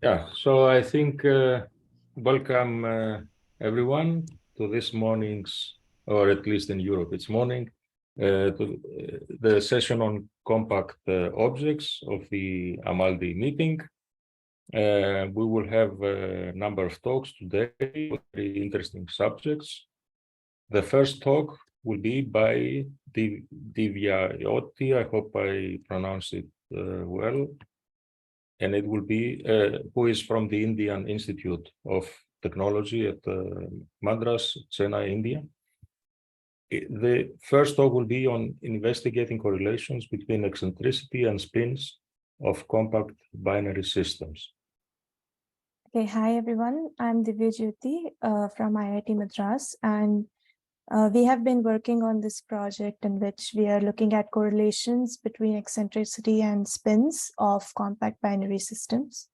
Yeah, so I think welcome everyone to this morning's, or at least in Europe, it's morning, to the session on compact objects of the Amaldi meeting. We will have a number of talks today, very interesting subjects. The first talk will be by Divyajyoti, I hope I pronounced it well, and it will be who is from the Indian Institute of Technology at Madras, Chennai, India. The first talk will be on investigating correlations between eccentricity and spins of compact binary systems. Okay, hi everyone. I'm Divyajyoti from IIT Madras, and we have been working on this project in which we are looking at correlations between eccentricity and spins of compact binary systems.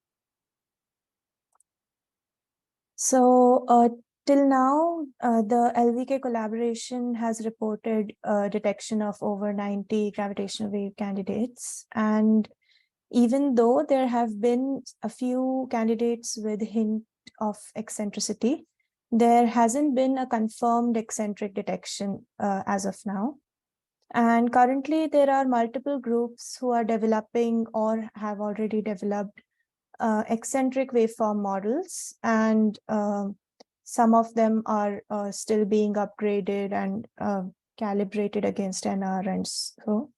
So till now, the LVK collaboration has reported detection of over 90 gravitational wave candidates. And even though there have been a few candidates with hint of eccentricity, there hasn't been a confirmed eccentric detection as of now. And currently, there are multiple groups who are developing or have already developed eccentric waveform models, and some of them are still being upgraded and calibrated against NR and so.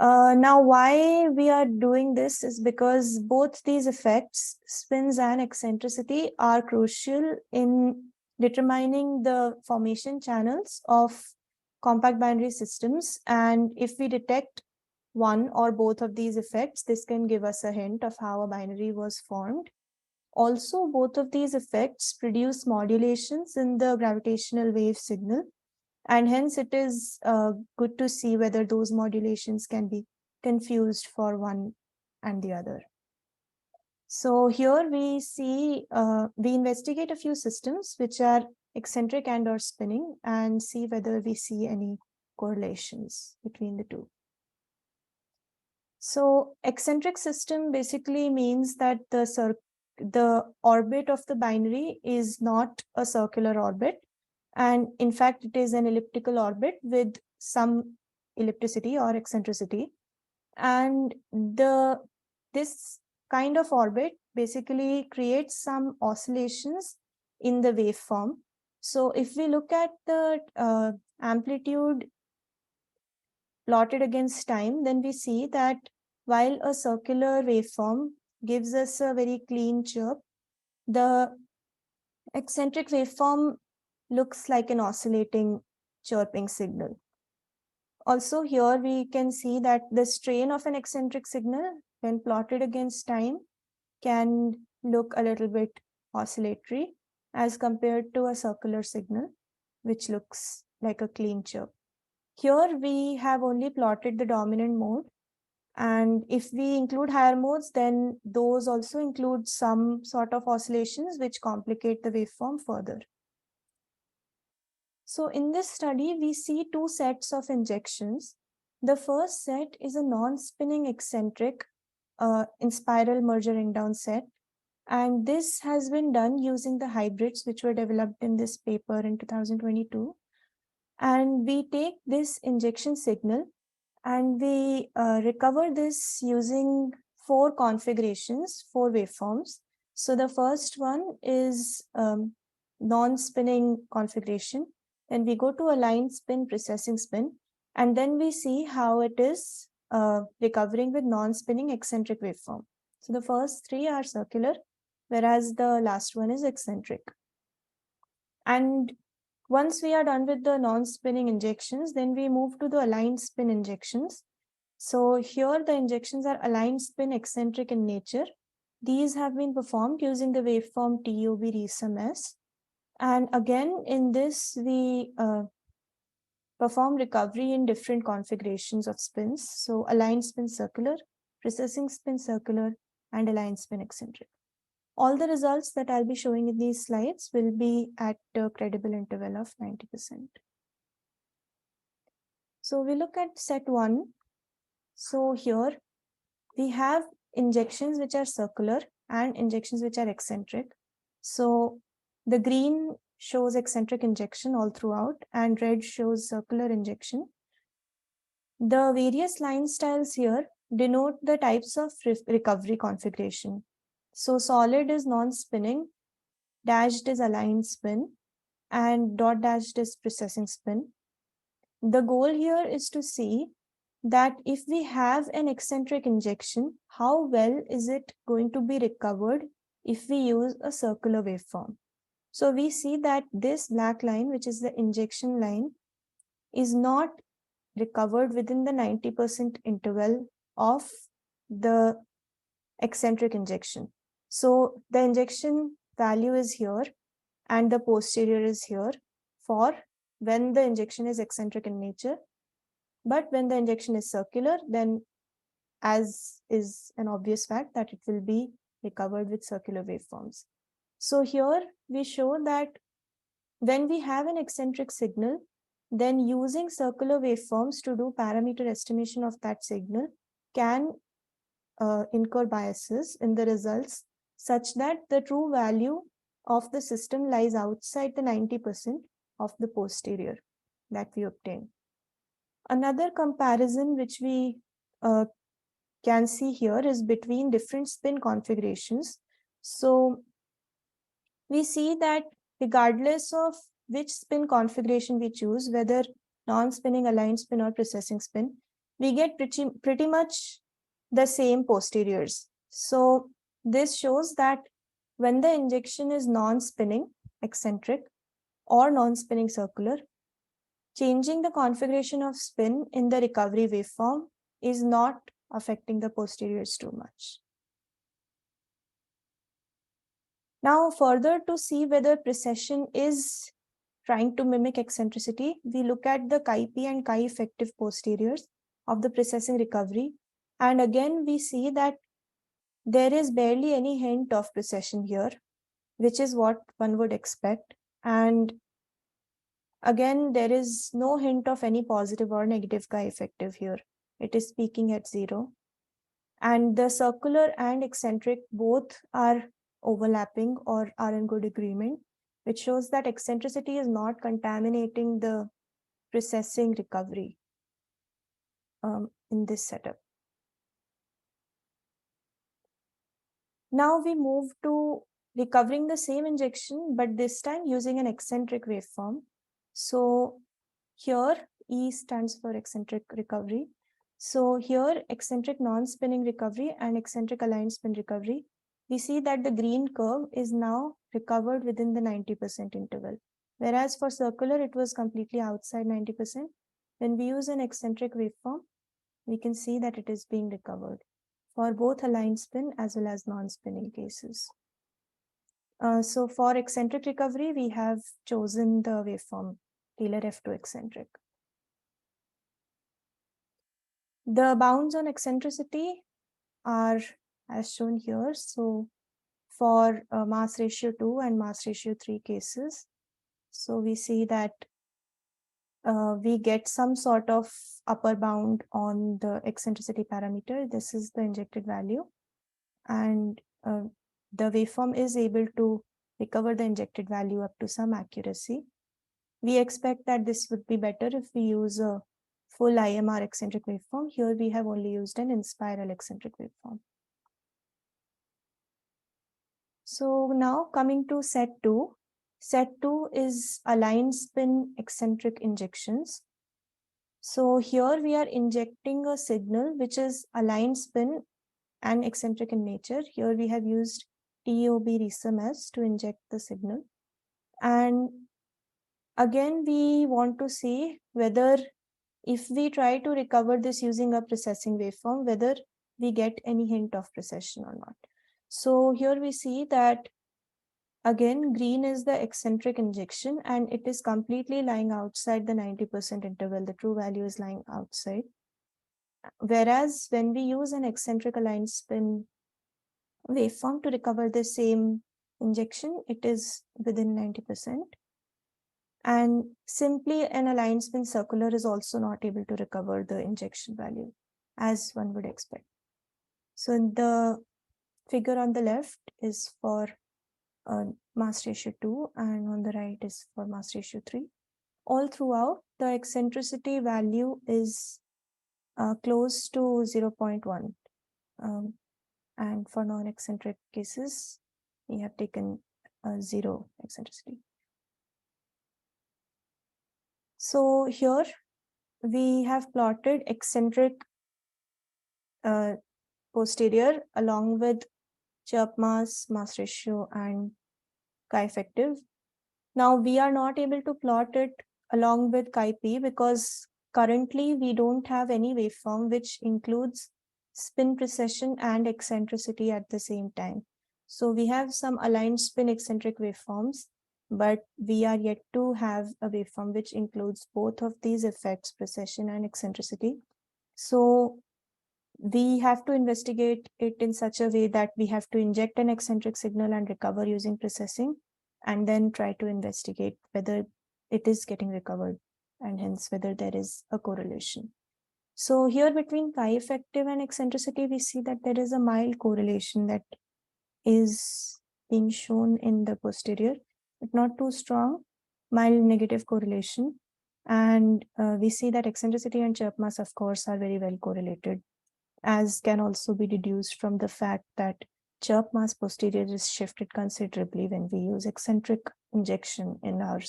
Now, why we are doing this is because both these effects, spins and eccentricity, are crucial in determining the formation channels of compact binary systems. And if we detect one or both of these effects, this can give us a hint of how a binary was formed. Also, both of these effects produce modulations in the gravitational wave signal, and hence it is good to see whether those modulations can be confused for one and the other. So here we see, we investigate a few systems which are eccentric and or spinning and see whether we see any correlations between the two. So eccentric system basically means that the orbit of the binary is not a circular orbit. And in fact, it is an elliptical orbit with some ellipticity or eccentricity. And this kind of orbit basically creates some oscillations in the waveform. So if we look at the amplitude plotted against time, then we see that while a circular waveform gives us a very clean chirp, the eccentric waveform looks like an oscillating chirping signal. Also here we can see that the strain of an eccentric signal when plotted against time can look a little bit oscillatory as compared to a circular signal, which looks like a clean chirp. Here we have only plotted the dominant mode, and if we include higher modes, then those also include some sort of oscillations which complicate the waveform further. So in this study, we see two sets of injections. The first set is a non-spinning eccentric in spiral merger ring down set. And this has been done using the hybrids which were developed in this paper in 2022. And we take this injection signal and we recover this using four configurations, four waveforms. So the first one is non-spinning configuration. Then we go to align spin, precessing spin, and then we see how it is recovering with non-spinning eccentric waveform. So the first three are circular, whereas the last one is eccentric. And once we are done with the non-spinning injections, then we move to the aligned spin injections. So here the injections are aligned spin eccentric in nature. These have been performed using the waveform TOB resum S. And again, in this, we perform recovery in different configurations of spins. So aligned spin circular, precessing spin circular, and aligned spin eccentric. All the results that I'll be showing in these slides will be at a credible interval of 90%. So we look at set one. So here we have injections which are circular, and injections which are eccentric. So the green shows eccentric injection all throughout and red shows circular injection. The various line styles here denote the types of recovery configuration. So solid is non-spinning, dashed is aligned spin, and dot dashed is precessing spin. The goal here is to see that if we have an eccentric injection, how well is it going to be recovered if we use a circular waveform? So we see that this black line, which is the injection line, is not recovered within the 90% interval of the eccentric injection. So the injection value is here and the posterior is here for when the injection is eccentric in nature. But when the injection is circular, then as is an obvious fact that it will be recovered with circular waveforms. So here we show that when we have an eccentric signal, then using circular waveforms to do parameter estimation of that signal can incur biases in the results such that the true value of the system lies outside the 90% of the posterior that we obtain. Another comparison which we can see here is between different spin configurations. So we see that regardless of which spin configuration we choose, whether non-spinning, aligned spin, or precessing spin, we get pretty much the same posteriors. So this shows that when the injection is non-spinning, eccentric, or non-spinning circular, changing the configuration of spin in the recovery waveform is not affecting the posteriors too much. Now, further to see whether precession is trying to mimic eccentricity, we look at the chi-p and chi-effective posteriors of the precessing recovery. And again, we see that there is barely any hint of precession here, which is what one would expect. And again, there is no hint of any positive or negative chi-effective here. It is peaking at 0. And the circular and eccentric both are overlapping or are in good agreement, which shows that eccentricity is not contaminating the precessing recovery in this setup. Now we move to recovering the same injection, but this time using an eccentric waveform. So here E stands for eccentric recovery. So here eccentric non-spinning recovery and eccentric aligned spin recovery, we see that the green curve is now recovered within the 90% interval. Whereas for circular, it was completely outside 90%. When we use an eccentric waveform, we can see that it is being recovered for both aligned spin as well as non-spinning cases. So for eccentric recovery, we have chosen the waveform Taylor F2 eccentric. The bounds on eccentricity are as shown here. So for mass ratio 2 and mass ratio 3 cases, so we see that we get some sort of upper bound on the eccentricity parameter. This is the injected value. And the waveform is able to recover the injected value up to some accuracy. We expect that this would be better if we use a full IMR eccentric waveform. Here we have only used an in-spiral eccentric waveform. So now coming to set 2. Set 2 is aligned spin eccentric injections. So here we are injecting a signal which is aligned spin and eccentric in nature. Here we have used TOB RISM-S to inject the signal. And again, we want to see whether if we try to recover this using a precessing waveform, whether we get any hint of precession or not. So here we see that again, green is the eccentric injection and it is completely lying outside the 90% interval. The true value is lying outside. Whereas when we use an eccentric aligned spin waveform to recover the same injection, it is within 90%. And simply an aligned spin circular is also not able to recover the injection value as one would expect. So the figure on the left is for mass ratio 2 and on the right is for mass ratio 3. All throughout, the eccentricity value is close to 0.1. And for non-eccentric cases, we have taken 0 eccentricity. So here we have plotted eccentric posterior along with chirp mass, mass ratio, and chi effective. Now we are not able to plot it along with chi p because currently we don't have any waveform which includes spin precession and eccentricity at the same time. So we have some aligned spin eccentric waveforms, but we are yet to have a waveform which includes both of these effects, precession and eccentricity. So we have to investigate it in such a way that we have to inject an eccentric signal and recover using processing, and then try to investigate whether it is getting recovered and hence whether there is a correlation. So here between chi effective and eccentricity, we see that there is a mild correlation that is being shown in the posterior, but not too strong, mild negative correlation. And we see that eccentricity and chirp mass, of course, are very well correlated, as can also be deduced from the fact that chirp mass posterior is shifted considerably when we use eccentric injection in our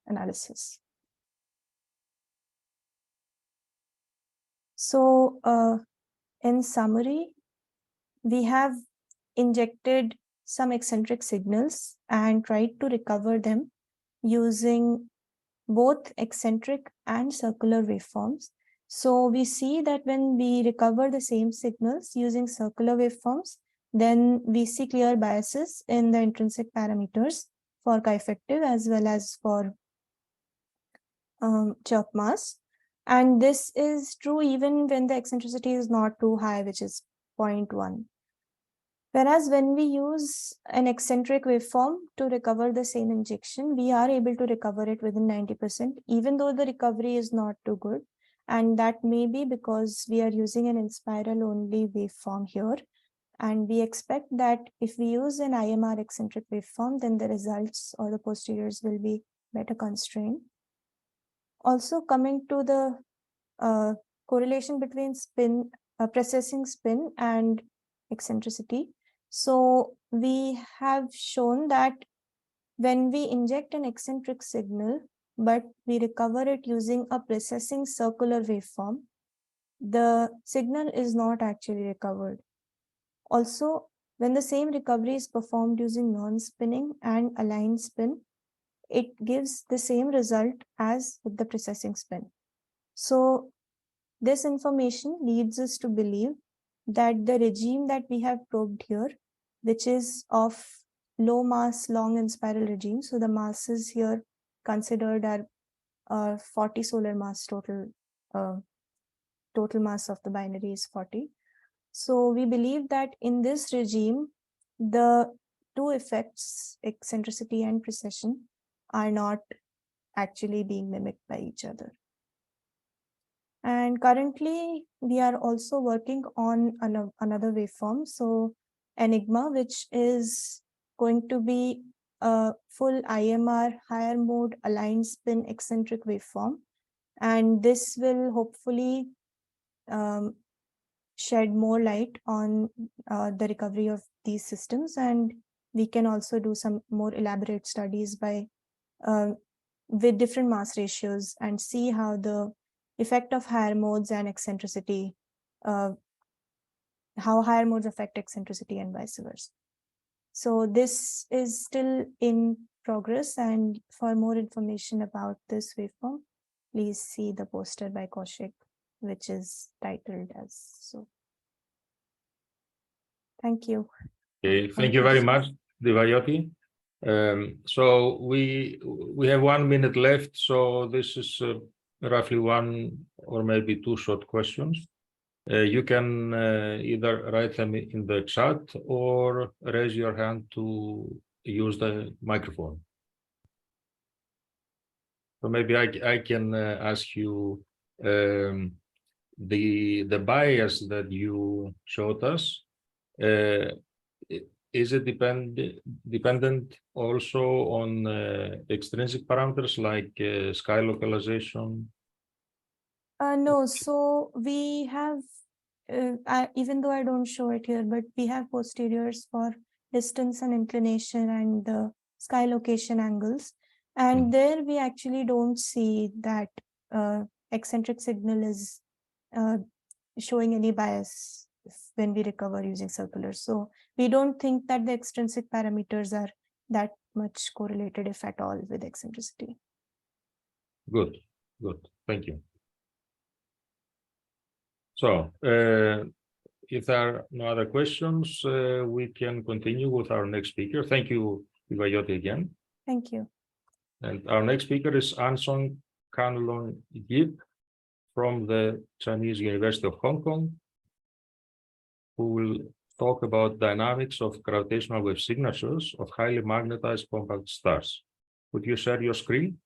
analysis. So in summary, we have injected some eccentric signals and tried to recover them using both eccentric and circular waveforms. So we see that when we recover the same signals using circular waveforms, then we see clear biases in the intrinsic parameters for chi effective as well as for chirp mass. And this is true even when the eccentricity is not too high, which is 0.1. Whereas when we use an eccentric waveform to recover the same injection, we are able to recover it within 90%, even though the recovery is not too good. And that may be because we are using an in-spiral only waveform here. And we expect that if we use an IMR eccentric waveform, then the results or the posteriors will be better constrained. Also, coming to the correlation between spin, precessing spin and eccentricity. So we have shown that when we inject an eccentric signal, but we recover it using a precessing circular waveform, the signal is not actually recovered. Also, when the same recovery is performed using non-spinning and aligned spin, it gives the same result as with the precessing spin. So this information leads us to believe that the regime that we have probed here, which is of low mass, long and spiral regime. So the masses here considered are 40 solar mass total. Total mass of the binary is 40. So we believe that in this regime, the two effects, eccentricity and precession, are not actually being mimicked by each other. And currently, we are also working on another waveform. So Enigma, which is going to be a full IMR higher mode aligned spin eccentric waveform. And this will hopefully shed more light on the recovery of these systems. And we can also do some more elaborate studies by with different mass ratios and see how the effect of higher modes and eccentricity, how higher modes affect eccentricity and vice versa. So this is still in progress, and for more information about this waveform, please see the poster by Kaushik, which is titled as so. Thank you. Okay, thank you very much, Divyajyoti. So we have 1 minute left, so this is roughly one or maybe two short questions. You can either write them in the chat or raise your hand to use the microphone. So maybe I can ask you the bias that you showed us. Is it dependent also on extrinsic parameters like sky localization? No, so we have, even though I don't show it here, but we have posteriors for distance and inclination and the sky location angles. And there we actually don't see that eccentric signal is showing any bias when we recover using circulars. So we don't think that the extrinsic parameters are that much correlated, if at all, with eccentricity. Good, good. Thank you. So, if there are no other questions, we can continue with our next speaker. Thank you, Divyajyoti, again. Thank you. And our next speaker is Anson Ka Long Yip from the Chinese University of Hong Kong, who will talk about dynamics of gravitational wave signatures of highly magnetized compact stars. Would you share your screen?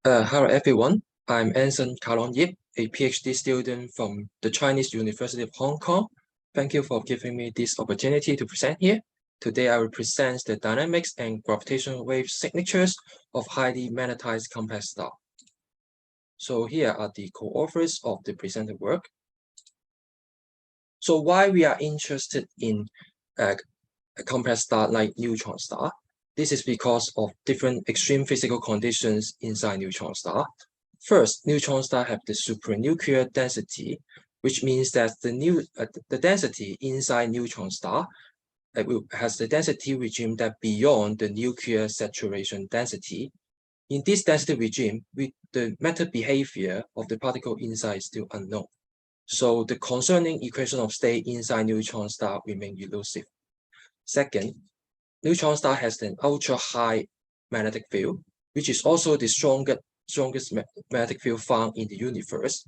Hello, everyone. I'm Anson Ka Long Yip, a PhD student from the Chinese University of Hong Kong. Thank you for giving me this opportunity to present here. Today, I will present the dynamics and gravitational wave signatures of highly magnetized compact stars. So here are the co-authors of the presented work. So why we are interested in a compact star like neutron star? This is because of different extreme physical conditions inside neutron star. First, neutron star have the supranuclear density, which means that the density inside neutron star has the density regime that beyond the nuclear saturation density. In this density regime, the matter behavior of the particle inside is still unknown. So the concerning equation of state inside neutron star remain elusive. Second, neutron star has an ultra-high magnetic field, which is also the strongest magnetic field found in the universe.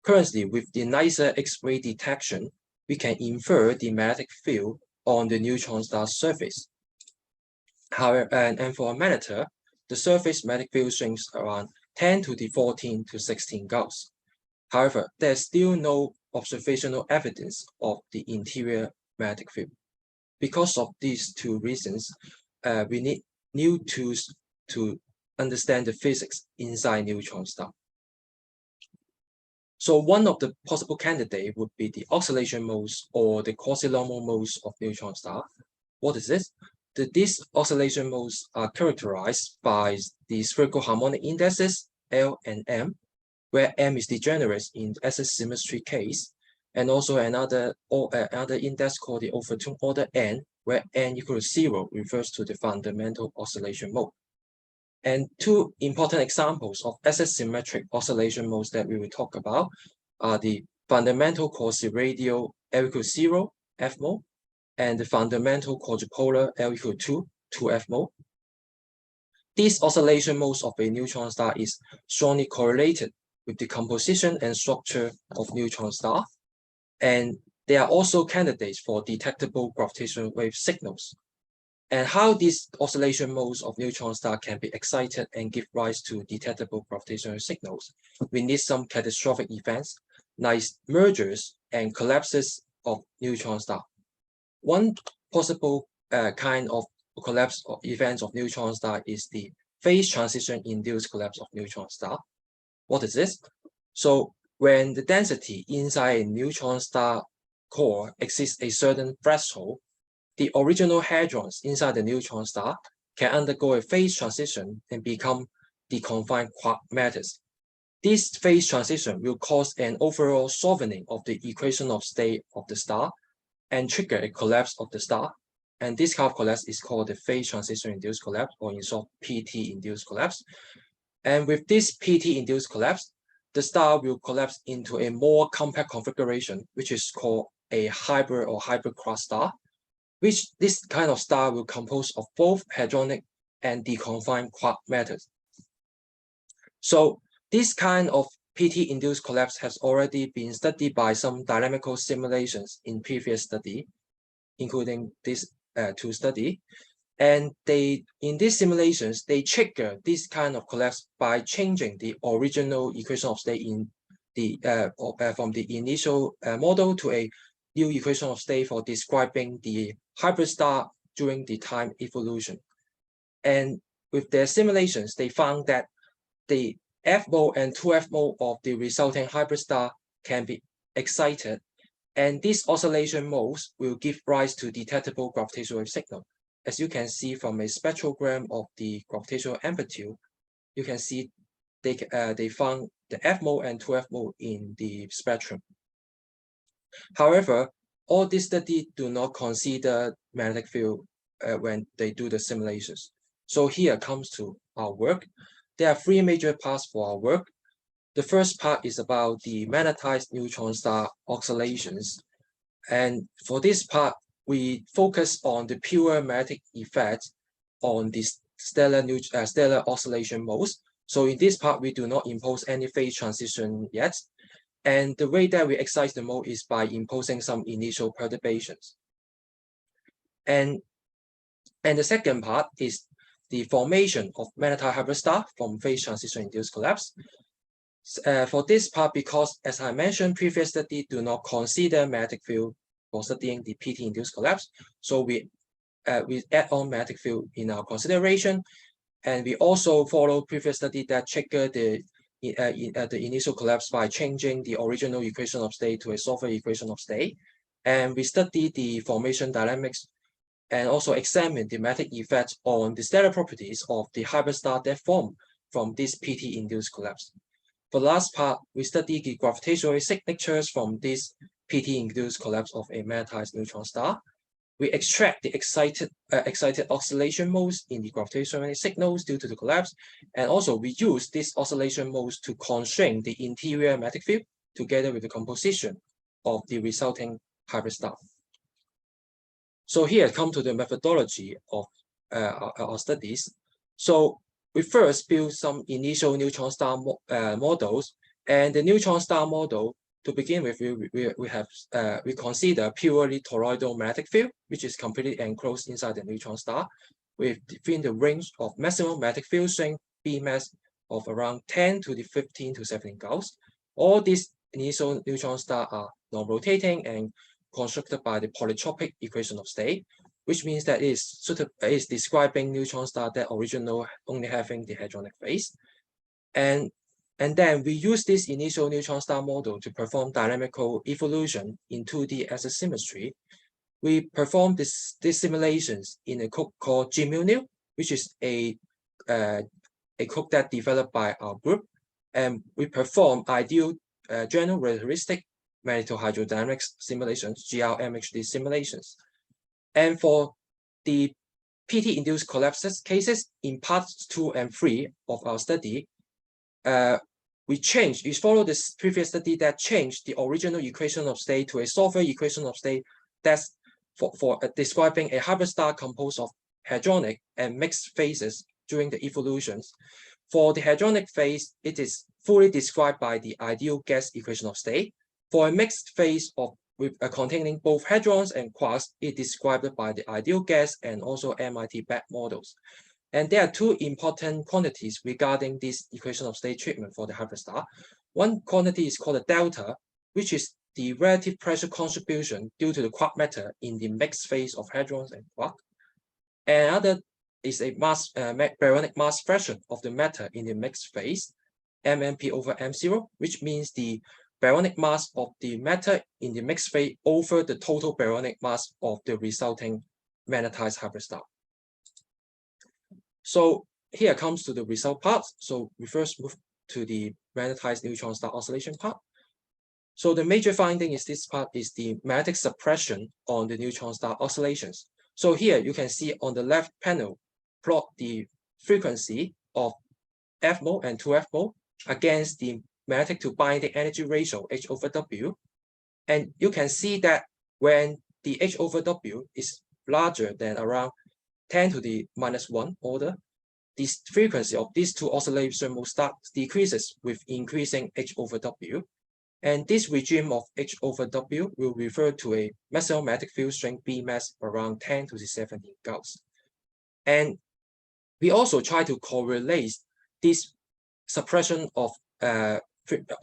Currently, with the nicer X-ray detection, we can infer the magnetic field on the neutron star surface. However, and for a matter, the surface magnetic field shrinks around 10 to the 14 to 16 Gauss. However, there's still no observational evidence of the interior magnetic field. Because of these two reasons, we need new tools to understand the physics inside neutron star. So one of the possible candidates would be the oscillation modes or the quasi-normal modes of neutron star. What is this? These oscillation modes are characterized by the spherical harmonic indexes L and M, where M is degenerate in SS symmetry case, and also another index called the overtune order N, where N equals 0 refers to the fundamental oscillation mode. And two important examples of SS symmetric oscillation modes that we will talk about are the fundamental quasi-radial L equals 0, F mode, and the fundamental quadrupolar L equals 2 F mode. These oscillation modes of a neutron star is strongly correlated with the composition and structure of neutron star, and they are also candidates for detectable gravitational wave signals. And how these oscillation modes of neutron star can be excited and give rise to detectable gravitational signals, we need some catastrophic events like mergers and collapses of neutron star. One possible kind of collapse of events of neutron star is the phase transition induced collapse of neutron star. What is this? So when the density inside a neutron star core exceeds a certain threshold, the original hadrons inside the neutron star can undergo a phase transition and become deconfined quark matters. This phase transition will cause an overall softening of the equation of state of the star and trigger a collapse of the star. And this kind of collapse is called the phase transition induced collapse, or in short, PT induced collapse. And with this PT induced collapse, the star will collapse into a more compact configuration, which is called a hybrid or hyperquark star, which this kind of star will compose of both hadronic and deconfined quark matters. So this kind of PT-induced collapse has already been studied by some dynamical simulations in previous study, including this two study. And in these simulations, they trigger this kind of collapse by changing the original equation of state in the from the initial model to a new equation of state for describing the hybrid star during the time evolution. And with their simulations, they found that the F mode and 2F mode of the resulting hybrid star can be excited, and these oscillation modes will give rise to detectable gravitational wave signal. As you can see from a spectrogram of the gravitational amplitude, you can see they found the F mode and 2F mode in the spectrum. However, all these studies do not consider magnetic field when they do the simulations. So here comes to our work. There are three major parts for our work. The first part is about the magnetized neutron star oscillations. And for this part, we focus on the pure magnetic effect on the stellar oscillation modes. So in this part, we do not impose any phase transition yet. And the way that we excite the mode is by imposing some initial perturbations. And the second part is the formation of magnetized hybrid star from phase transition induced collapse. For this part, because as I mentioned, previous study do not consider magnetic field for studying the PT induced collapse. So we add on magnetic field in our consideration. And we also follow previous study that triggered the initial collapse by changing the original equation of state to a solver equation of state. And we study the formation dynamics and also examine the magnetic effect on the stellar properties of the hybrid star that form from this PT-induced collapse. For the last part, we study the gravitational signatures from this PT-induced collapse of a magnetized neutron star. We extract the excited oscillation modes in the gravitational signals due to the collapse, and also we use these oscillation modes to constrain the interior magnetic field together with the composition of the resulting hybrid star. So here I come to the methodology of our studies. So we first build some initial neutron star models, and the neutron star model, to begin with, we consider purely toroidal magnetic field, which is completely enclosed inside the neutron star, within the range of maximum magnetic field strength Bmass of around 10 to the 15 to 17 Gauss. All these initial neutron stars are non-rotating and constructed by the polytropic equation of state, which means that it is describing neutron star that original only having the hadronic phase. And then we use this initial neutron star model to perform dynamical evolution in 2D as a symmetry. We perform these simulations in a code called GMUNIL, which is a code that developed by our group. And we perform ideal general relativistic magnetohydrodynamics simulations, GRMHD simulations. And for the PT-induced collapses cases in parts 2 and 3 of our study, we follow this previous study that changed the original equation of state to a solver equation of state that's for describing a hybrid star composed of hadronic and mixed phases during the evolutions. For the hadronic phase, it is fully described by the ideal gas equation of state. For a mixed phase containing both hadrons and quarks, it is described by the ideal gas and also MIT BAT models. And there are two important quantities regarding this equation of state treatment for the hybrid star. One quantity is called the delta, which is the relative pressure contribution due to the quark matter in the mixed phase of hadrons and quark. And another is a baryonic mass fraction of the matter in the mixed phase, MMP over M0, which means the baryonic mass of the matter in the mixed phase over the total baryonic mass of the resulting magnetized hybrid star. So here comes to the result part. So we first move to the magnetized neutron star oscillation part. So the major finding is this part is the magnetic suppression on the neutron star oscillations. So here you can see on the left panel, plot the frequency of F mode and 2F mode against the magnetic to binding energy ratio H over W. And you can see that when the H over W is larger than around 10 to the -1 order, this frequency of these two oscillation modes decreases with increasing H over W. And this regime of H over W will refer to a maximum magnetic field strength Bmass around 10 to the 17 Gauss. And we also try to correlate this suppression of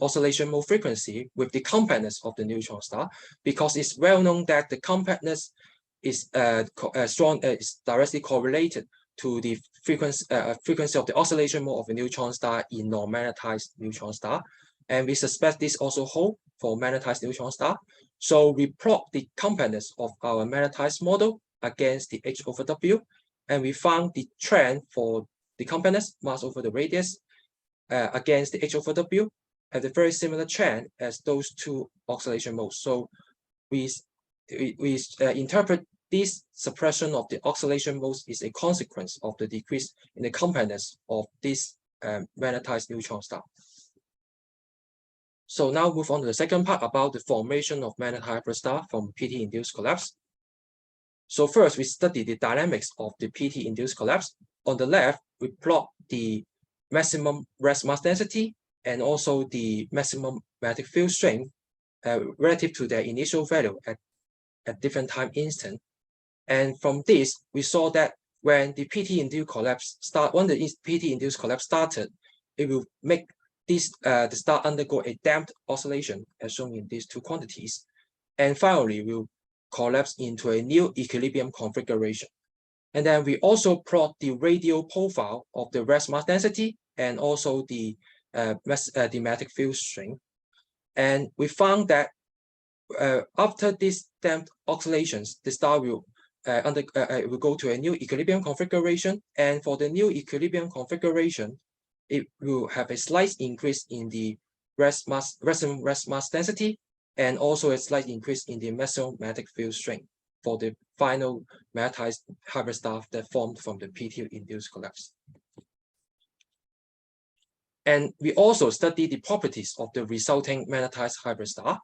oscillation mode frequency with the compactness of the neutron star, because it's well known that the compactness is is directly correlated to the frequency of the oscillation mode of a neutron star in non-magnetized neutron star. And we suspect this also holds for magnetized neutron star. So we plot the compactness of our magnetized model against the h over w, and we found the trend for the compactness, mass over the radius, against the h over w, have a very similar trend as those two oscillation modes. So we interpret this suppression of the oscillation modes is a consequence of the decrease in the compactness of this magnetized neutron star. So now move on to the second part about the formation of magnetized hybrid star from PT-induced collapse. So first, we study the dynamics of the PT-induced collapse. On the left, we plot the maximum rest mass density and also the maximum magnetic field strength relative to their initial value at different time instant. And from this, we saw that when the PT-induced collapse started, it will make this the star undergo a damped oscillation as shown in these two quantities, and finally will collapse into a new equilibrium configuration. And then we also plot the radial profile of the rest mass density and also the magnetic field strength. And we found that after these damped oscillations, the star will go to a new equilibrium configuration. And for the new equilibrium configuration, it will have a slight increase in the maximum rest mass density and also a slight increase in the maximum magnetic field strength for the final magnetized hybrid star that formed from the PT-induced collapse. And we also study the properties of the resulting magnetized hybrid star.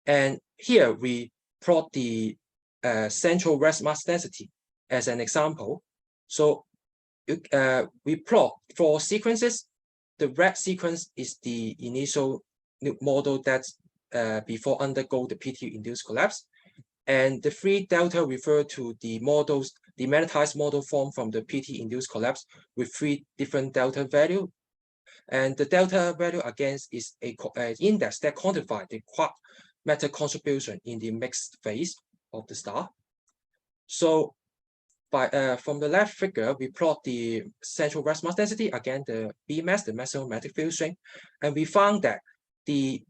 And here we plot the central rest mass density as an example. So we plot 4 sequences. The red sequence is the initial model that's before undergo the PT-induced collapse. And the 3 delta refer to the models, the magnetized model formed from the PT-induced collapse with 3 different delta value. And the delta value again is an index that quantifies the quark matter contribution in the mixed phase of the star. So from the left figure, we plot the central rest mass density, again the B mass, the maximum magnetic field strength, and we found that the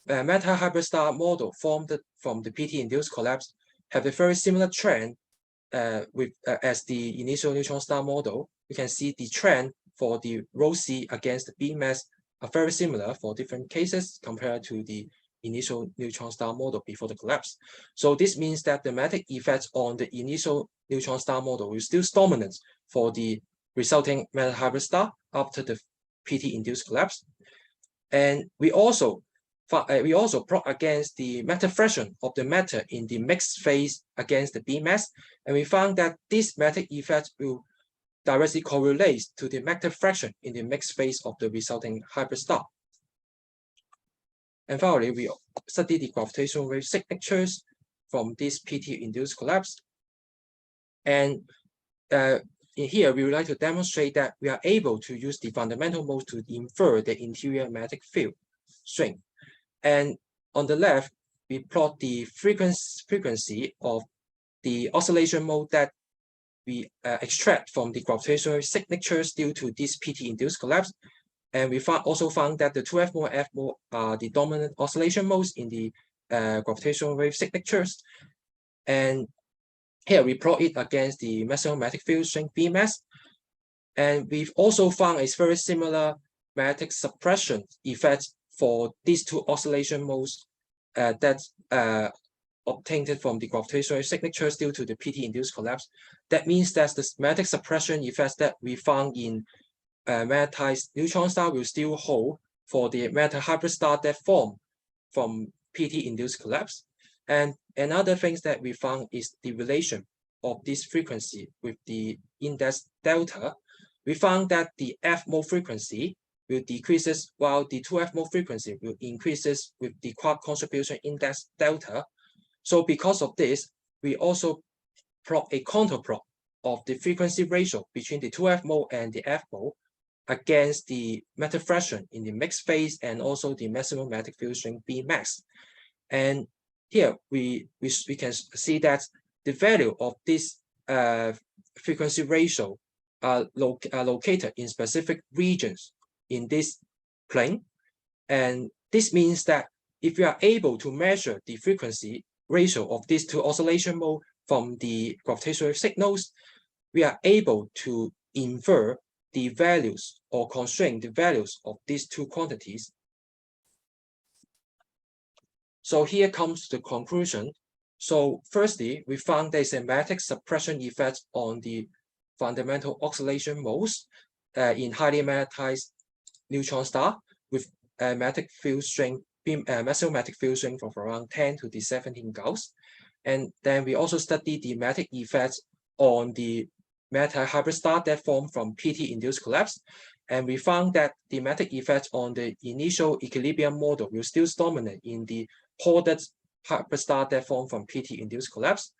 magnetized hybrid star model formed from the PT-induced collapse have a very similar trend as the initial neutron star model. You can see the trend for the rho c against the B mass are very similar for different cases compared to the initial neutron star model before the collapse. So this means that the magnetic effects on the initial neutron star model is still dominant for the resulting magnetized hybrid star after the PT-induced collapse. And we also plot against the matter fraction of the matter in the mixed phase against the B mass, and we found that this magnetic effect will directly correlate to the matter fraction in the mixed phase of the resulting hybrid star. And finally, we study the gravitational wave signatures from this PT-induced collapse. And in here, we would like to demonstrate that we are able to use the fundamental modes to infer the interior magnetic field strength. And on the left, we plot the frequency of the oscillation mode that we extract from the gravitational wave signatures due to this PT-induced collapse. And we also found that the 2F mode and F mode are the dominant oscillation modes in the gravitational wave signatures. And here we plot it against the maximum magnetic field strength B mass. And we've also found a very similar magnetic suppression effect for these 2 oscillation modes that's obtained from the gravitational wave signatures due to the PT-induced collapse. That means that the magnetic suppression effects that we found in magnetized neutron star will still hold for the magnetized hybrid star that form from PT-induced collapse. And another thing that we found is the relation of this frequency with the index delta. We found that the F mode frequency will decreases while the 2F mode frequency will increases with the quark contribution index delta. So because of this, we also plot a contour plot of the frequency ratio between the 2F mode and the F mode against the matter fraction in the mixed phase and also the maximum magnetic field strength B max. And here we can see that the value of this frequency ratio are located in specific regions in this plane. And this means that if we are able to measure the frequency ratio of these two oscillation modes from the gravitational signals, we are able to infer the values or constrain the values of these two quantities. So here comes the conclusion. So firstly, we found there's a magnetic suppression effect on the fundamental oscillation modes in highly magnetized neutron star with a magnetic field strength, maximum magnetic field strength of around 10 to the 17 Gauss. And then we also studied the magnetic effects on the magnetite hybrid star that formed from PT-induced collapse. And we found that the magnetic effect on the initial equilibrium model will still dominate in the ported hybrid star that formed from PT-induced collapse.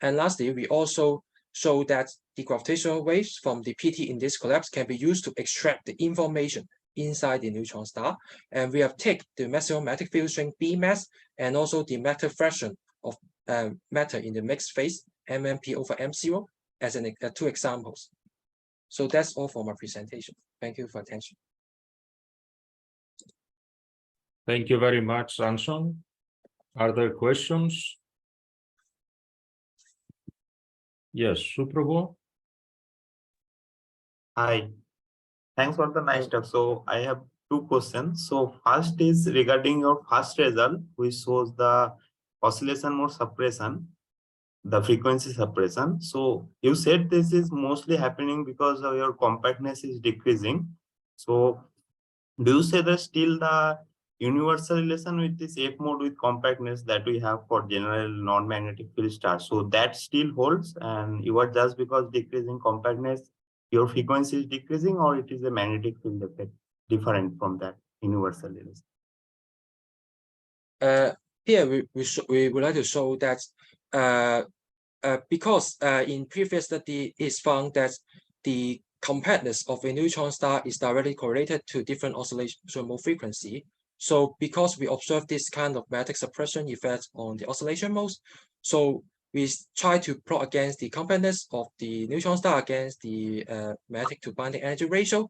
And lastly, we also show that the gravitational waves from the PT-induced collapse can be used to extract the information inside the neutron star. And we have taken the maximum magnetic field strength B mass and also the matter fraction of matter in the mixed phase, MMP over M0, as two examples. So that's all for my presentation. Thank you for attention. Thank you very much, Anson. Are there questions? Yes, Suprabhu. Hi, thanks for the nice talk. So I have two questions. So first is regarding your first result, which shows the oscillation mode suppression, the frequency suppression. So you said this is mostly happening because of your compactness is decreasing. So do you say that still the universal relation with this F mode with compactness that we have for general non-magnetic field stars, so that still holds, and you are just because decreasing compactness, your frequency is decreasing, or it is a magnetic field effect different from that universal relation? Here we would like to show that because in previous study it's found that the compactness of a neutron star is directly correlated to different oscillation mode frequency. So because we observe this kind of magnetic suppression effect on the oscillation modes, so we try to plot against the compactness of the neutron star against the magnetic to binding energy ratio.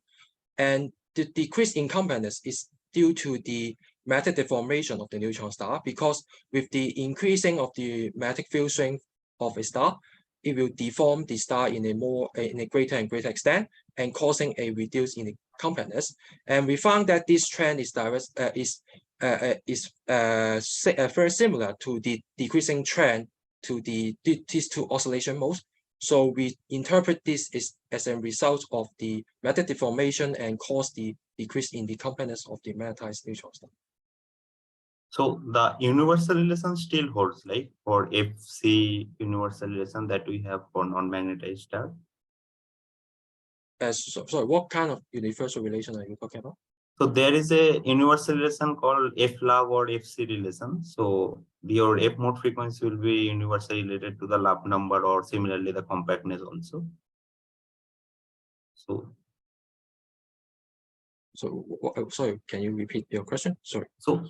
And the decrease in compactness is due to the magnetic deformation of the neutron star, because with the increasing of the magnetic field strength of a star, it will deform the star in a greater and greater extent, and causing a reduce in the compactness. And we found that this trend is very similar to the decreasing trend to these two oscillation modes. So we interpret this as a result of the magnetic deformation and cause the decrease in the compactness of the magnetized neutron star. So the universal relation still holds, like for FC universal relation that we have for non-magnetized star. Sorry, what kind of universal relation are you talking about? So there is a universal relation called F log or FC relation. So your F mode frequency will be universally related to the log number, or similarly the compactness also. So sorry, can you repeat your question? Sorry. So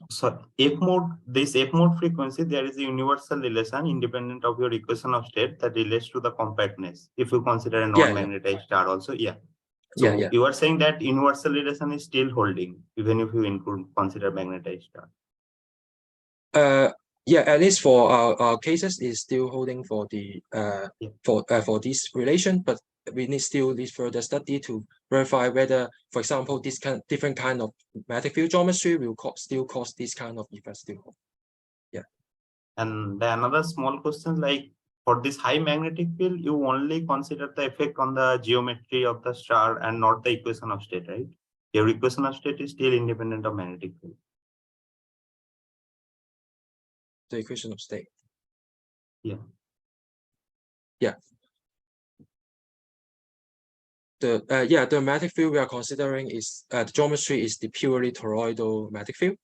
F mode, this F mode frequency, there is a universal relation independent of your equation of state that relates to the compactness. If you consider a non-magnetized star also, So you are saying that universal relation is still holding, even if you consider magnetized star. At least for our cases is still holding for the for this relation, but we still need further study to verify whether, for example, this different kind of magnetic field geometry will still cause this kind of effect still. And another small question, like for this high magnetic field, you only consider the effect on the geometry of the star and not the equation of state, right? Your equation of state is still independent of magnetic field. The equation of state. Yeah. The magnetic field we are considering is the geometry is the purely toroidal magnetic field,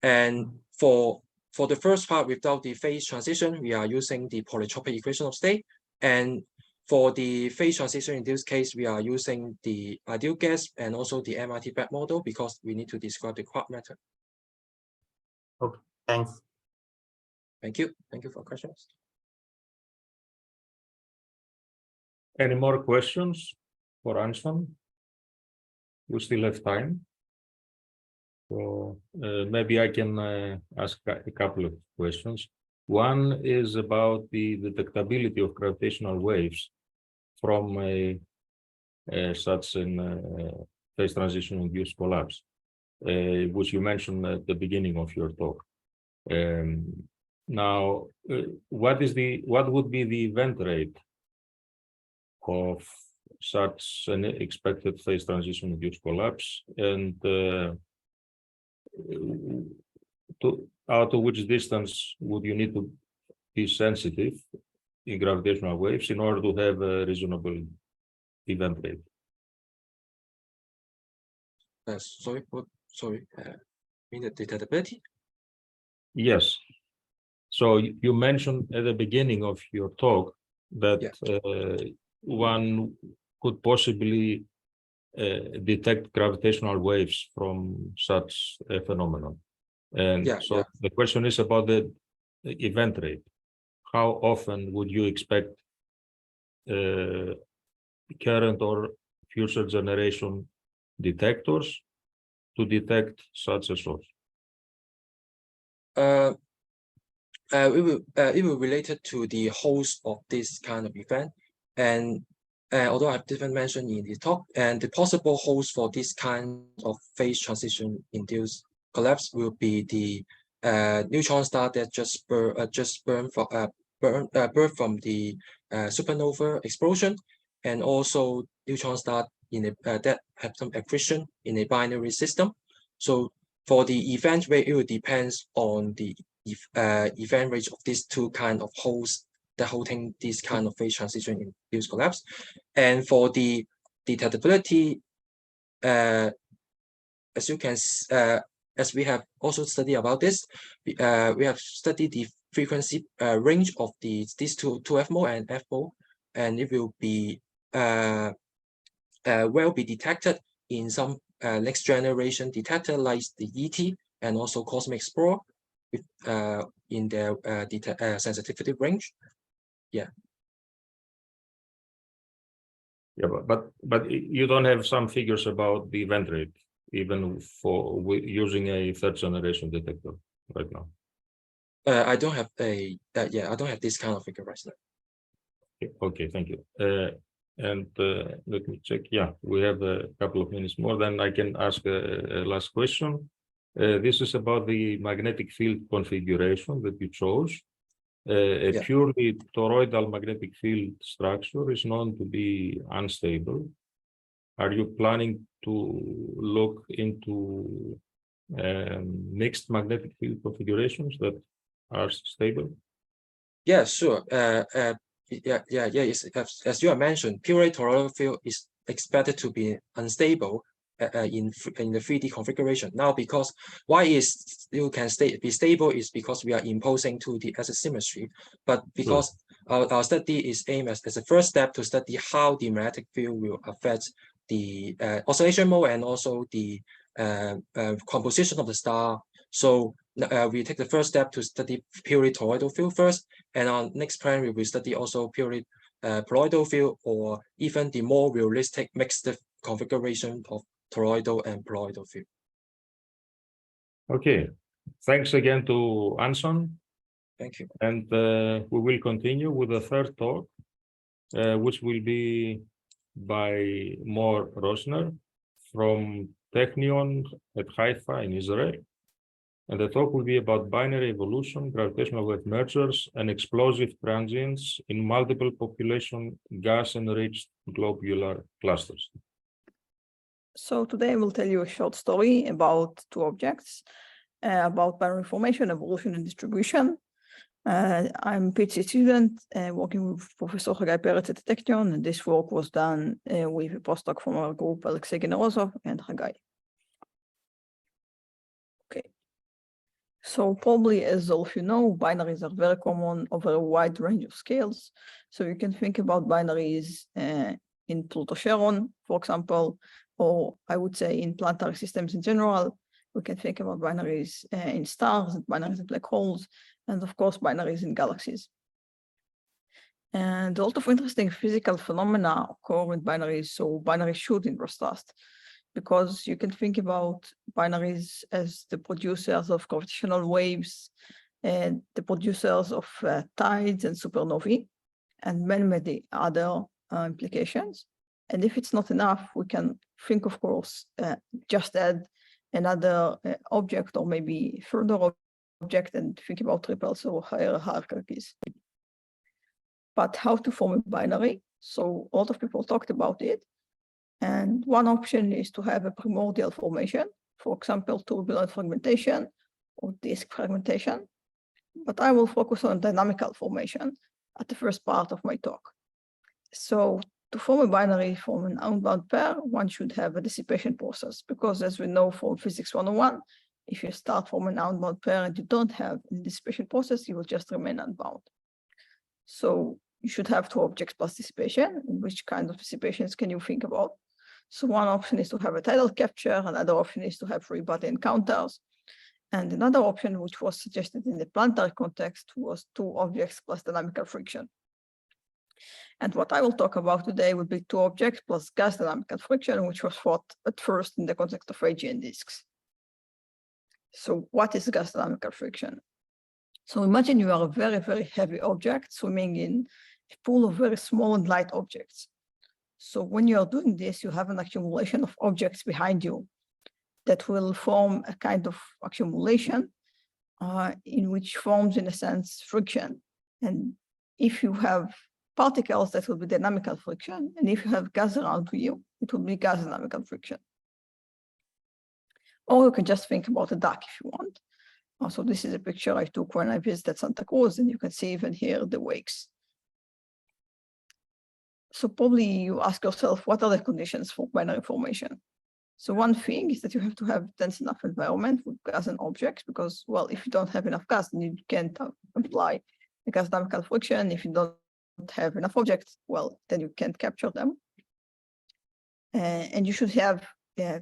and for the first part without the phase transition, we are using the polytropic equation of state, and for the phase transition in this case, we are using the ideal gas and also the MIT back model because we need to describe the quark method. Okay, thanks. Thank you. Thank you for questions. Any more questions for Anson? We still have time. So maybe I can ask a couple of questions. One is about the detectability of gravitational waves from such an phase transition induced collapse, which you mentioned at the beginning of your talk. Now, what would be the event rate of such an expected phase transition induced collapse, and out to which distance would you need to be sensitive in gravitational waves in order to have a reasonable event rate? Sorry, mean the detectability? Yes. So you mentioned at the beginning of your talk that one could possibly detect gravitational waves from such a phenomenon. And the question is about the event rate. How often would you expect current or future generation detectors to detect such a source? It will related to the host of this kind of event, and although I didn't mention in the talk, and the possible host for this kind of phase transition induced collapse will be the neutron star that just burst from the supernova explosion, and also neutron star in a that have some accretion in a binary system. So for the event rate, it will depends on the event rate of these two kind of hosts that holding this kind of phase transition induced collapse. And for the detectability, as you can as we have also studied about this, we have studied the frequency range of these two FMO and FMO, and it will be will be detected in some next generation detector like the ET and also Cosmic Explorer with in their sensitivity range. Yeah. Yeah, but you don't have some figures about the event rate, even for using a third generation detector right now. I don't have I don't have this kind of figure right now. Okay, thank you. And let me check. Yeah, we have a couple of minutes more. Then I can ask a last question. This is about the magnetic field configuration that you chose. A purely toroidal magnetic field structure is known to be unstable. Are you planning to look into mixed magnetic field configurations that are stable? Yeah, sure. As you have mentioned, purely toroidal field is expected to be unstable in the 3D configuration. Now, because why is you can be stable is because we are imposing to the acid symmetry, but because our study is aimed as a first step to study how the magnetic field will affect the oscillation mode and also the composition of the star. So we take the first step to study purely toroidal field first, and on next plan we will study also purely poloidal field, or even the more realistic mixed configuration of toroidal and poloidal field. Okay, thanks again to Anson. Thank you. And we will continue with the third talk, which will be by Mor Rozner from Technion at Haifa in Israel. And the talk will be about binary evolution, gravitational wave mergers, and explosive transients in multiple population gas-enriched globular clusters. So today I will tell you a short story about two objects, about binary formation, evolution, and distribution. I'm a PhD student working with Professor Hagai Perets at Technion, and this work was done with a postdoc from our group, Alexei Generozov and Hagai. Okay. So probably, as all of you know, binaries are very common over a wide range of scales. So you can think about binaries in Pluto-Charon, for example, or I would say in planetary systems in general. We can think about binaries in stars, binaries in black holes, and of course, binaries in galaxies. And a lot of interesting physical phenomena occur in binaries, so binaries should interest us, because you can think about binaries as the producers of gravitational waves and the producers of tides and supernovae, and many other implications. And if it's not enough, we can think, of course, just add another object or maybe further object and think about ripples or higher hierarchies. But how to form a binary? So a lot of people talked about it. And one option is to have a primordial formation, for example, turbulent fragmentation or disk fragmentation. But I will focus on dynamical formation at the first part of my talk. So to form a binary from an unbound pair, one should have a dissipation process, because as we know from Physics 101, if you start from an unbound pair and you don't have a dissipation process, you will just remain unbound. So you should have two objects plus dissipation. Which kind of dissipations can you think about? So one option is to have a tidal capture, another option is to have free body encounters. And another option, which was suggested in the planetary context, was two objects plus dynamical friction. And what I will talk about today will be two objects plus gas dynamical friction, which was thought at first in the context of AGN disks. So what is gas dynamical friction? So imagine you are a very heavy object swimming in a pool of very small and light objects. So when you are doing this, you have an accumulation of objects behind you that will form a kind of accumulation in which forms, in a sense, friction. And if you have particles, that will be dynamical friction. And if you have gas around you, it will be gas dynamical friction. Or you can just think about a duck if you want. So this is a picture I took when I visited Santa Cruz, and you can see even here the wakes. So probably you ask yourself, what are the conditions for binary formation? So one thing is that you have to have dense enough environment with gas and objects, because, well, if you don't have enough gas, then you can't apply the gas dynamical friction. If you don't have enough objects, well, then you can't capture them. And you should have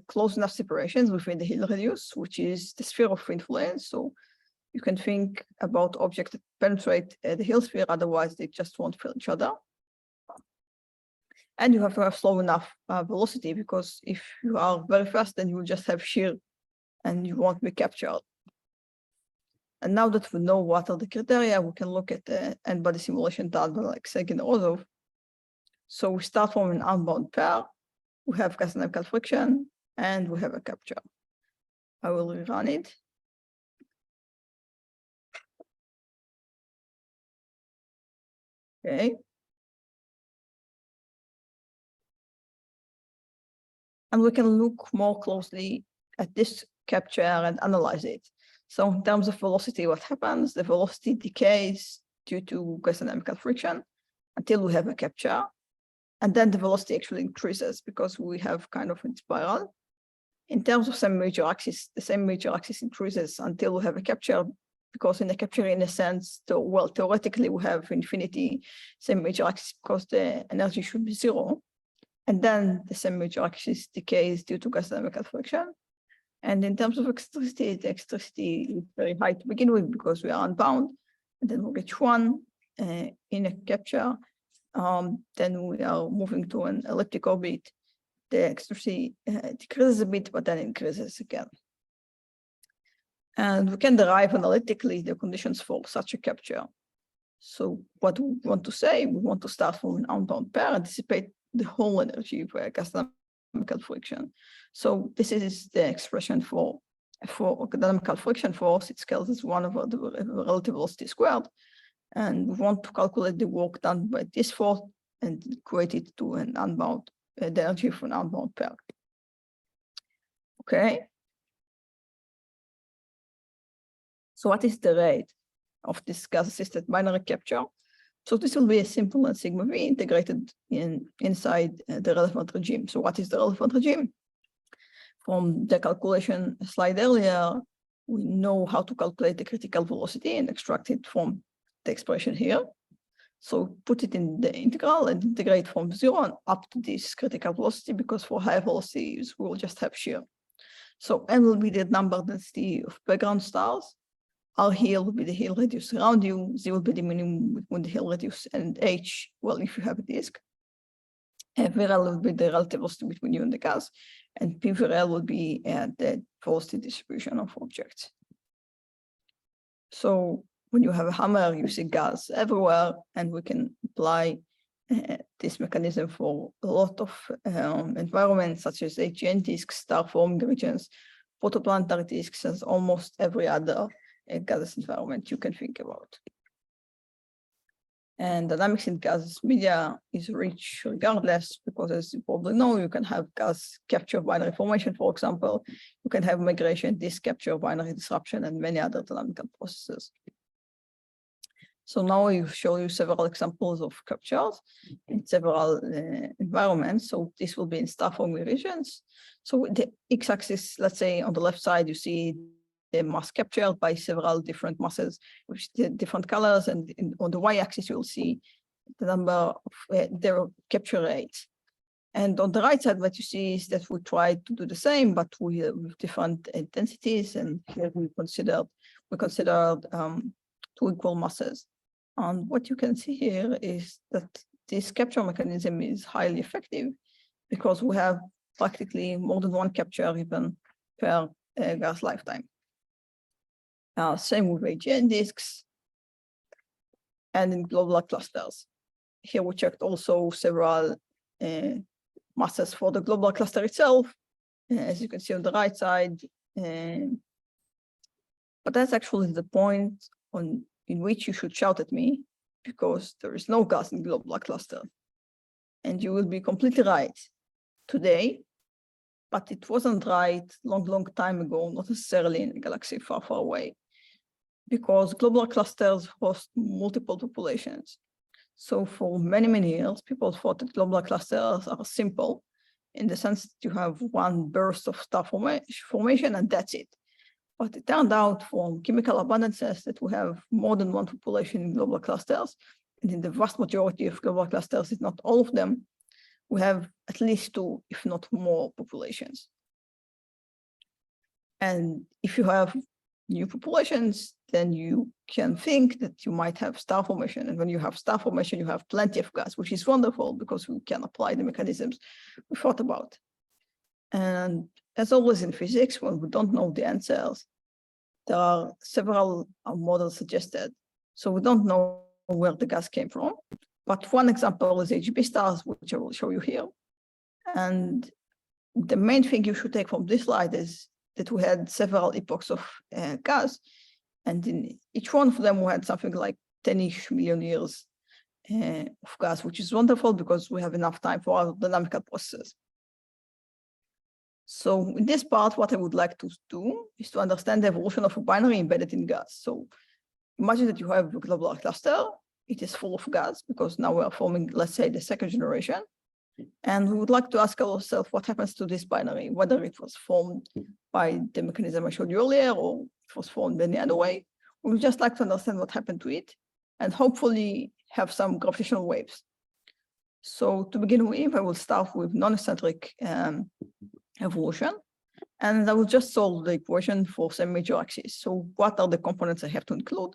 close enough separations within the Hill radius, which is the sphere of influence. So you can think about objects that penetrate the Hill sphere, otherwise they just won't fill each other. And you have to have slow enough velocity, because if you are very fast, then you will just have shear and you won't be captured. And now that we know what are the criteria, we can look at the n-body simulation data like Seg and Orlov. So we start from an unbound pair, we have gas dynamical friction, and we have a capture. I will rerun it. Okay. And we can look more closely at this capture and analyze it. So in terms of velocity, what happens? The velocity decays due to gas dynamical friction until we have a capture. And then the velocity actually increases because we have kind of a spiral. In terms of same major axis, the same major axis increases until we have a capture, because in a capture, in a sense, well, theoretically, we have infinity same major axis because the energy should be zero. And then the same major axis decays due to gas dynamical friction. And in terms of eccentricity, the eccentricity is very high to begin with because we are unbound. And then we reach one in a capture. Then we are moving to an elliptic orbit. The eccentricity decreases a bit, but then increases again. And we can derive analytically the conditions for such a capture. So what we want to say, we want to start from an unbound pair and dissipate the whole energy via gas dynamical friction. So this is the expression for dynamical friction force. It scales as 1 over the relative velocity squared. And we want to calculate the work done by this force and equate it to an unbound, the energy for an unbound pair. Okay. So what is the rate of this gas-assisted binary capture? So this will be a simple and sigma v integrated inside the relevant regime. So what is the relevant regime? From the calculation slide earlier, we know how to calculate the critical velocity and extract it from the expression here. So put it in the integral and integrate from 0 and up to this critical velocity, because for high velocities, we will just have shear. So N will be the number density of background stars. R here will be the Hill radius around you. Z will be the minimum between the Hill radius, and H, well, if you have a disk. VRL will be the relative velocity between you and the gas, and PVRL will be the velocity distribution of objects. So when you have a hammer, you see gas everywhere, and we can apply this mechanism for a lot of environments, such as HGN disks, star-forming regions, protoplanetary disks, and almost every other gaseous environment you can think about. And dynamics in gaseous media is rich regardless, because as you probably know, you can have gas capture binary formation, for example. You can have migration, disk capture, binary disruption, and many other dynamical processes. So now I show you several examples of captures in several environments. So this will be in star-forming regions. So the x-axis, let's say on the left side, you see the mass captured by several different masses with different colors, and on the y-axis you'll see the number of their capture rate. And on the right side, what you see is that we try to do the same, but with different densities, and here we considered two equal masses. And what you can see here is that this capture mechanism is highly effective, because we have practically more than one capture even per gas lifetime. Same with AGN disks and in globular clusters. Here we checked also several masses for the globular cluster itself, as you can see on the right side. But that's actually the point in which you should shout at me, because there is no gas in globular cluster. And you will be completely right today, but it wasn't right long time ago, not necessarily in a galaxy far away, because globular clusters host multiple populations. So for many years, people thought that globular clusters are simple, in the sense that you have one burst of star formation and that's it. But it turned out from chemical abundances that we have more than one population in globular clusters. And in the vast majority of globular clusters, if not all of them, we have at least two, if not more, populations. And if you have new populations, then you can think that you might have star formation. And when you have star formation, you have plenty of gas, which is wonderful, because we can apply the mechanisms we thought about. And as always in physics, when we don't know the answers, there are several models suggested. So we don't know where the gas came from. But one example is HB stars, which I will show you here. And the main thing you should take from this slide is that we had several epochs of gas. And in each one of them, we had something like 10-ish million years of gas, which is wonderful because we have enough time for our dynamical processes. So in this part, what I would like to do is to understand the evolution of a binary embedded in gas. So imagine that you have a globular cluster. It is full of gas because now we are forming, let's say, the second generation. And we would like to ask ourselves what happens to this binary, whether it was formed by the mechanism I showed you earlier or it was formed any other way. We would just like to understand what happened to it and hopefully have some gravitational waves. So to begin with, I will start with non-eccentric evolution, and I will just solve the equation for some major axes. So what are the components I have to include?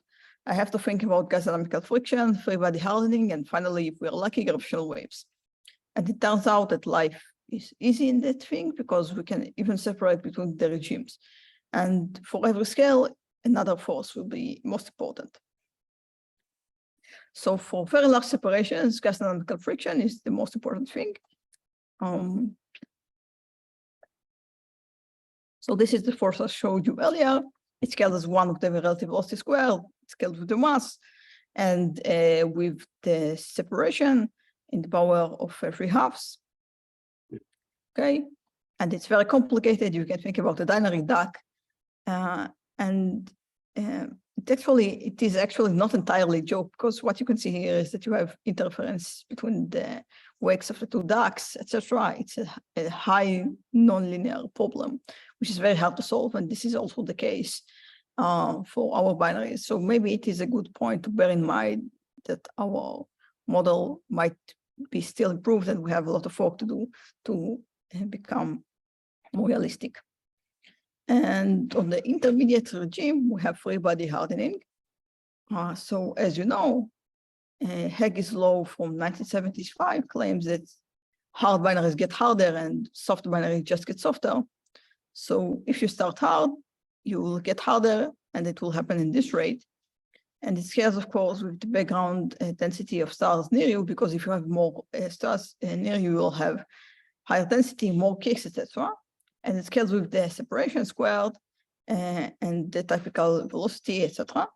I have to think about gas dynamical friction, free body hardening, and finally, if we're lucky, gravitational waves. And it turns out that life is easy in that thing because we can even separate between the regimes. And for every scale, another force will be most important. So for very large separations, gas dynamical friction is the most important thing. So this is the force I showed you earlier. It's scaled as 1 of the relative velocity squared, scaled with the mass, and with the separation in the power of 3/2. Okay, and it's very complicated. You can think about a dynamic duck, and it is actually not entirely a joke, because what you can see here is that you have interference between wakes of the two ducks, etc. It's a high nonlinear problem, which is very hard to solve. And this is also the case for our binaries. So maybe it is a good point to bear in mind that our model might be still improved and we have a lot of work to do to become more realistic. And on the intermediate regime, we have free-body hardening. So as you know, Hagey's law from 1975 claims that hard binaries get harder and soft binaries just get softer. So if you start hard, you will get harder and it will happen in this rate. And it scales, of course, with the background density of stars near you, because if you have more stars near you, you will have higher density, more kicks, etc. And it scales with the separation squared and the typical velocity, etc.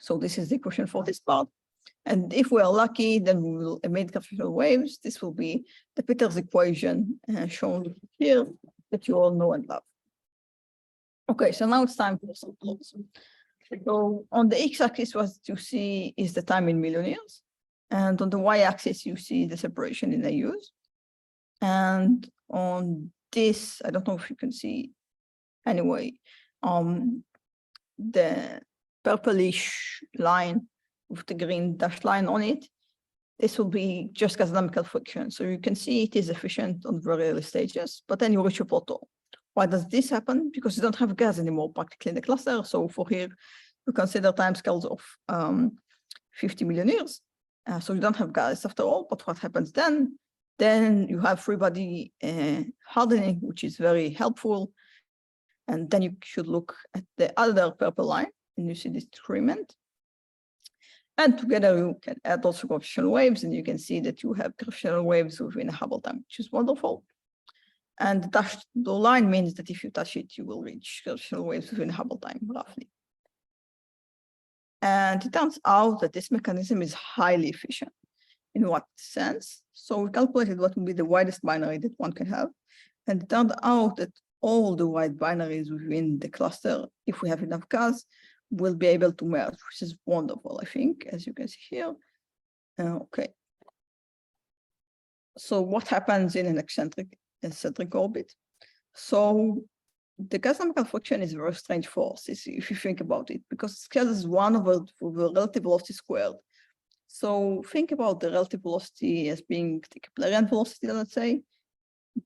So this is the equation for this part. And if we are lucky, then we will emit gravitational waves. This will be the Peters equation shown here that you all know and love. Okay, so now it's time for some plots. So on the x-axis, what you see is the time in million years. And on the y-axis, you see the separation in AUs. And on this, I don't know if you can see anyway, the purplish line with the green dashed line on it, this will be just gas dynamical friction. So you can see it is efficient on very early stages, but then you reach a plateau. Why does this happen? Because you don't have gas anymore practically in the cluster. So for here, you consider timescales of 50 million years. So you don't have gas after all, but what happens then? Then you have free body hardening, which is very helpful. And then you should look at the other purple line, and you see this decrement. And together you can add also gravitational waves, and you can see that you have gravitational waves within a Hubble time, which is wonderful. And the dashed line means that if you touch it, you will reach gravitational waves within a Hubble time, roughly. And it turns out that this mechanism is highly efficient. In what sense? So we calculated what would be the widest binary that one can have. And it turned out that all the wide binaries within the cluster, if we have enough gas, will be able to merge, which is wonderful, I think, as you can see here. Okay. So what happens in an eccentric orbit? So the gas dynamical friction is a very strange force, if you think about it, because it scales 1 over the relative velocity squared. So think about the relative velocity as being the Keplerian velocity, let's say.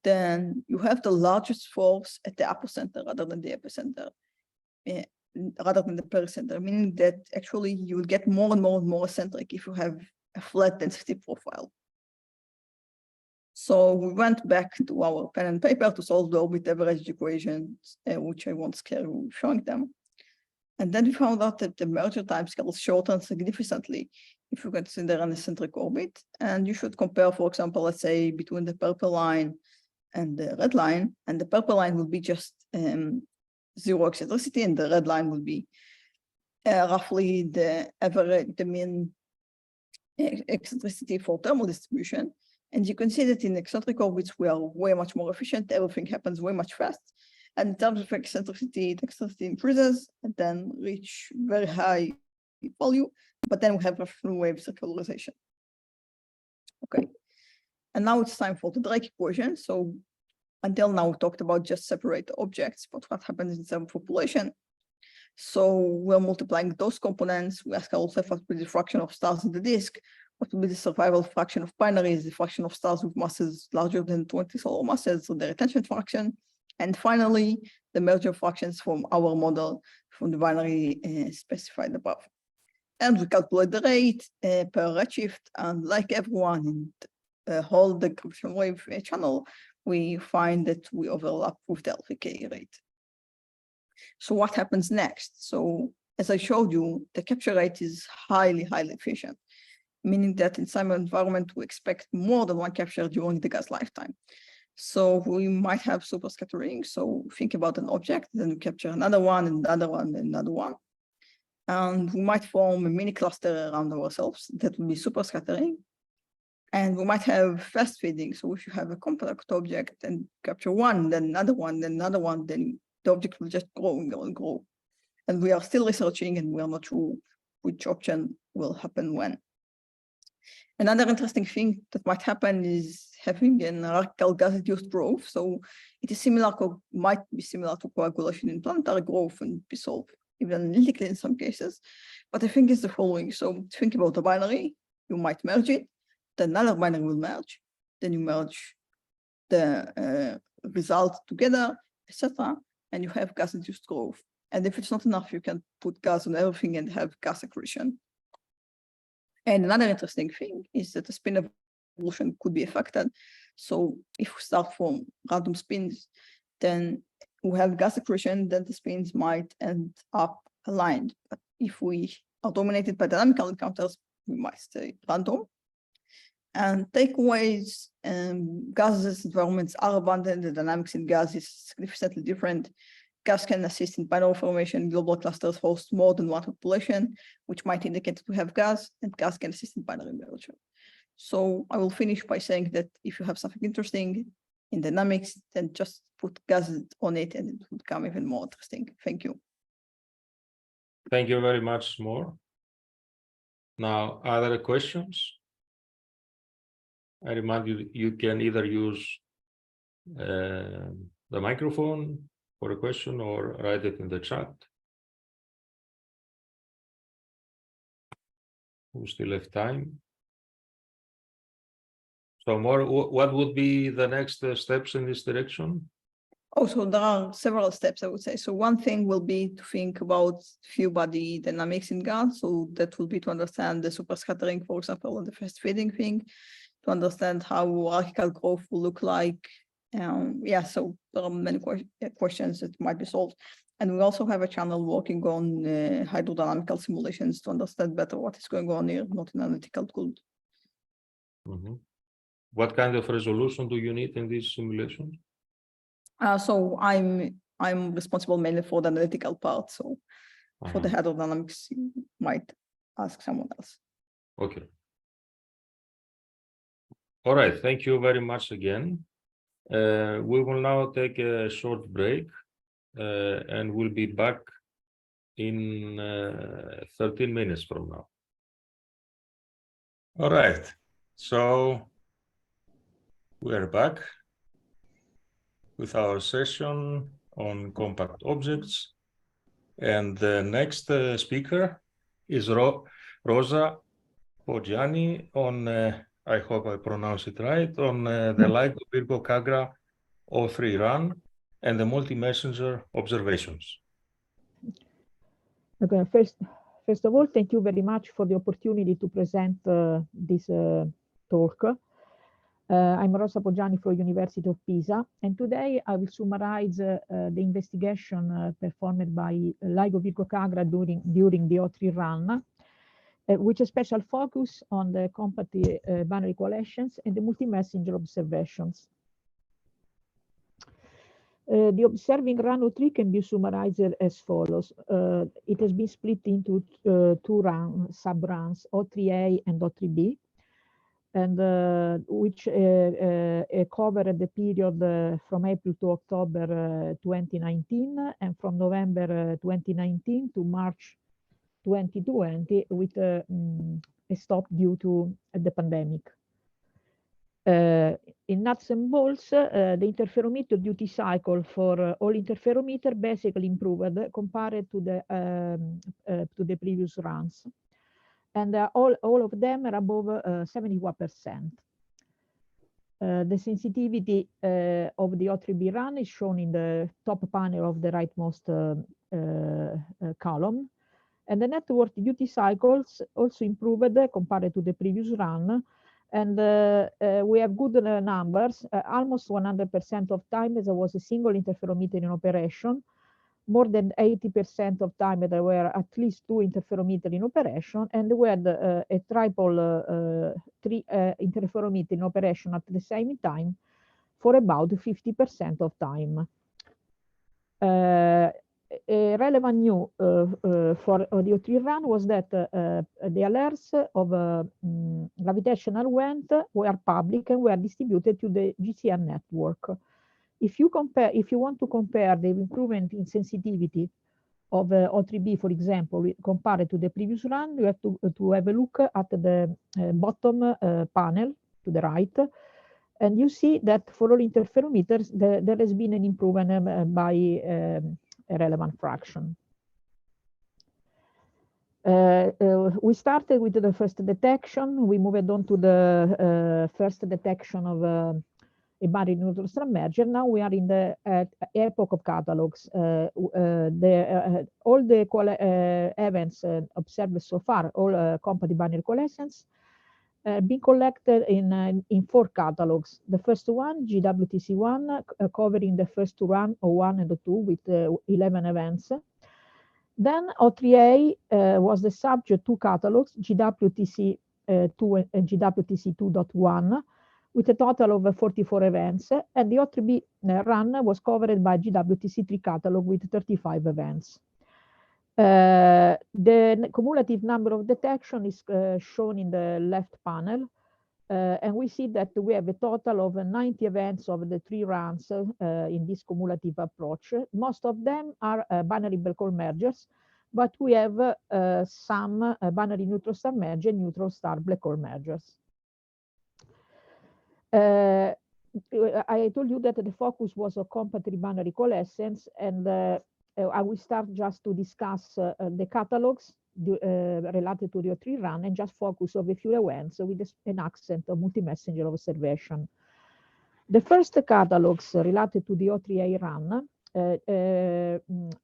Then you have the largest force at the apocenter rather than the epicenter, rather than the pericenter, meaning that actually you will get more and more and more eccentric if you have a flat density profile. So we went back to our pen and paper to solve the orbit average equations, which I won't scare you showing them. And then we found out that the merger timescales shorten significantly if you consider an eccentric orbit. And you should compare, for example, let's say between the purple line and the red line, and the purple line will be just zero eccentricity, and the red line will be roughly the average, the mean eccentricity for thermal distribution. And you can see that in eccentric orbits, we are way much more efficient. Everything happens way much fast. And in terms of eccentricity, the eccentricity increases and then reach very high value, but then we have a full wave circularization. Okay. And now it's time for the Drake equation. So until now, we talked about just separate objects, but what happens in some population? So we're multiplying those components. We ask ourselves what will be the fraction of stars in the disk, what will be the survival fraction of binaries, the fraction of stars with masses larger than 20 solar masses, so the retention fraction, and finally, the merger fractions from our model from the binary specified above. And we calculate the rate per redshift, and like everyone in the whole the gravitational wave channel, we find that we overlap with the LVK rate. So what happens next? So as I showed you, the capture rate is highly, highly efficient, meaning that in some environment, we expect more than one capture during the gas lifetime. So we might have superscattering. So think about an object, then we capture another one, another one, another one. And we might form a mini cluster around ourselves that will be superscattering. And we might have fast feeding. So if you have a compact object and capture one, then another one, then another one, then the object will just grow and grow and grow. And we are still researching and we are not sure which option will happen when. Another interesting thing that might happen is having an hierarchical gas-induced growth. So it is might be similar to coagulation in planetary growth and be solved even analytically in some cases. But I think it's the following. So think about a binary, you might merge it, then another binary will merge, then you merge the result together, etc., and you have gas-induced growth. And if it's not enough, you can put gas on everything and have gas accretion. And another interesting thing is that the spin evolution could be affected. So if we start from random spins, then we have gas accretion, then the spins might end up aligned. But if we are dominated by dynamical encounters, we might stay random. And takeaways, gases environments are abundant. The dynamics in gas is significantly different. Gas can assist in binary formation. Global clusters host more than one population, which might indicate that we have gas, and gas can assist in binary merger. So I will finish by saying that if you have something interesting in dynamics, then just put gases on it and it will become even more interesting. Thank you. Thank you very much, More. Now, other questions? I remind you, you can either use the microphone for a question or write it in the chat. We still have time. So More, what would be the next steps in this direction? Also, there are several steps, I would say. So one thing will be to think about few body dynamics in gas. So that will be to understand the superscattering, for example, and the fast feeding thing, to understand how hierarchical growth will look like. Yeah, so there are many questions that might be solved. And we also have a channel working on hydrodynamical simulations to understand better what is going on here, not in analytical code. Mm-hmm. What kind of resolution do you need in these simulations? So I'm responsible mainly for the analytical part. So for the hydrodynamics, you might ask someone else. Okay. All right. Thank you very much again. We will now take a short break and we'll be back in 13 minutes from now. All right. So we are back with our session on compact objects. And the next speaker is Rosa Poggiani on, I hope I pronounce it right, on the LIGO Virgo KAGRA O3 run and the multi-messenger observations. Okay, first of all, thank you very much for the opportunity to present this talk. I'm Rosa Poggiani from University of Pisa, and today I will summarize the investigation performed by LIGO Virgo KAGRA during the O3 run, with a special focus on the compact binary coalescence and the multi-messenger observations. The observing run O3 can be summarized as follows. It has been split into two sub-runs, O3A and O3B, and which covered the period from April to October 2019 and from November 2019 to March 2020 with a stop due to the pandemic. In nuts and bolts, the interferometer duty cycle for all interferometer basically improved compared to the previous runs, and all of them are above 71%. The sensitivity of the O3B run is shown in the top panel of the rightmost column, and the network duty cycles also improved compared to the previous run. And we have good numbers, almost 100% of time as there was a single interferometer in operation, more than 80% of time there were at least two interferometers in operation, and we had a triple three interferometer in operation at the same time for about 50% of time. A relevant news for the O3 run was that the alerts of gravitational-wave were public and were distributed to the GCN network. If you want to compare the improvement in sensitivity of O3b, for example, compared to the previous run, you have to have a look at the bottom panel to the right, and you see that for all interferometers, there has been an improvement by a relevant fraction. We started with the first detection. We moved on to the first detection of a binary neutral star merger. Now we are in the epoch of catalogs. All the events observed so far, all compatible binary coalescence, being collected in 4 catalogs. The first one, GWTC1, covering the first 2 run, O1 and O2 with 11 events. Then O3A was the subject 2 catalogs, GWTC2 and GWTC2.1, with a total of 44 events, and the O3B run was covered by GWTC3 catalog with 35 events. The cumulative number of detection is shown in the left panel, and we see that we have a total of 90 events of the 3 runs in this cumulative approach. Most of them are binary black hole mergers, but we have some binary neutral star merger, neutral star black hole mergers. I told you that the focus was on compatible binary coalescence, and I will start just to discuss the catalogs related to the O3 run and just focus on a few events with an accent of multi-messenger observation. The first catalogs related to the O3A run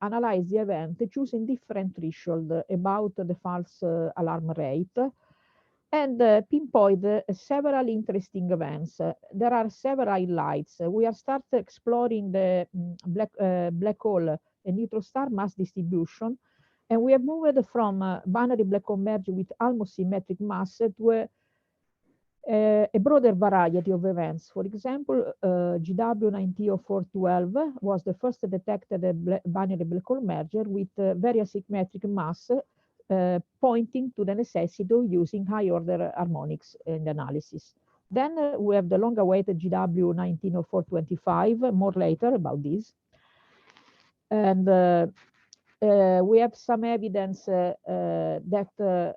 analyze the event choosing different thresholds about the false alarm rate and pinpoint several interesting events. There are several highlights. We have started exploring the black hole and neutron star mass distribution, and we have moved from binary black hole merger with almost symmetric mass to a broader variety of events. For example, GW900412 was the first detected binary black hole merger with very asymmetric mass, pointing to the necessity of using high-order harmonics in the analysis. Then we have the long-awaited GW190425, more later about this. And we have some evidence that the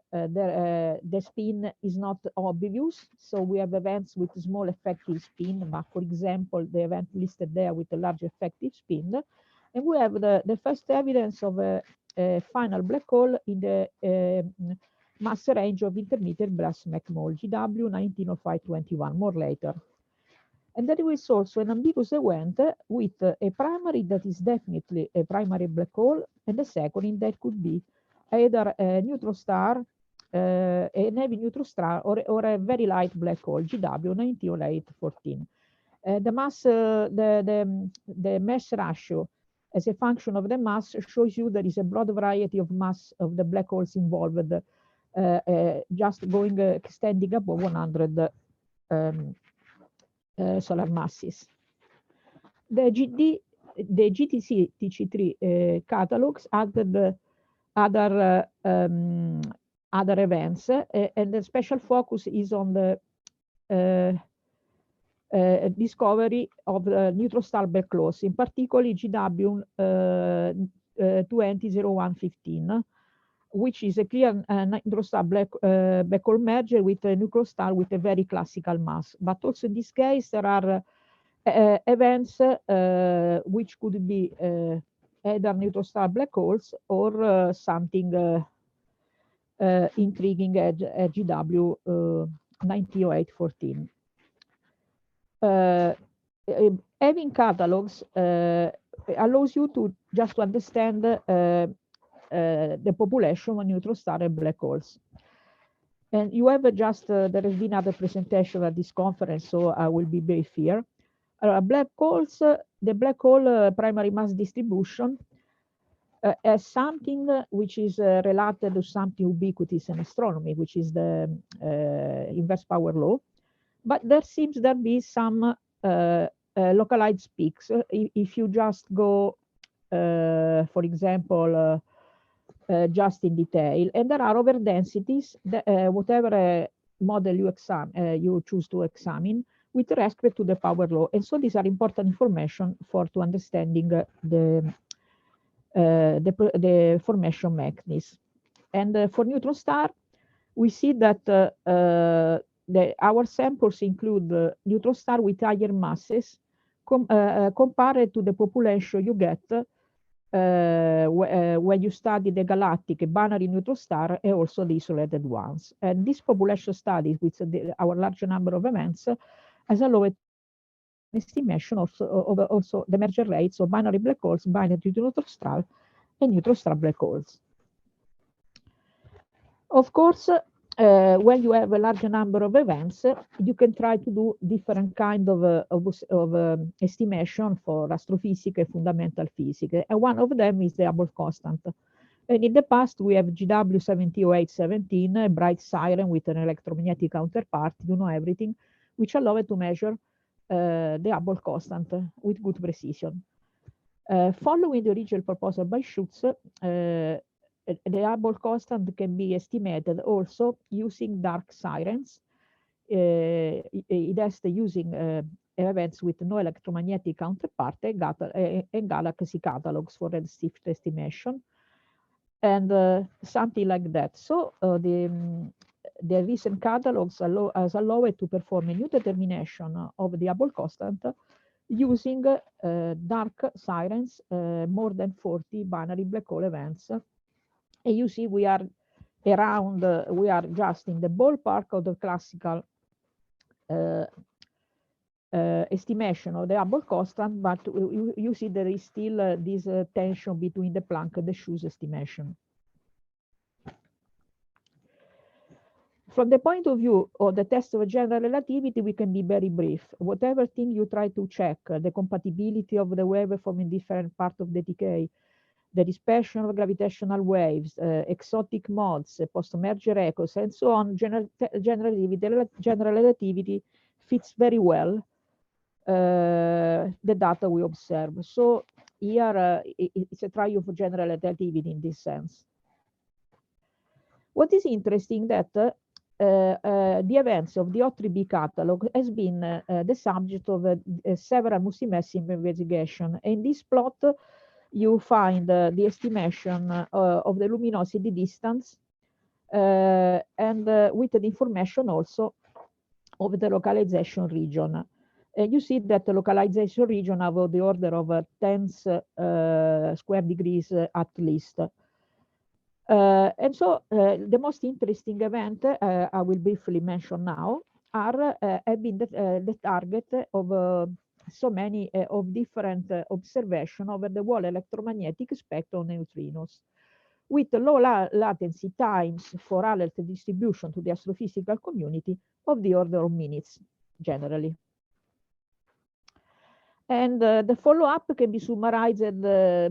spin is not obvious. So we have events with small effective spin, but for example, the event listed there with a large effective spin. And we have the first evidence of a final black hole in the mass range of intermediate brass McMall, GW190521, more later. And there is also an ambiguous event with a primary that is definitely a primary black hole, and a second that could be either a neutron star, a heavy neutron star, or a very light black hole, GW190814. The mass, the mass ratio as a function of the mass shows you there is a broad variety of mass of the black holes involved, just going extending above 100 solar masses. The GTC TC3 catalogs added other events, and the special focus is on the discovery of neutron star black holes, in particular GW 200115, which is a clear neutron star black hole merger with a neutron star with a very classical mass. But also in this case, there are events which could be either neutron star black holes or something intriguing at GW 190814. Having catalogs allows you to just to understand the population of neutron star and black holes. And you have just, there has been other presentation at this conference, so I will be brief here. Black holes, the black hole primary mass distribution as something which is related to something ubiquitous in astronomy, which is the inverse power law. But there seems to be some localized peaks. If you just go, for example, just in detail, and there are overdensities, whatever model you choose to examine with respect to the power law. And so these are important information to understanding the the formation mechanism. And for neutron star, we see that our samples include neutron star with higher masses compared to the population you get when you study the galactic binary neutron star and also the isolated ones. And this population study with our larger number of events has allowed estimation also the merger rates of binary black holes, binary neutron star, and neutron star black holes. Of course, when you have a larger number of events, you can try to do different kind of estimation for astrophysics and fundamental physics. And one of them is the Hubble constant. And in the past, we have GW 700817, a bright siren with an electromagnetic counterpart, you know everything, which allowed to measure the Hubble constant with good precision. Following the original proposal by Schutz, the Hubble constant can be estimated also using dark sirens. It has using events with no electromagnetic counterpart and galaxy catalogs for redshift estimation, and something like that. So the recent catalogs has allowed to perform a new determination of the Hubble constant using dark sirens, more than 40 binary black hole events. And you see we are around, we are just in the ballpark of the classical estimation of the Hubble constant, but you see there is still this tension between the Planck and the Schutz estimation. From the point of view of the test of general relativity, we can be very brief. Whatever thing you try to check, the compatibility of the waveform in different parts of the decay, the dispersion of gravitational waves, exotic modes, post-merger echoes, and so on, general relativity fits very well the data we observe. So here it's a triumph of general relativity in this sense. What is interesting that the events of the O3b catalog has been the subject of several multi-massive investigation. In this plot, you find the estimation of the luminosity distance and with the information also of the localization region. You see that the localization region have the order of tens square degrees at least. And so the most interesting event I will briefly mention now have been the target of so many of different observations over the whole electromagnetic spectrum of neutrinos, with low latency times for alert distribution to the astrophysical community of the order of minutes, generally. And the follow-up can be summarized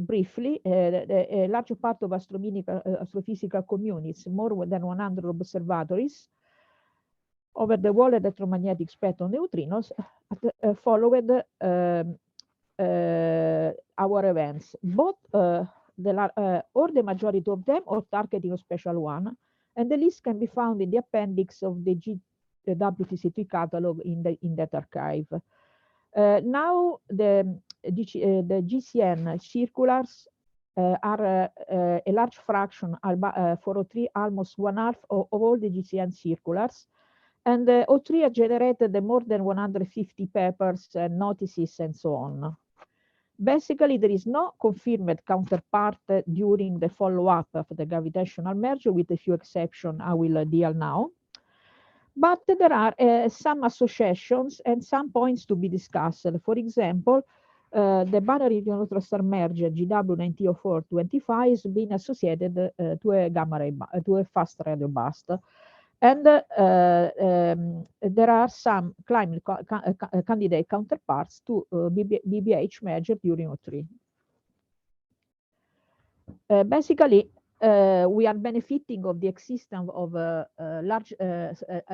briefly. A large part of astrophysical communities, more than 100 observatories, over the whole electromagnetic spectrum of neutrinos followed our events, both or the majority of them or targeting a special one, and the list can be found in the appendix of the WTC3 catalog in that archive. Now the GCN circulars are a large fraction, 403, almost 1/2 of all the GCN circulars. And O3 has generated more than 150 papers, notices, and so on. Basically, there is no confirmed counterpart during the follow-up of the gravitational merger, with a few exceptions I will deal now. But there are some associations and some points to be discussed. For example, the binary neutron star merger GW 1904-25 has been associated to a gamma ray, to a fast radio burst. And there are some candidate counterparts to BBH merger during O3. Basically, we are benefiting of the existence of large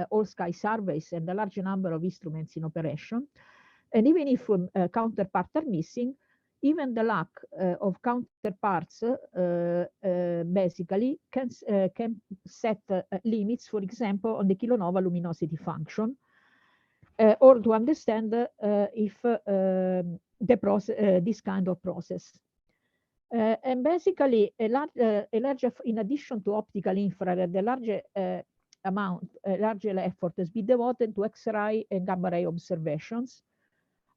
all-sky surveys and a large number of instruments in operation. And even if counterparts are missing, even the lack of counterparts basically can set limits, for example, on the kilonova luminosity function, or to understand if the process, this kind of process. And basically, in addition to optical infrared, a larger effort has been devoted to X-ray and gamma ray observations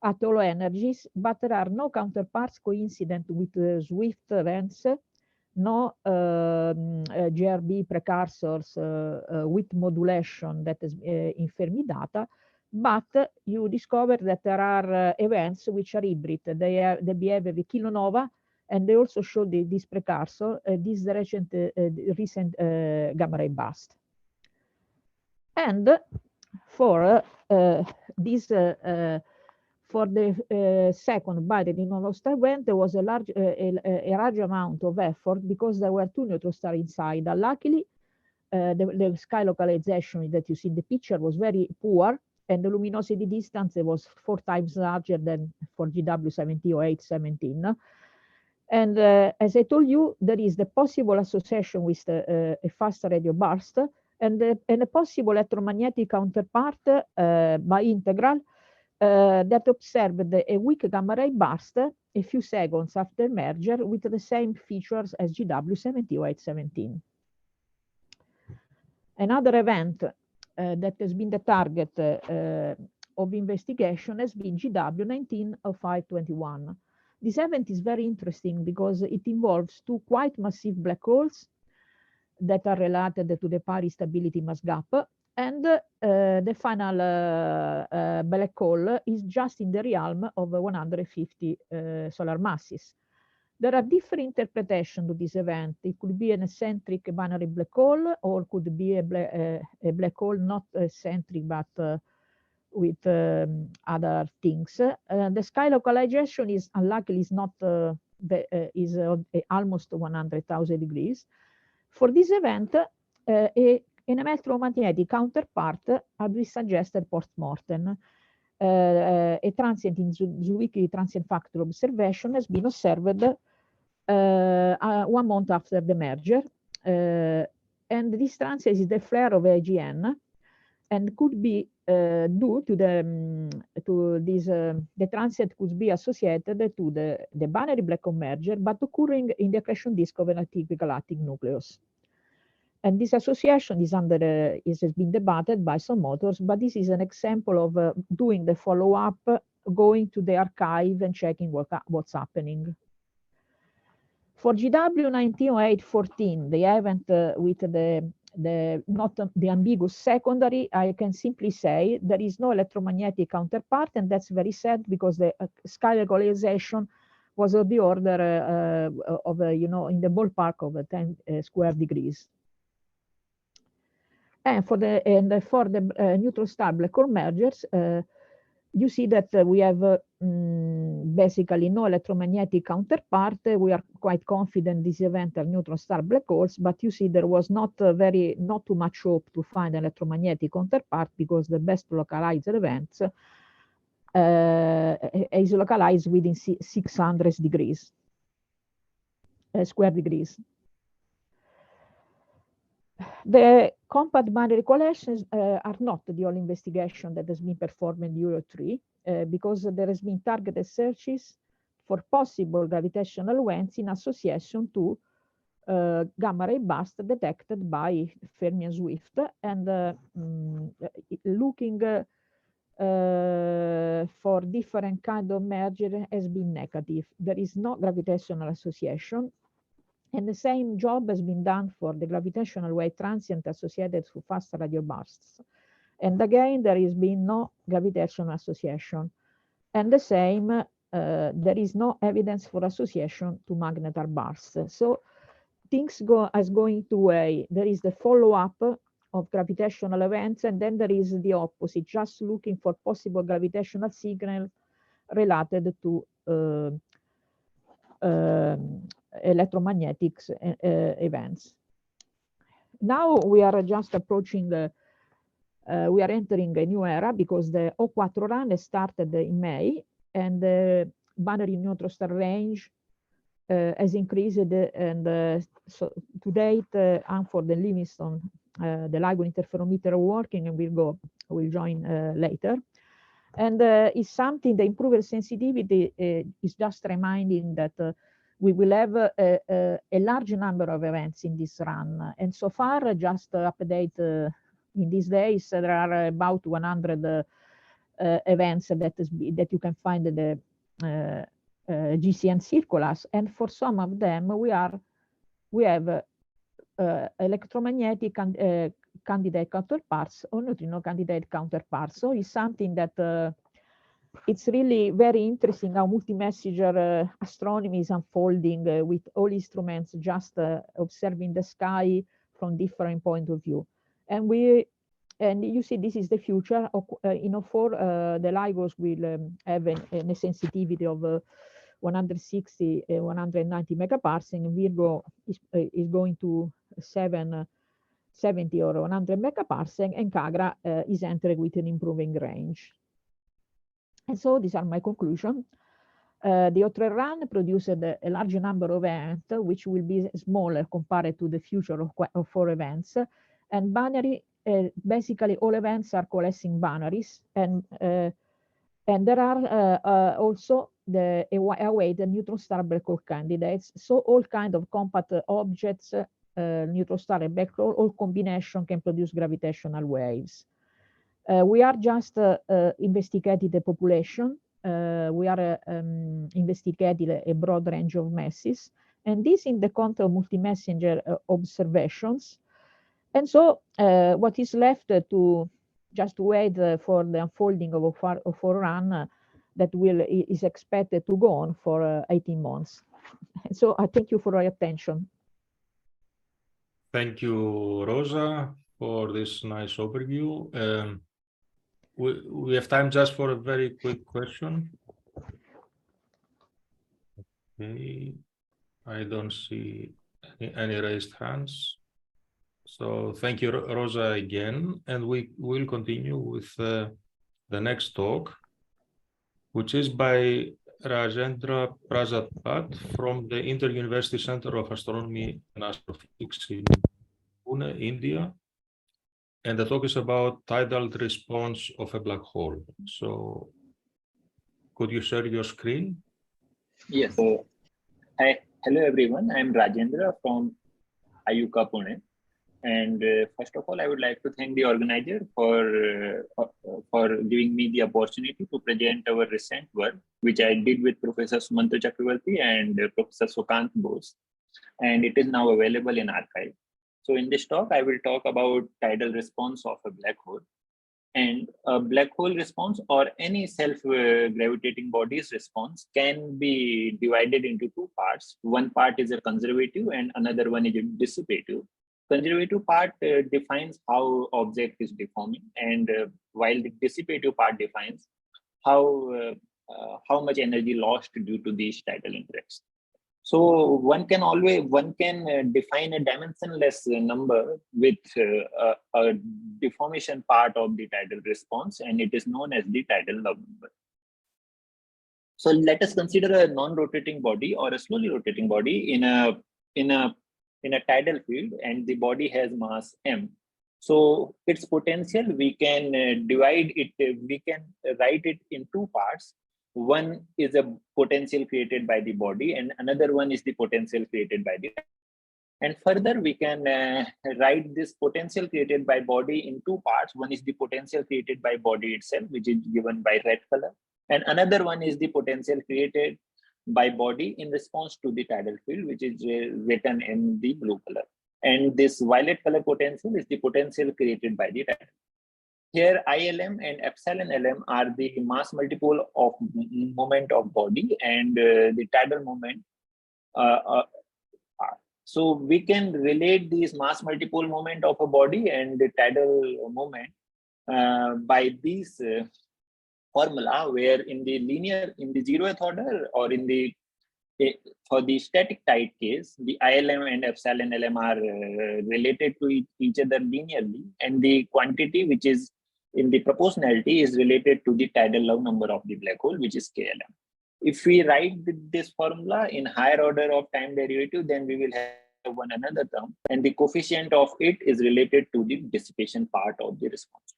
at low energies, but there are no counterparts coincident with swift events, no GRB precursors with modulation that is in Fermi data, but you discover that there are events which are hybrid. They behave as a kilonova, and they also show this precursor, this recent gamma ray burst. And for this, for the second binary neutron star event, there was a large amount of effort because there were two neutron stars inside. Luckily, the sky localization that you see in the picture was very poor, and the luminosity distance was 4 times larger than for GW700817. And as I told you, there is the possible association with a fast radio burst and a possible electromagnetic counterpart by integral that observed a weak gamma ray burst a few seconds after merger with the same features as GW700817. Another event that has been the target of investigation has been GW190521. This event is very interesting because it involves two quite massive black holes that are related to the Paris stability mass gap, and the final black hole is just in the realm of 150 solar masses. There are different interpretations to this event. It could be an eccentric binary black hole, or could be a black hole not eccentric but with other things. The sky localization is unluckily is not is almost 100,000 degrees. For this event, an electromagnetic counterpart had been suggested post-mortem. A transient in Zwicky transient factor observation has been observed 1 month after the merger, and this transient is the flare of AGN, and could be due to the transient could be associated to the binary black hole merger, but occurring in the accretion disk of an active galactic nucleus. And this association is has been debated by some authors, but this is an example of doing the follow-up, going to the archive and checking what's happening. For GW190814, the event with the not the ambiguous secondary, I can simply say there is no electromagnetic counterpart, and that's very sad because the sky localization was of the order of in the ballpark of 10 square degrees. And for the neutron star black hole mergers, you see that we have basically no electromagnetic counterpart. We are quite confident this event are neutron star black holes, but you see there was not too much hope to find an electromagnetic counterpart because the best localized events is localized within 600 degrees, square degrees. The compact binary collections are not the only investigation that has been performed in Euro 3, because there has been targeted searches for possible gravitational events in association to gamma ray burst detected by Fermi and Swift, and looking for different kind of merger has been negative. There is no gravitational association. And the same job has been done for the gravitational wave transient associated to fast radio bursts. And again, there has been no gravitational association. And the same, there is no evidence for association to magnetar bursts. So things go as going two ways. There is the follow-up of gravitational events, and then there is the opposite, just looking for possible gravitational signal related to electromagnetic events. Now we are just approaching we are entering a new era because the O4 run has started in May, and the binary neutron star range has increased, and so to date Hanford and Livingston, the LIGO interferometer are working, and will join later. And it's something, the improved sensitivity is just reminding that we will have a large number of events in this run. And so far, just update in these days, there are about 100 events that you can find in the GCN circulars. And for some of them, we have electromagnetic candidate counterparts or neutrino candidate counterparts. So it's something that it's really very interesting how multi-messenger astronomy is unfolding with all instruments just observing the sky from different point of view. And you see, this is the future. For the LIGOs will have a sensitivity of 160, 190 megaparsec. Virgo is going to 70 or 100 megaparsec, and KAGRA is entering with an improving range. And so these are my conclusions. The O3 run produced a large number of events, which will be smaller compared to the future of 4 events. And binary, basically all events are coalescing binaries. And there are also the neutron star black hole candidates. So all kind of compact objects, neutron star and black hole, all combination can produce gravitational waves. We are just investigating the population. We are investigating a broad range of masses, and this in the context of multi-messenger observations. And so what is left to just wait for the unfolding of a run that is expected to go on for 18 months. So I thank you for your attention. Thank you, Rosa, for this nice overview. We have time just for a very quick question. Okay, I don't see any raised hands. So thank you, Rosa, again. And we will continue with the next talk, which is by Rajendra Prasad Bhatt from the Inter-University Center of Astronomy and Astrophysics in Pune, India. And the talk is about tidal response of a black hole. So could you share your screen? Yes. So, hello, everyone. I'm Rajendra from IUCA Pune. And first of all, I would like to thank the organizer for giving me the opportunity to present our recent work, which I did with Professor Sumanta Chakraborty and Professor Sukanta Bose. And it is now available in archive. So in this talk, I will talk about tidal response of a black hole. And a black hole response or any self-gravitating body's response can be divided into 2 parts. One part is a conservative and another one is a dissipative. Conservative part defines how object is deforming, and while the dissipative part defines how much energy lost due to these tidal interactions. So one can define a dimensionless number with a deformation part of the tidal response, and it is known as the tidal log number. So let us consider a non-rotating body or a slowly rotating body in a tidal field, and the body has mass m. So its potential, we can divide it, we can write it in 2 parts. One is a potential created by the body and another one is the potential created by the. And further, we can write this potential created by body in 2 parts. One is the potential created by body itself, which is given by red color. And another one is the potential created by body in response to the tidal field, which is written in the blue color. And this violet color potential is the potential created by the tidal. Here, ILM and epsilon LM are the mass multiple of moment of body and the tidal moment. So we can relate these mass multiple moment of a body and the tidal moment by these formula, where in the 0th order or for the static tide case, the ILM and epsilon LM are related to each other linearly, and the quantity which is in the proportionality is related to the tidal log number of the black hole, which is KLM. If we write this formula in higher order of time derivative, then we will have one another term, and the coefficient of it is related to the dissipation part of the response.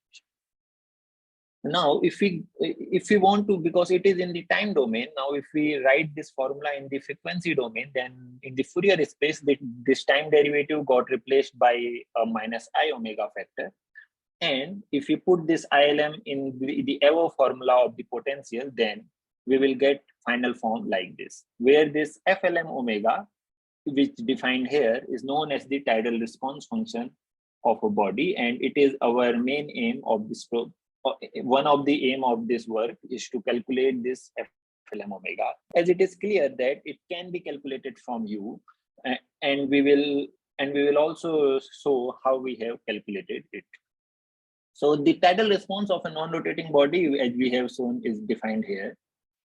Now, if we want to, because it is in the time domain, now if we write this formula in the frequency domain, then in the Fourier space, this time derivative got replaced by a minus I omega factor. And if we put this ILM in the above formula of the potential, then we will get final form like this, where this FLM omega, which defined here, is known as the tidal response function of a body, and it is our main aim of this one of the aim of this work is to calculate this FLM omega, as it is clear that it can be calculated from U, and we will also show how we have calculated it. So the tidal response of a non-rotating body, as we have shown, is defined here.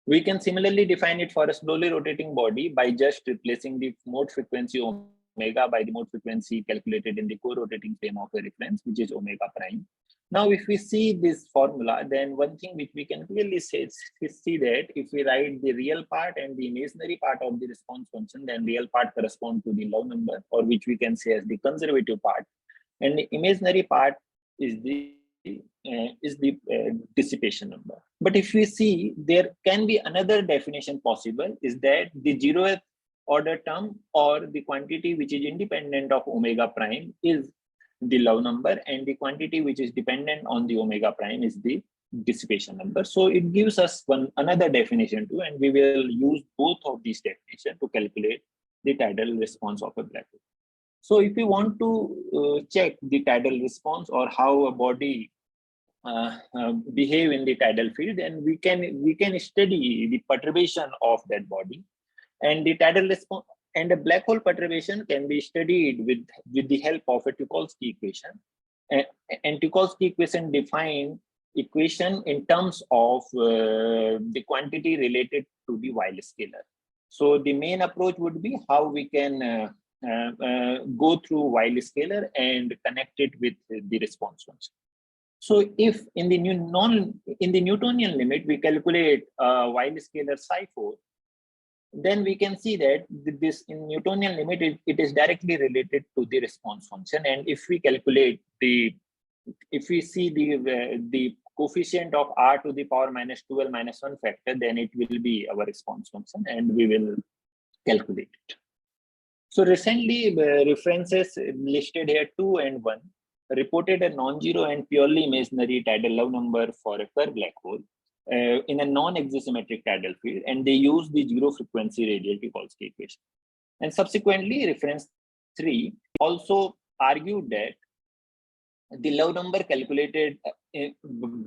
We can similarly define it for a slowly rotating body by just replacing the mode frequency omega by the mode frequency calculated in the co-rotating frame of a reference, which is omega prime. Now, if we see this formula, then one thing which we can clearly see that if we write the real part and the imaginary part of the response function, then real part corresponds to the low number, or which we can say as the conservative part, and the imaginary part is the dissipation number. But if we see, there can be another definition possible, is that the 0th order term or the quantity which is independent of omega prime is the low number, and the quantity which is dependent on the omega prime is the dissipation number. So it gives us another definition too, and we will use both of these definitions to calculate the tidal response of a black hole. So if we want to check the tidal response or how a body behave in the tidal field, then we can study the perturbation of that body, and the tidal response and a black hole perturbation can be studied with the help of a Tucholsky equation. And Tucholsky equation define equation in terms of the quantity related to the Weil scalar. So the main approach would be how we can go through Weil scalar and connect it with the response function. So if in the Newtonian limit we calculate Weil scalar psi4, then we can see that this in Newtonian limit it is directly related to the response function. And if we calculate if we see the coefficient of r to the power minus 12 minus 1 factor, then it will be our response function, and we will calculate it. So recently, references listed here 2 and 1 reported a non-zero and purely imaginary tidal low number for a Kerr black hole in a non-axisymmetric tidal field, and they use the zero frequency radial Tucholsky equation. And subsequently, reference 3 also argued that the low number calculated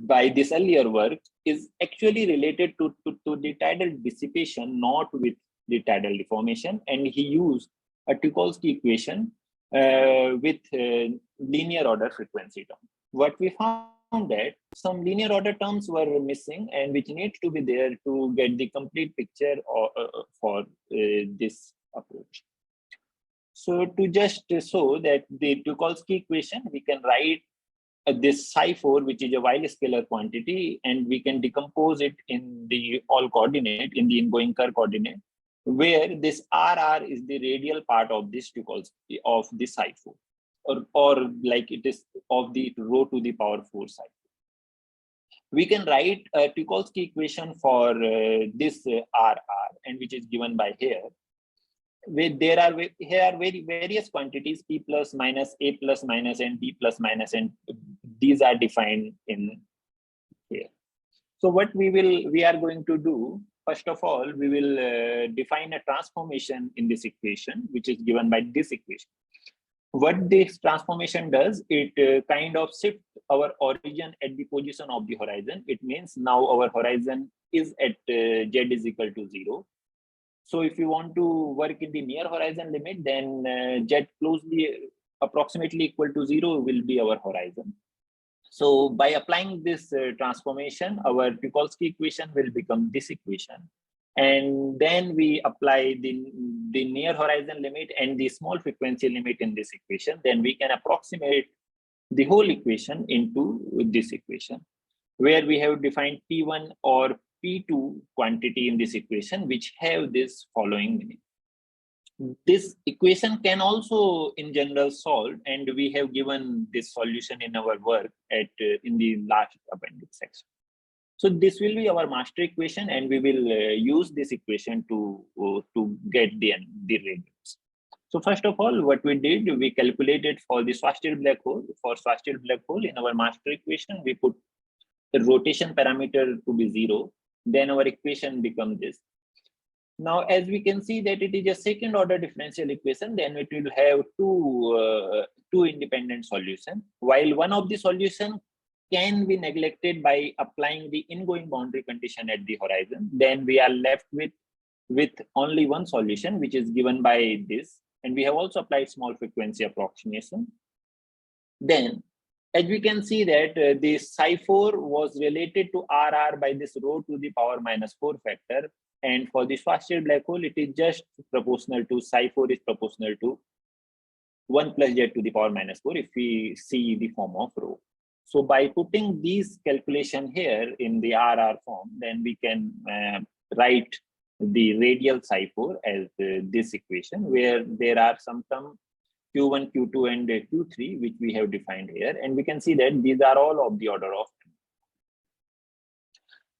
by this earlier work is actually related to the tidal dissipation, not with the tidal deformation, and he used a Tucholsky equation with linear order frequency term. What we found that some linear order terms were missing, and which needs to be there to get the complete picture for this approach. So to just show that the Tucholsky equation, we can write this psi4, which is a Weil scalar quantity, and we can decompose it in the all coordinate, in the ingoing Kerr coordinate, where this RR is the radial part of this Tucholsky of the psi4, or like it is of the rho to the power 4 psi. We can write a Tucholsky equation for this RR, and which is given by here. Where there are various quantities p plus minus, a plus minus, and b plus minus, and these are defined in here. So what we are going to do, first of all, we will define a transformation in this equation, which is given by this equation. What this transformation does, it kind of shifts our origin at the position of the horizon. It means now our horizon is at z is equal to 0. So if you want to work in the near horizon limit, then z closely approximately equal to 0 will be our horizon. So by applying this transformation, our Tucholsky equation will become this equation. And then we apply the near horizon limit and the small frequency limit in this equation. Then we can approximate the whole equation into this equation, where we have defined P1 or P2 quantity in this equation, which have this following meaning. this equation can also in general solve, and we have given this solution in our work at in the last appendix section. So this will be our master equation, and we will use this equation to get the radius. So first of all, what we did, we calculated for the Schwarzschild black hole. For Schwarzschild black hole, in our master equation, we put the rotation parameter to be 0. Then our equation becomes this. Now, as we can see that it is a second order differential equation, then it will have two independent solutions. While one of the solution can be neglected by applying the ingoing boundary condition at the horizon, then we are left with only one solution, which is given by this. And we have also applied small frequency approximation. Then, as we can see that the psi4 was related to RR by this rho to the power -4 factor. And for the Schwarzschild black hole, it is just proportional to psi4 is proportional to 1 plus z to the power -4 if we see the form of rho. So by putting these calculation here in the RR form, then we can write the radial psi4 as this equation, where there are some term Q1, Q2, and Q3, which we have defined here. And we can see that these are all of the order of 2.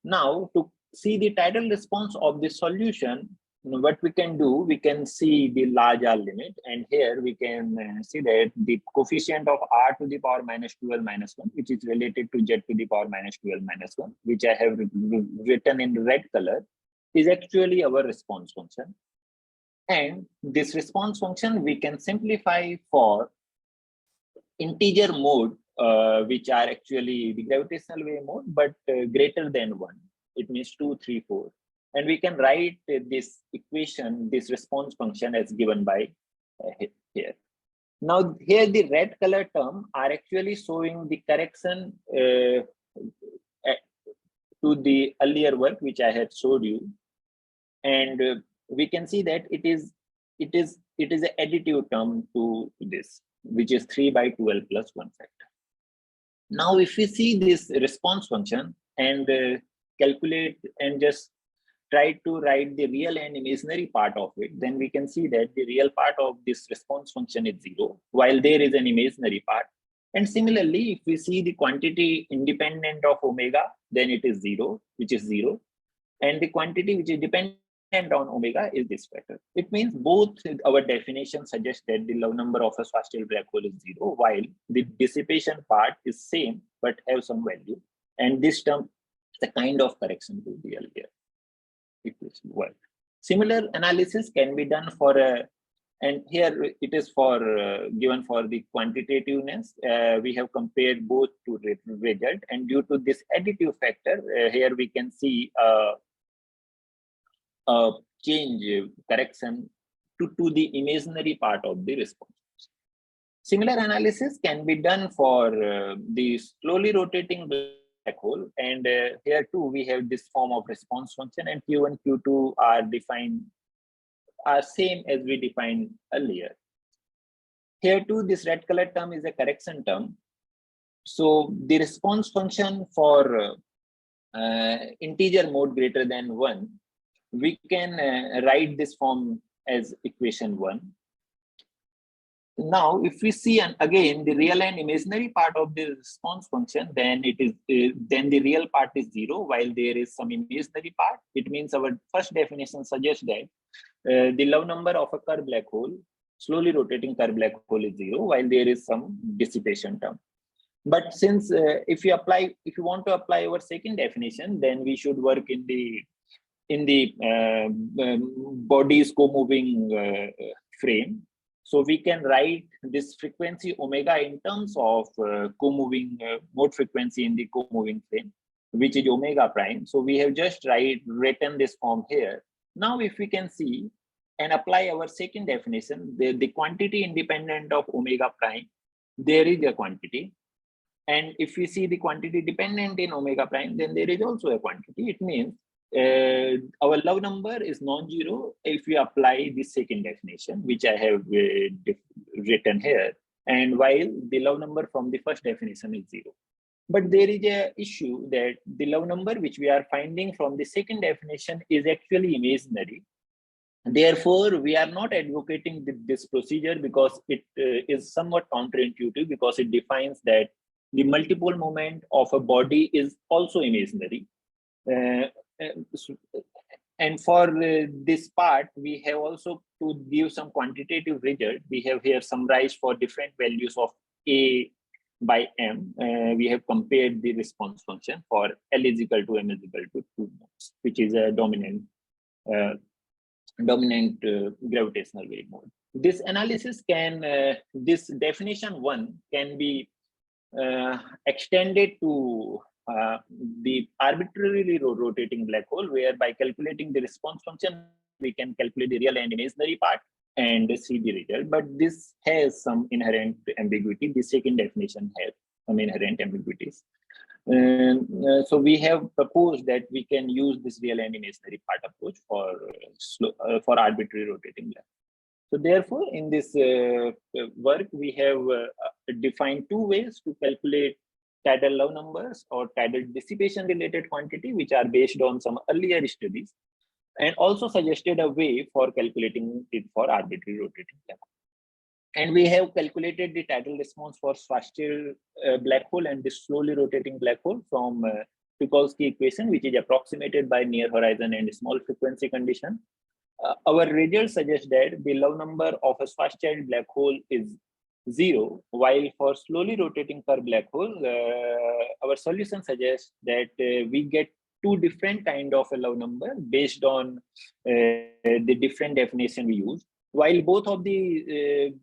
Now, to see the tidal response of the solution, what we can do, we can see the large R limit, and here we can see that the coefficient of R to the power -12 -1, which is related to Z to the power -12 -1, which I have written in red color, is actually our response function. And this response function we can simplify for integer mode, which are actually the gravitational wave mode, but greater than 1. It means 2, 3, 4. And we can write this equation, this response function, as given by here. Now, here the red color term are actually showing the correction to the earlier work which I had showed you, and we can see that it is an additive term to this, which is 3 by 12 plus 1 factor. Now, if we see this response function and calculate and just try to write the real and imaginary part of it, then we can see that the real part of this response function is 0, while there is an imaginary part. And similarly, if we see the quantity independent of omega, then it is 0, which is 0. And the quantity which is dependent on omega is this factor. It means both our definition suggests that the Love number of a Schwarzschild black hole is 0, while the dissipation part is same, but have some value. And this term is a kind of correction to the earlier equation work. Similar analysis can be done for and here it is for given for the quantitativeness. We have compared both to result, and due to this additive factor, here we can see change correction to the imaginary part of the response. Similar analysis can be done for the slowly rotating black hole, and here too we have this form of response function, and Q1, Q2 are same as we defined earlier. Here too, this red color term is a correction term. So the response function for integer mode greater than 1, we can write this form as equation 1. Now, if we see again the real and imaginary part of the response function, then it is then the real part is 0, while there is some imaginary part. It means our first definition suggests that the Love number of a Kerr black hole, slowly rotating Kerr black hole, is 0, while there is some dissipation term. But since if you want to apply our second definition, then we should work in the body's co-moving frame. So we can write this frequency omega in terms of co-moving mode frequency in the co-moving frame, which is omega prime. So we have just written this form here. Now, if we can see and apply our second definition, the quantity independent of omega prime, there is a quantity. And if we see the quantity dependent in omega prime, then there is also a quantity. It means our Love number is non-zero if we apply the second definition, which I have written here, and while the Love number from the first definition is 0. But there is a issue that the Love number which we are finding from the second definition is actually imaginary. Therefore, we are not advocating this procedure because it is somewhat counterintuitive, because it defines that the multiple moment of a body is also imaginary. And for this part, we have also to give some quantitative result. We have here summarized for different values of A by M. We have compared the response function for L is equal to M is equal to 2 modes, which is a dominant gravitational wave mode. This analysis can, this definition 1 can be extended to the arbitrarily rotating black hole, where by calculating the response function, we can calculate the real and imaginary part and see the result. But this has some inherent ambiguity. The second definition has some inherent ambiguities. So we have proposed that we can use this real and imaginary part approach for arbitrary rotating black. So therefore, in this work, we have defined 2 ways to calculate tidal love numbers or tidal dissipation related quantity, which are based on some earlier studies, and also suggested a way for calculating it for arbitrary rotating black hole. And we have calculated the tidal response for Schwarzschild black hole and the slowly rotating black hole from Tucholsky equation, which is approximated by near horizon and small frequency condition. Our results suggest that the love number of a Schwarzschild black hole is 0, while for slowly rotating per black hole, our solution suggests that we get 2 different kind of a love number based on the different definition we use. While both of the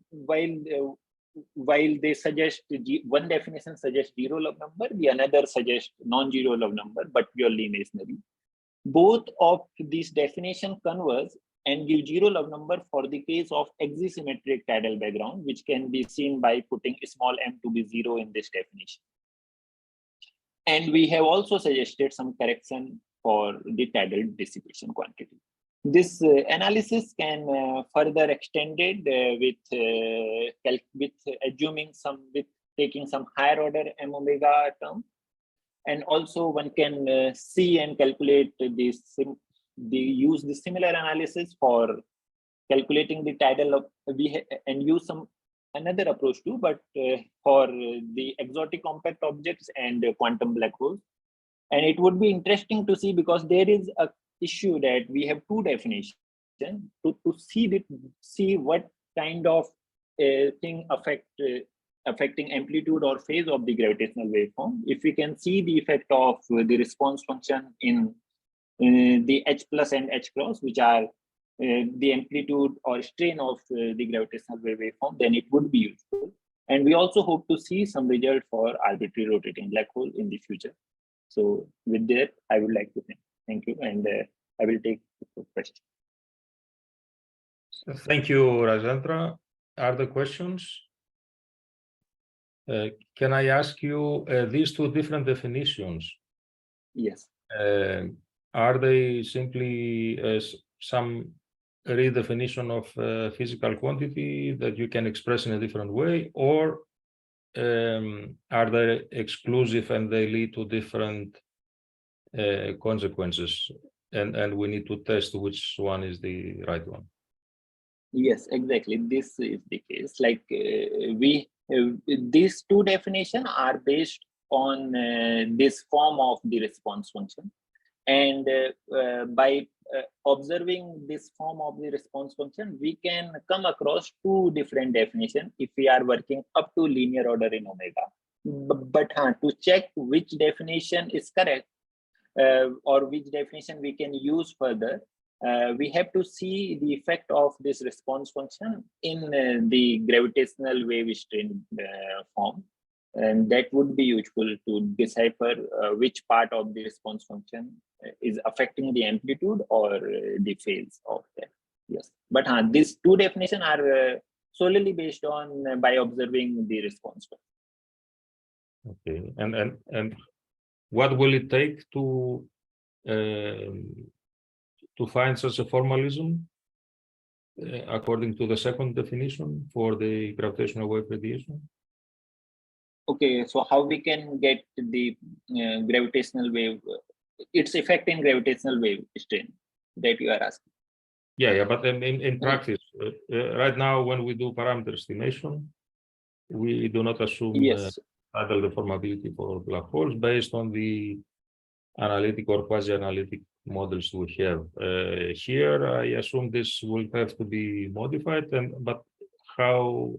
while they suggest one definition suggests 0 love number, the another suggests non-zero love number, but purely imaginary. Both of these definitions converge and give 0 love number for the case of axisymmetric tidal background, which can be seen by putting small m to be 0 in this definition. And we have also suggested some correction for the tidal dissipation quantity. This analysis can further extended with assuming with taking some higher order m omega term, and also one can see and calculate use the similar analysis for calculating the tidal and use some another approach too, but for the exotic compact objects and quantum black holes. And it would be interesting to see, because there is a issue that we have 2 definitions to see what kind of thing affecting amplitude or phase of the gravitational waveform. If we can see the effect of the response function in the H plus and H cross, which are the amplitude or strain of the gravitational wave waveform, then it would be useful. And we also hope to see some result for arbitrary rotating black hole in the future. So with that, I would like to thank you, and I will take the question. Thank you, Rajendra. Are there questions? Can I ask you these 2 different definitions? Yes. Are they simply some redefinition of physical quantity that you can express in a different way, or are they exclusive and they lead to different consequences, and we need to test which one is the right one? Yes, exactly. This is the case. Like these 2 definitions are based on this form of the response function, and by observing this form of the response function, we can come across 2 different definitions if we are working up to linear order in omega. But to check which definition is correct or which definition we can use further, we have to see the effect of this response function in the gravitational wave strain form. And that would be useful to decipher which part of the response function is affecting the amplitude or the phase of that. Yes, but these 2 definitions are solely based on by observing the response function. Okay, and what will it take to find such a formalism according to the second definition for the gravitational wave radiation? Okay, so how we can get the gravitational wave, its effect in gravitational wave strain that you are asking? Yeah, but in practice, right now, when we do parameter estimation, we do not assume Yes. tidal deformability for black holes based on the analytic or quasi-analytic models we have. Here, I assume this will have to be modified, but how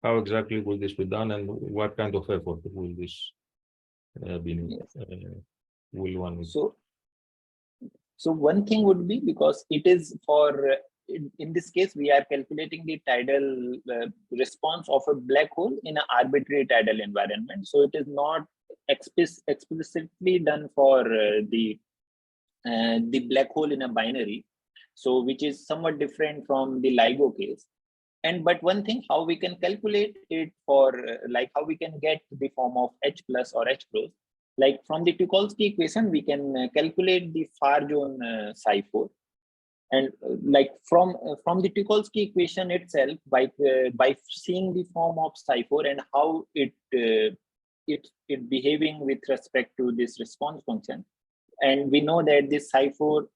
exactly will this be done, and what kind of effort will this be needed? Will one need? So one thing would be, because it is for, in this case, we are calculating the tidal response of a black hole in an arbitrary tidal environment. So it is not explicitly done for the black hole in a binary, so which is somewhat different from the LIGO case. But one thing, how we can calculate it for like how we can get the form of H plus or H cross, like from the Tucholsky equation, we can calculate the far zone psi 4. And like from the Tucholsky equation itself, by seeing the form of psi 4 and how it behaving with respect to this response function, and we know that this psi 4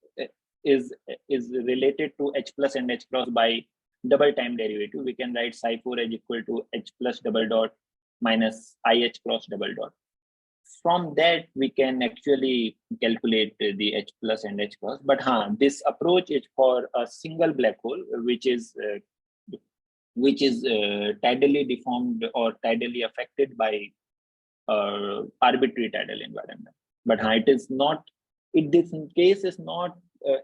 is related to H plus and H cross by double time derivative. We can write psi 4 is equal to H plus double dot minus IH cross double dot. From that, we can actually calculate the H plus and H cross. But this approach is for a single black hole, which is tidally deformed or tidally affected by arbitrary tidal environment. But it is not. This case is not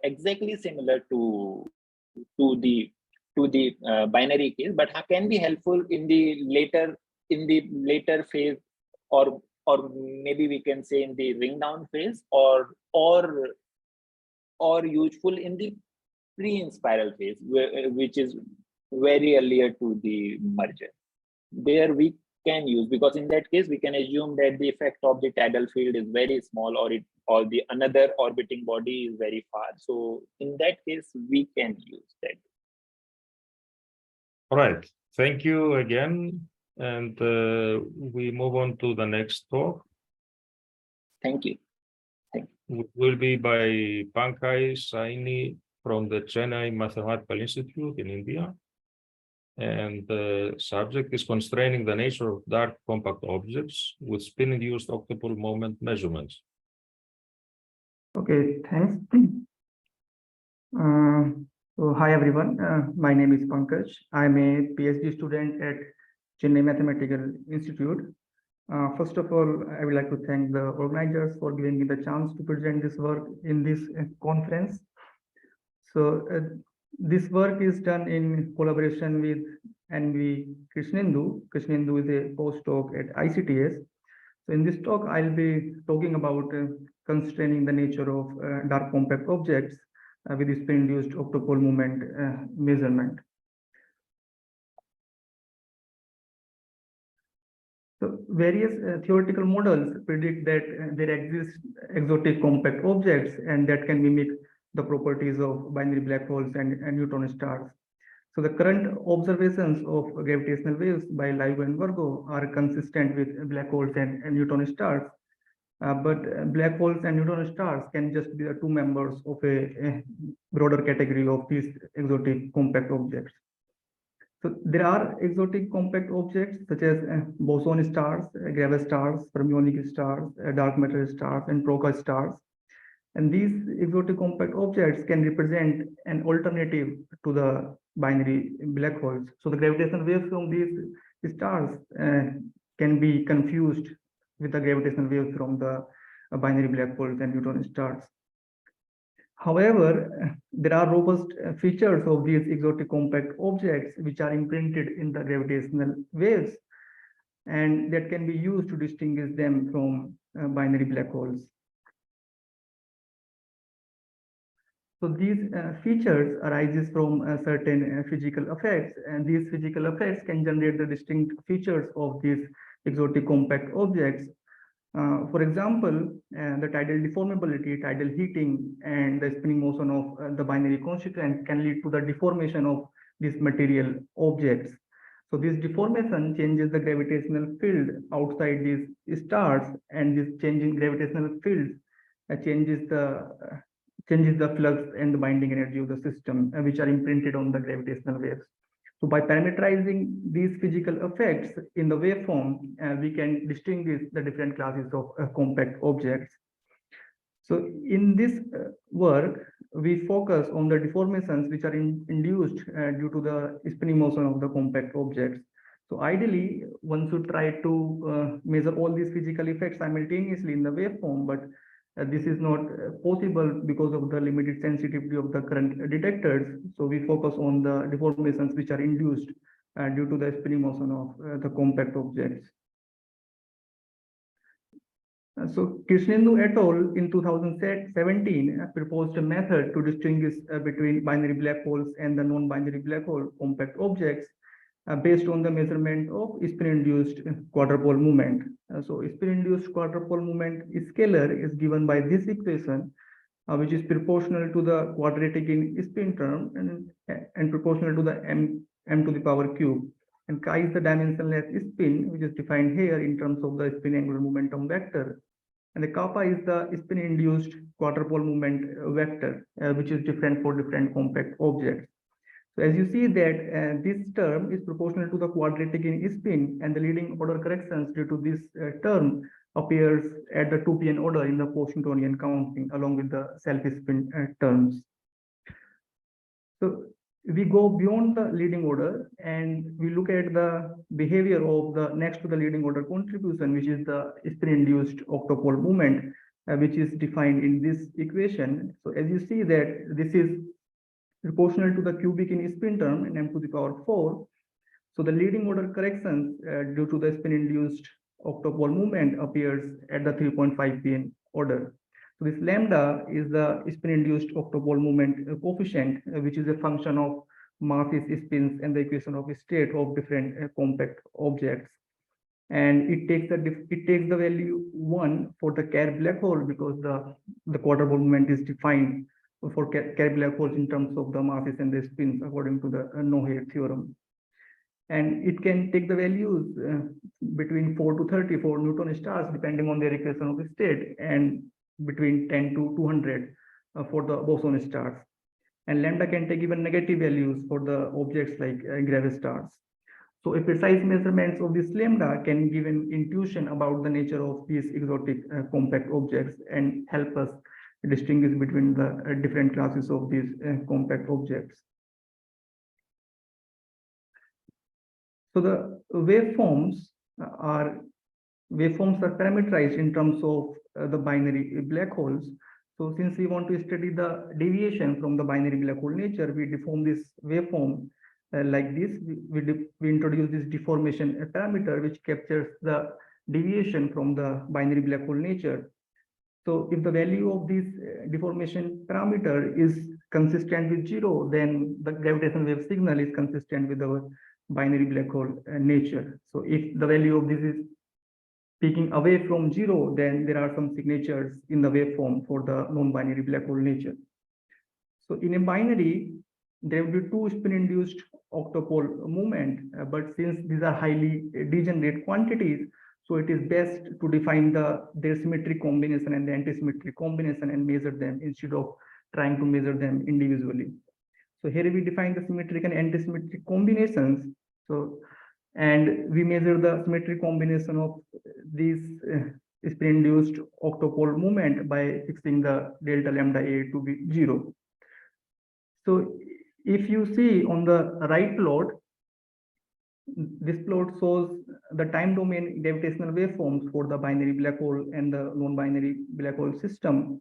exactly similar to the binary case, but can be helpful in the later phase, or maybe we can say in the ring down phase, or useful in the pre-inspiral phase, which is very earlier to the merger. There we can use, because in that case we can assume that the effect of the tidal field is very small, or the another orbiting body is very far. So in that case we can use that. All right, thank you again, and we move on to the next talk. Thank you. It will be by Pankaj Saini from the Chennai Mathematical Institute in India. And the subject is constraining the nature of dark compact objects with spin-induced octopole moment measurements. Okay, thanks. So hi everyone, my name is Pankaj. I'm a PhD student at Chennai Mathematical Institute. First of all, I would like to thank the organizers for giving me the chance to present this work in this conference. So this work is done in collaboration with N.V. Krishnendu. Krishnendu is a postdoc at ICTS. So in this talk, I'll be talking about constraining the nature of dark compact objects with the spin-induced octopole moment measurement. So various theoretical models predict that there exist exotic compact objects and that can mimic the properties of binary black holes and neutron stars. So the current observations of gravitational waves by LIGO and Virgo are consistent with black holes and neutron stars. But black holes and neutron stars can just be the two members of a broader category of these exotic compact objects. So there are exotic compact objects such as boson stars, gravis stars, fermionic stars, dark matter stars, and Procas stars. And these exotic compact objects can represent an alternative to the binary black holes. So the gravitational waves from these stars can be confused with the gravitational waves from the binary black holes and neutron stars. However, there are robust features of these exotic compact objects which are imprinted in the gravitational waves, and that can be used to distinguish them from binary black holes. So these features arises from certain physical effects, and these physical effects can generate the distinct features of these exotic compact objects. For example, the tidal deformability, tidal heating, and the spinning motion of the binary constituent can lead to the deformation of these material objects. So this deformation changes the gravitational field outside these stars, and this change in gravitational field changes the changes the flux and the binding energy of the system, which are imprinted on the gravitational waves. So by parameterizing these physical effects in the waveform, we can distinguish the different classes of compact objects. So in this work, we focus on the deformations which are induced due to the spinning motion of the compact objects. So ideally, one should try to measure all these physical effects simultaneously in the waveform, but this is not possible because of the limited sensitivity of the current detectors. So we focus on the deformations which are induced due to the spinning motion of the compact objects. So Krishnendu et al. In 2017 proposed a method to distinguish between binary black holes and the non-binary black hole compact objects based on the measurement of spin-induced quadrupole moment. So spin-induced quadrupole moment scalar is given by this equation, which is proportional to the quadratic in spin term and proportional to the m to the power cube. And chi is the dimensionless spin, which is defined here in terms of the spin angular momentum vector. And the kappa is the spin-induced quadrupole moment vector, which is different for different compact objects. So as you see that this term is proportional to the quadratic in spin, and the leading order corrections due to this term appears at the 2pn order in the post-Newtonian counting along with the self-spin terms. So we go beyond the leading order and we look at the behavior of the next to the leading order contribution, which is the spin-induced octopole moment, which is defined in this equation. So as you see that this is proportional to the cubic in spin term and m to the power 4. So the leading order corrections due to the spin-induced octopole movement appears at the 3.5 pn order. So this lambda is the spin-induced octopole movement coefficient, which is a function of masses, spins, and the equation of state of different compact objects. And it takes the value 1 for the Kerr black hole because the quadrupole movement is defined for Kerr black holes in terms of the masses and the spins according to the No-Head theorem. And it can take the values between 4 to 30 for neutron stars depending on their equation of state, and between 10 to 200 for the boson stars. And lambda can take even negative values for the objects like gravis stars. So a precise measurements of this lambda can give an intuition about the nature of these exotic compact objects and help us distinguish between the different classes of these compact objects. So the waveforms are parameterized in terms of the binary black holes. So since we want to study the deviation from the binary black hole nature, we deform this waveform like this. We introduce this deformation parameter which captures the deviation from the binary black hole nature. So if the value of this deformation parameter is consistent with 0, then the gravitational wave signal is consistent with our binary black hole nature. So if the value of this is peaking away from 0, then there are some signatures in the waveform for the non-binary black hole nature. So in a binary, there will be two spin-induced octopole movement, but since these are highly degenerate quantities, so it is best to define their symmetric combination and the antisymmetric combination and measure them instead of trying to measure them individually. So here we define the symmetric and antisymmetric combinations. So, and we measure the symmetric combination of these spin-induced octopole movement by fixing the delta lambda A to be 0. So if you see on the right plot, this plot shows the time domain gravitational waveforms for the binary black hole and the non-binary black hole system.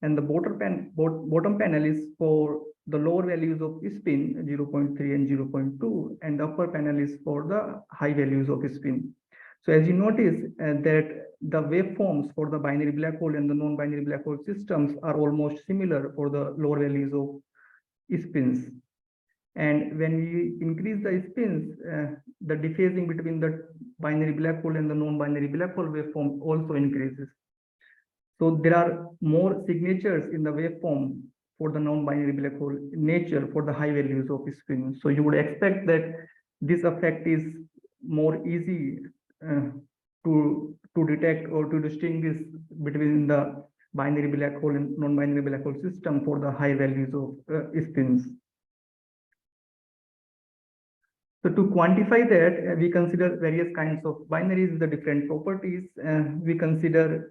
And the bottom panel is for the lower values of spin 0.3 and 0.2, and the upper panel is for the high values of spin. So as you notice that the waveforms for the binary black hole and the non-binary black hole systems are almost similar for the lower values of spins. And when we increase the spins, the dephasing between the binary black hole and the non-binary black hole waveform also increases. So there are more signatures in the waveform for the non-binary black hole nature for the high values of spin. So you would expect that this effect is more easy to detect or to distinguish between the binary black hole and non-binary black hole system for the high values of spins. So to quantify that, we consider various kinds of binaries with the different properties. We consider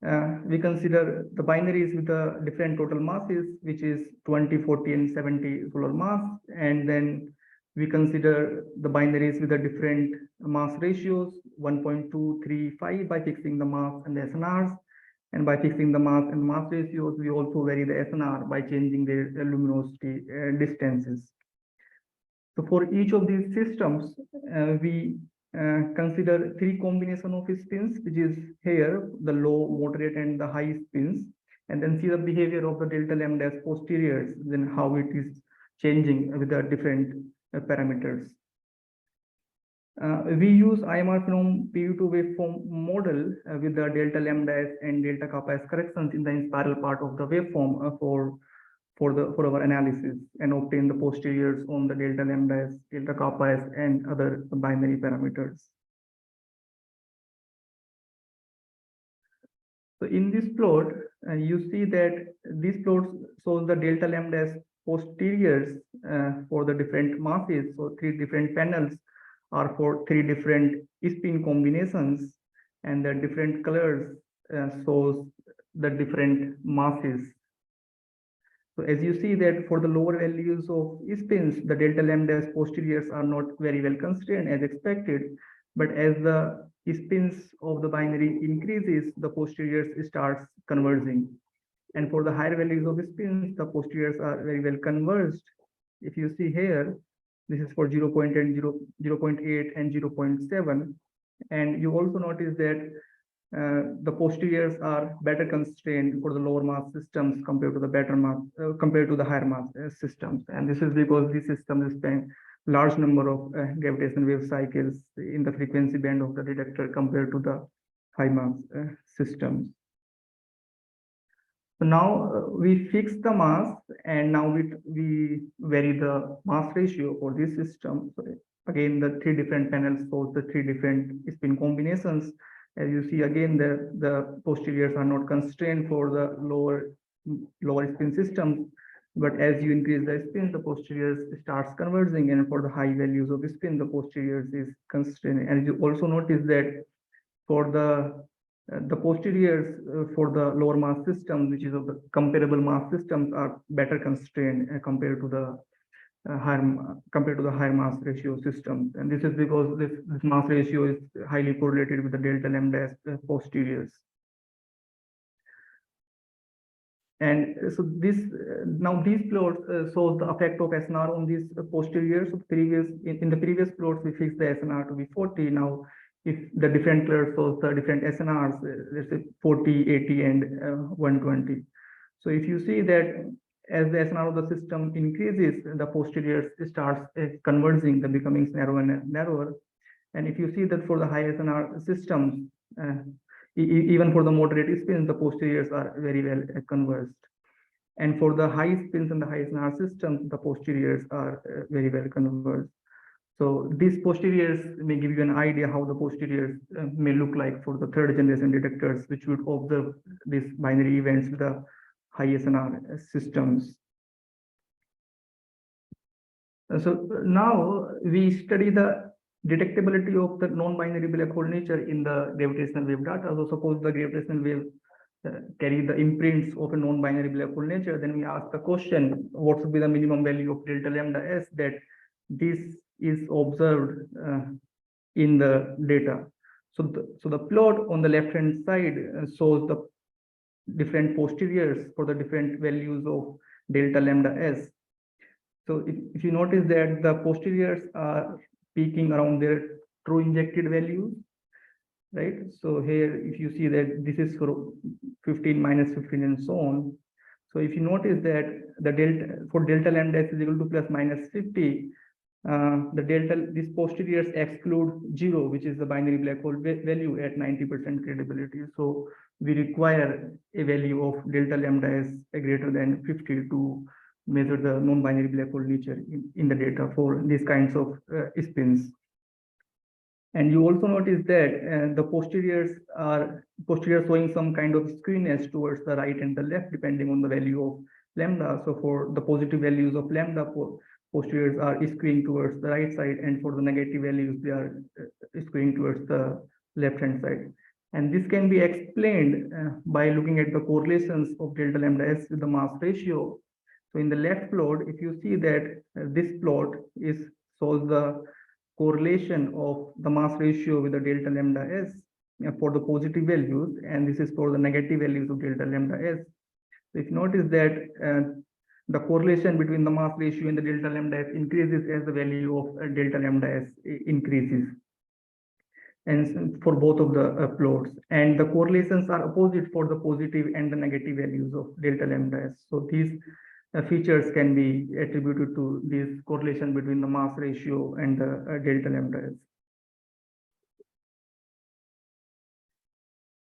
the binaries with the different total masses, which is 20, 40, and 70 solar mass. And then we consider the binaries with the different mass ratios, 1.235 by fixing the mass and the SNRs. And by fixing the mass and mass ratios, we also vary the SNR by changing their luminosity distances. So for each of these systems, we consider three combination of spins, which is here, the low, moderate, and the high spins, and then see the behavior of the delta lambda as posteriors, then how it is changing with the different parameters. We use IMR phenom PU2 waveform model with the delta lambda and delta kappa as corrections in the spiral part of the waveform for our analysis, and obtain the posteriors on the delta lambda, delta kappa, and other binary parameters. So in this plot, you see that this plot shows the delta lambda posteriors for the different masses. So three different panels are for three different spin combinations, and the different colors shows the different masses. So as you see that for the lower values of spins, the delta lambda posteriors are not very well constrained as expected, but as the spins of the binary increases, the posteriors starts converging. And for the higher values of spins, the posteriors are very well converged. If you see here, this is for 0.8 and 0.7. And you also notice that the posteriors are better constrained for the lower mass systems compared to the higher mass systems. And this is because these systems spend large number of gravitational wave cycles in the frequency band of the detector compared to the high mass systems. So now we fix the mass, and now we vary the mass ratio for this system. So again, the three different panels shows the three different spin combinations. As you see, again, the posteriors are not constrained for the lower spin systems, but as you increase the spin, the posteriors starts converging, and for the high values of spin, the posteriors is constrained. And you also notice that for the posteriors for the lower mass systems, which is of the comparable mass systems, are better constrained compared to the higher mass ratio systems. And this is because this mass ratio is highly correlated with the delta lambda posteriors. And so now these plots shows the effect of SNR on these posteriors. In the previous plots, we fixed the SNR to be 40. Now, if the different colors shows the different SNRs, let's say 40, 80, and 120. So if you see that as the SNR of the system increases, the posteriors starts converging, the becoming narrower and narrower. And if you see that for the high SNR systems, even for the moderate spins, the posteriors are very well converged. And for the high spins and the high SNR systems, the posteriors are very well converged. So these posteriors may give you an idea how the posteriors may look like for the third generation detectors, which would observe these binary events with the high SNR systems. So now we study the detectability of the non-binary black hole nature in the gravitational wave data. So suppose the gravitational wave carry the imprints of a non-binary black hole nature, then we ask the question, what should be the minimum value of delta lambda s that this is observed in the data. So the plot on the left hand side shows the different posteriors for the different values of delta lambda s. So if you notice that the posteriors are peaking around their true injected values, right? So here, if you see that this is for 15, minus 15, and so on. So if you notice that the delta lambda s is equal to plus minus 50, these posteriors exclude 0, which is the binary black hole value at 90% credibility. So we require a value of delta lambda s greater than 50 to measure the non-binary black hole nature in the data for these kinds of spins. And you also notice that the posteriors showing some kind of skewness towards the right and the left, depending on the value of lambda. So for the positive values of lambda, posteriors are skewing towards the right side, and for the negative values, they are skewing towards the left-hand side. And this can be explained by looking at the correlations of delta lambda S with the mass ratio. So in the left plot, if you see that this plot shows the correlation of the mass ratio with the delta lambda S for the positive values, and this is for the negative values of delta lambda S. So if you notice that the correlation between the mass ratio and the delta lambda S increases as the value of delta lambda S increases, and for both of the plots, and the correlations are opposite for the positive and the negative values of delta lambda S. So these features can be attributed to this correlation between the mass ratio and the delta lambda S.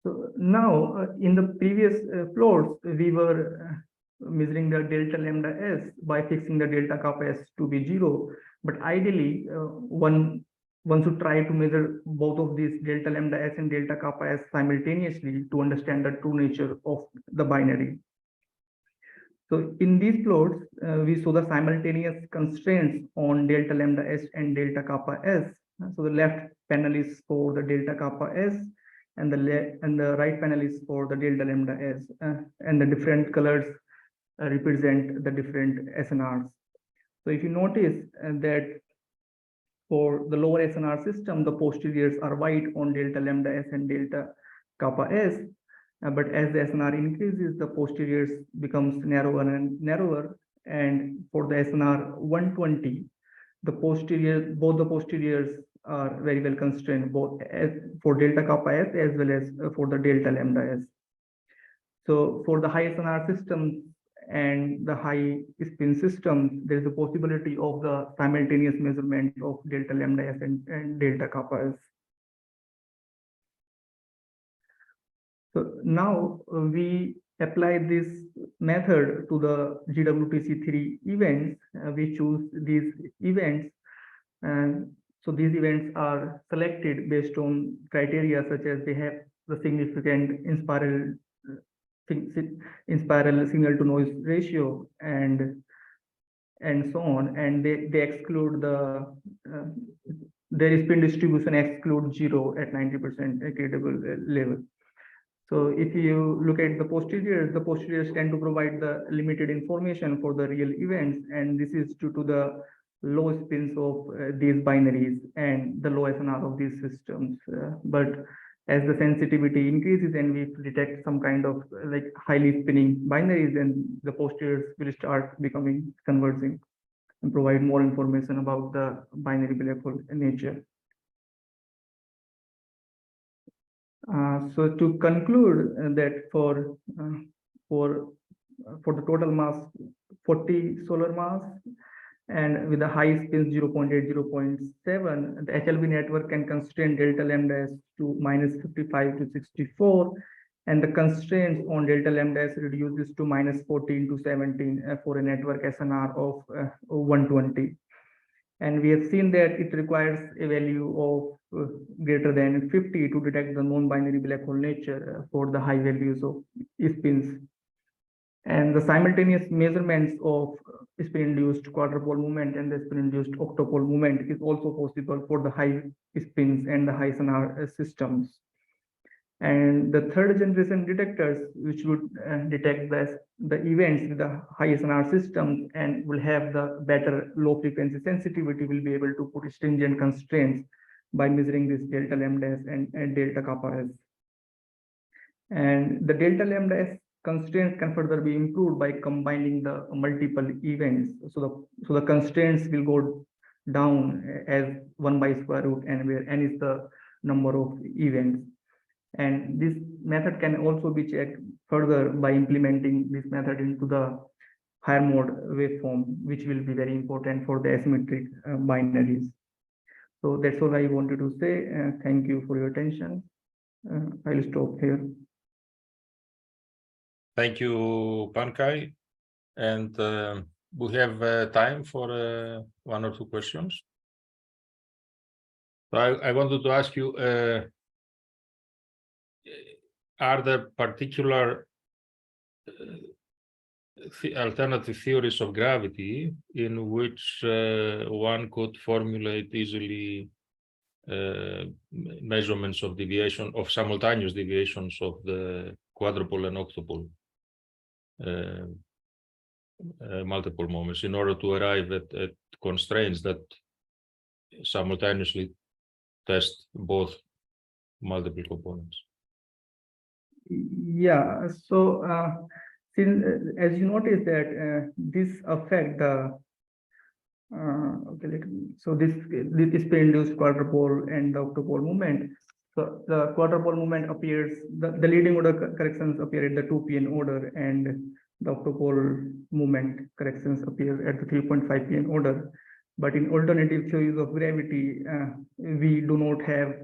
So now in the previous plots, we were measuring the delta lambda S by fixing the delta kappa S to be 0. But ideally, one should try to measure both of these delta lambda S and delta kappa S simultaneously to understand the true nature of the binary. So in these plots, we saw the simultaneous constraints on delta lambda S and delta kappa S. So the left panel is for the delta kappa S, and the right panel is for the delta lambda S, and the different colors represent the different SNRs. So if you notice that for the lower SNR system, the posteriors are white on delta lambda S and delta kappa S. But as the SNR increases, the posteriors becomes narrower and narrower. And for the SNR 120, both the posteriors are very well constrained, both for delta kappa S as well as for the delta lambda S. So for the high SNR systems and the high spin systems, there is a possibility of the simultaneous measurement of delta lambda S and delta kappa S. So now we apply this method to the GWTC3 events. We choose these events, and so these events are selected based on criteria such as they have the significant in spiral signal to noise ratio and so on, and they exclude their spin distribution exclude 0 at 90% credible level. So if you look at the posteriors tend to provide the limited information for the real events, and this is due to the low spins of these binaries and the low SNR of these systems. But as the sensitivity increases and we detect some kind of like highly spinning binaries, then the posteriors will start becoming converging and provide more information about the binary black hole nature. So to conclude that for the total mass 40 solar mass and with a high spins 0.8, 0.7, the HLB network can constrain delta lambda S to -55 to 64, and the constraints on delta lambda S reduces to -14 to 17 for a network SNR of 120. And we have seen that it requires a value of greater than 50 to detect the non-binary black hole nature for the high values of spins. And the simultaneous measurements of spin-induced quadrupole movement and the spin-induced octopole movement is also possible for the high spins and the high SNR systems. And the third generation detectors, which would detect the events with the high SNR systems and will have the better low frequency sensitivity, will be able to put stringent constraints by measuring this delta lambda S and delta kappa S. And the delta lambda S constraints can further be improved by combining the multiple events. So the constraints will go down as 1 by square root n, where n is the number of events. And this method can also be checked further by implementing this method into the higher mode waveform, which will be very important for the asymmetric binaries. So that's all I wanted to say. Thank you for your attention. I'll stop here. Thank you, Pankaj. And we have time for 1 or 2 questions. So I wanted to ask you, are there particular alternative theories of gravity in which one could formulate easily measurements of deviation, of simultaneous deviations of the quadrupole and octupole multiple moments in order to arrive at constraints that simultaneously test both multiple components? Yeah, so since as you notice that this affect the so this spin-induced quadrupole and the octupole movement. So the quadrupole movement appears, the leading order corrections appear at the 2 p.m. order, and the octupole movement corrections appear at the 3.5 p.m. order. But in alternative theories of gravity, we do not have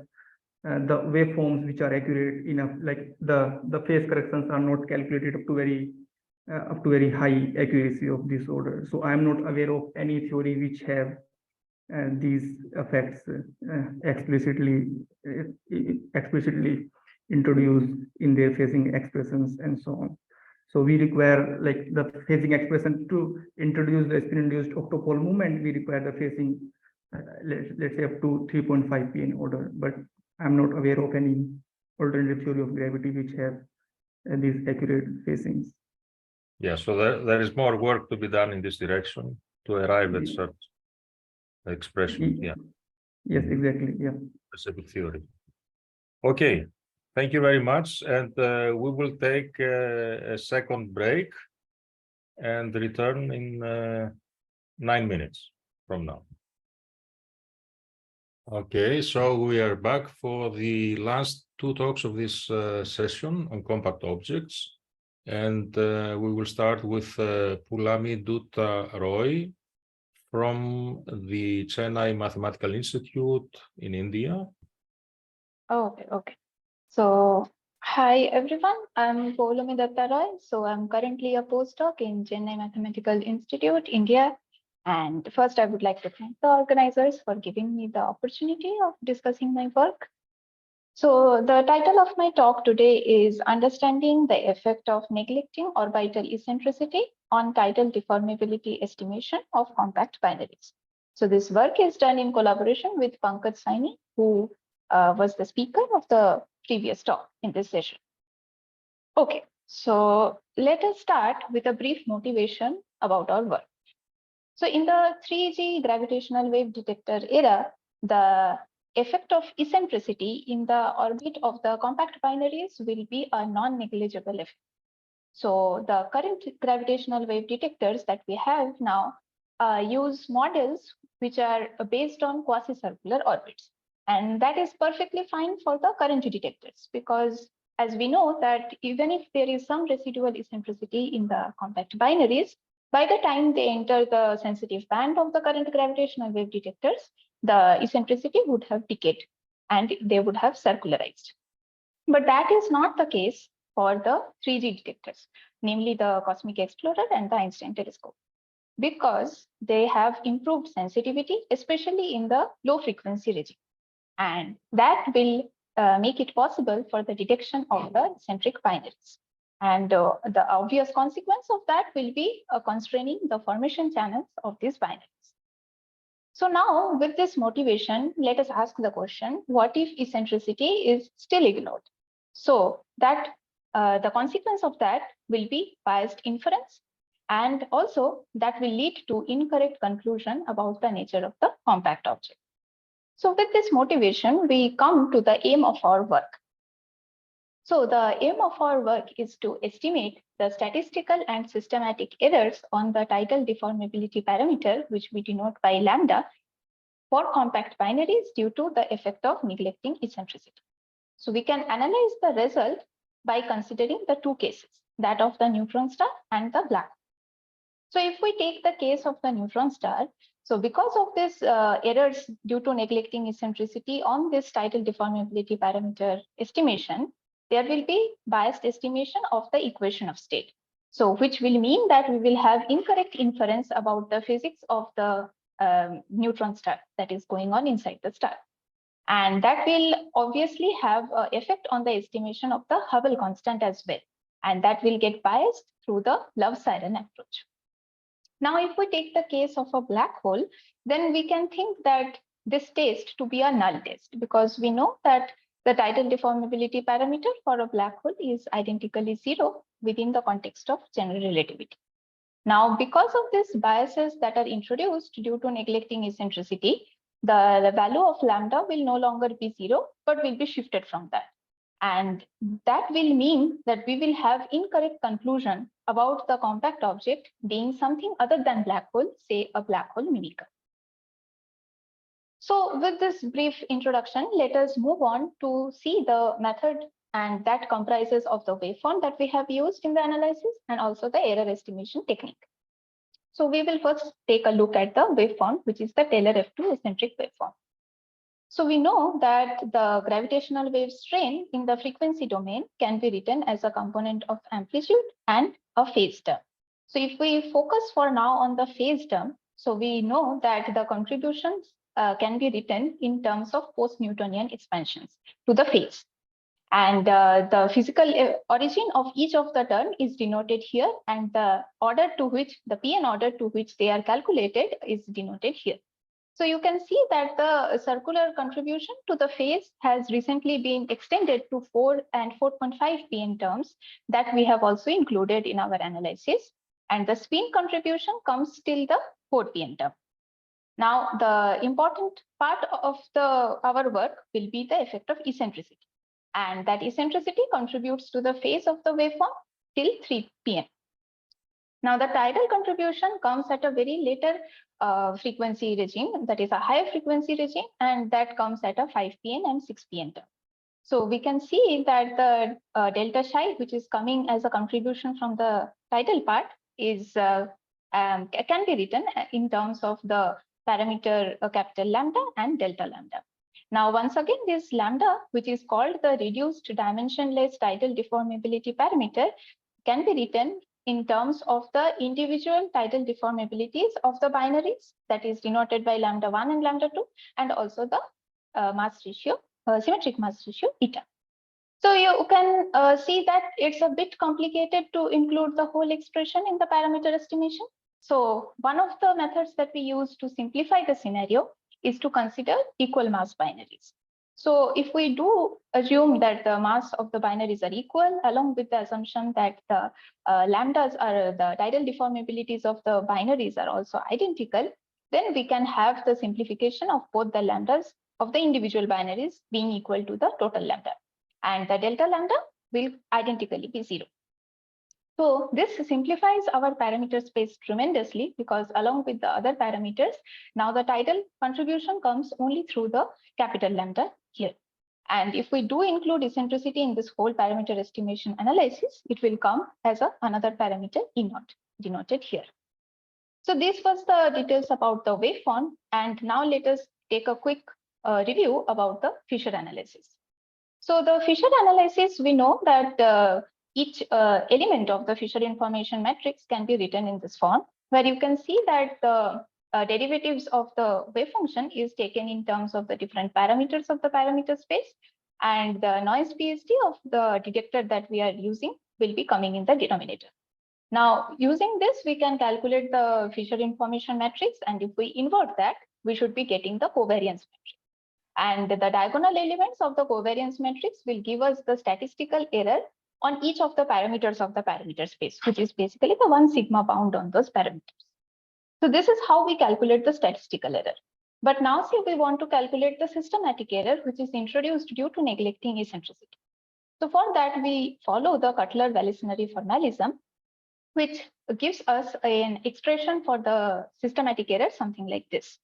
the waveforms which are accurate enough, like the phase corrections are not calculated up to very high accuracy of this order. So I am not aware of any theory which have these effects explicitly introduced in their phasing expressions and so on. So we require, like, the phasing expression to introduce the spin-induced octupole movement. We require the phasing, let's say, up to 3.5 p.m. order. But I'm not aware of any alternative theory of gravity which have these accurate phasings. Yeah, so there is more work to be done in this direction to arrive at such expression. Yeah. Yes, exactly. Yeah. Specific theory. Okay, thank you very much. And we will take a second break and return in 9 minutes from now. Okay, so we are back for the last two talks of this session on compact objects. And we will start with Poulami Dutta Roy from the Chennai Mathematical Institute in India. Okay. So, hi everyone, I'm Poulami Dutta Roy. So I'm currently a postdoc in Chennai Mathematical Institute, India. And first I would like to thank the organizers for giving me the opportunity of discussing my work. So the title of my talk today is Understanding the Effect of Neglecting Orbital Eccentricity on Tidal Deformability Estimation of Compact Binaries. So this work is done in collaboration with Pankaj Saini, who was the speaker of the previous talk in this session. Okay, so let us start with a brief motivation about our work. So in the 3G gravitational wave detector era, the effect of eccentricity in the orbit of the compact binaries will be a non-negligible effect. So the current gravitational wave detectors that we have now use models which are based on quasi-circular orbits. And that is perfectly fine for the current detectors, because as we know that even if there is some residual eccentricity in the compact binaries, by the time they enter the sensitive band of the current gravitational wave detectors, the eccentricity would have decayed and they would have circularized. But that is not the case for the 3G detectors, namely the Cosmic Explorer and the Einstein telescope, because they have improved sensitivity, especially in the low frequency region. And that will make it possible for the detection of the eccentric binaries. And the obvious consequence of that will be constraining the formation channels of these binaries. So now with this motivation, let us ask the question, what if eccentricity is still ignored? So that the consequence of that will be biased inference, and also that will lead to incorrect conclusion about the nature of the compact object. So with this motivation, we come to the aim of our work. So the aim of our work is to estimate the statistical and systematic errors on the tidal deformability parameter, which we denote by lambda, for compact binaries due to the effect of neglecting eccentricity. So we can analyze the result by considering the two cases, that of the neutron star and the black hole. So if we take the case of the neutron star, so because of this errors due to neglecting eccentricity on this tidal deformability parameter estimation, there will be biased estimation of the equation of state. So which will mean that we will have incorrect inference about the physics of the neutron star that is going on inside the star. And that will obviously have an effect on the estimation of the Hubble constant as well. And that will get biased through the love siren approach. Now, if we take the case of a black hole, then we can think that this test to be a null test, because we know that the tidal deformability parameter for a black hole is identically 0 within the context of general relativity. Now, because of these biases that are introduced due to neglecting eccentricity, the value of lambda will no longer be 0, but will be shifted from that. And that will mean that we will have incorrect conclusion about the compact object being something other than black hole, say a black hole mimicker. So with this brief introduction, let us move on to see the method, and that comprises of the waveform that we have used in the analysis and also the error estimation technique. So we will first take a look at the waveform, which is the Taylor F2 eccentric waveform. So we know that the gravitational wave strain in the frequency domain can be written as a component of amplitude and a phase term. So if we focus for now on the phase term, so we know that the contributions can be written in terms of post-Newtonian expansions to the phase. And the physical origin of each of the term is denoted here, and the order to which, the Pn order to which they are calculated is denoted here. So you can see that the circular contribution to the phase has recently been extended to 4 and 4.5 Pn terms that we have also included in our analysis. And the spin contribution comes till the 4 Pn term. Now, the important part of our work will be the effect of eccentricity. And that eccentricity contributes to the phase of the waveform till 3 Pn. Now, the tidal contribution comes at a very later frequency regime, that is a higher frequency regime, and that comes at a 5 Pn and 6 Pn term. So we can see that the delta psi, which is coming as a contribution from the tidal part, is can be written in terms of the parameter capital lambda and delta lambda. Now, once again, this lambda, which is called the reduced dimensionless tidal deformability parameter, can be written in terms of the individual tidal deformabilities of the binaries, that is denoted by lambda 1 and lambda 2, and also the mass ratio, symmetric mass ratio eta. So you can see that it's a bit complicated to include the whole expression in the parameter estimation. So one of the methods that we use to simplify the scenario is to consider equal mass binaries. So if we do assume that the mass of the binaries are equal, along with the assumption that the lambdas are the tidal deformabilities of the binaries are also identical, then we can have the simplification of both the lambdas of the individual binaries being equal to the total lambda. And the delta lambda will identically be 0. So this simplifies our parameter space tremendously, because along with the other parameters, now the tidal contribution comes only through the capital lambda here. And if we do include eccentricity in this whole parameter estimation analysis, it will come as another parameter E0 denoted here. So this was the details about the waveform. And now let us take a quick review about the Fisher analysis. So the Fisher analysis, we know that each element of the Fisher information matrix can be written in this form, where you can see that the derivatives of the wave function is taken in terms of the different parameters of the parameter space, and the noise PSD of the detector that we are using will be coming in the denominator. Now, using this, we can calculate the Fisher information matrix, and if we invert that, we should be getting the covariance matrix. And the diagonal elements of the covariance matrix will give us the statistical error on each of the parameters of the parameter space, which is basically the 1 sigma bound on those parameters. So this is how we calculate the statistical error. But now say we want to calculate the systematic error, which is introduced due to neglecting eccentricity. So for that, we follow the Cutler-Vallisneri formalism, which gives us an expression for the systematic error, something like this.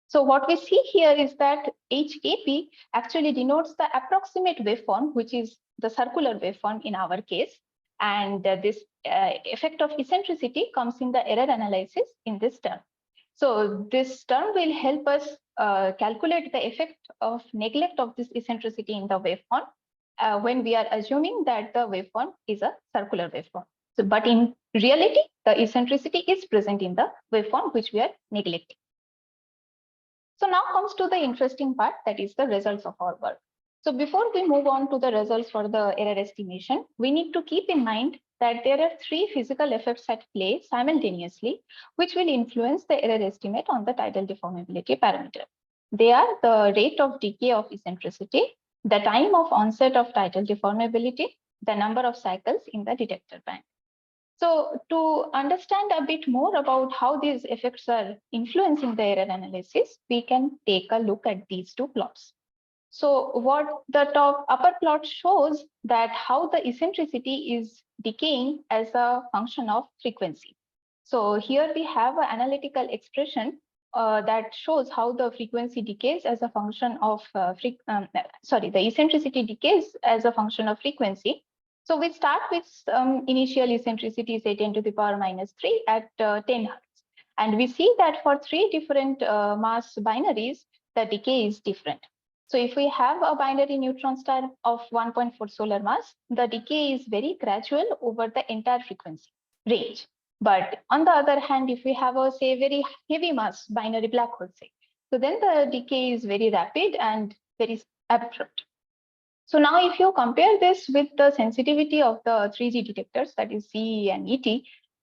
So what we see here is that HKP actually denotes the approximate waveform, which is the circular waveform in our case. And this effect of eccentricity comes in the error analysis in this term. So this term will help us calculate the effect of neglect of this eccentricity in the waveform when we are assuming that the waveform is a circular waveform. So, but in reality, the eccentricity is present in the waveform which we are neglecting. So now comes to the interesting part, that is the results of our work. So before we move on to the results for the error estimation, we need to keep in mind that there are three physical effects at play simultaneously, which will influence the error estimate on the tidal deformability parameter. They are the rate of decay of eccentricity, the time of onset of tidal deformability, the number of cycles in the detector band. So to understand a bit more about how these effects are influencing the error analysis, we can take a look at these two plots. So what the top upper plot shows that how the eccentricity is decaying as a function of frequency. So here we have an analytical expression that shows how the frequency decays as a function of the eccentricity decays as a function of frequency. So we start with initial eccentricity, say 10 to the power minus 3 at 10 Hertz. And we see that for three different mass binaries, the decay is different. So if we have a binary neutron star of 1.4 solar mass, the decay is very gradual over the entire frequency range. But on the other hand, if we have a, say, very heavy mass binary black hole, say, so then the decay is very rapid and very abrupt. So now if you compare this with the sensitivity of the 3G detectors, that is CE and ET,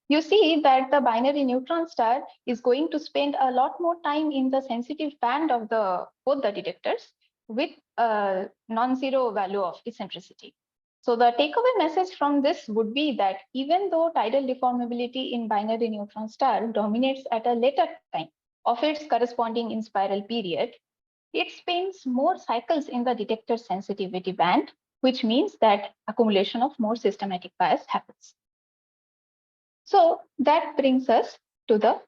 you see that the binary neutron star is going to spend a lot more time in the sensitive band of both the detectors with a non-zero value of eccentricity. So the takeaway message from this would be that even though tidal deformability in binary neutron star dominates at a later time of its corresponding in spiral period, it spends more cycles in the detector sensitivity band, which means that accumulation of more systematic bias happens. So that brings us to the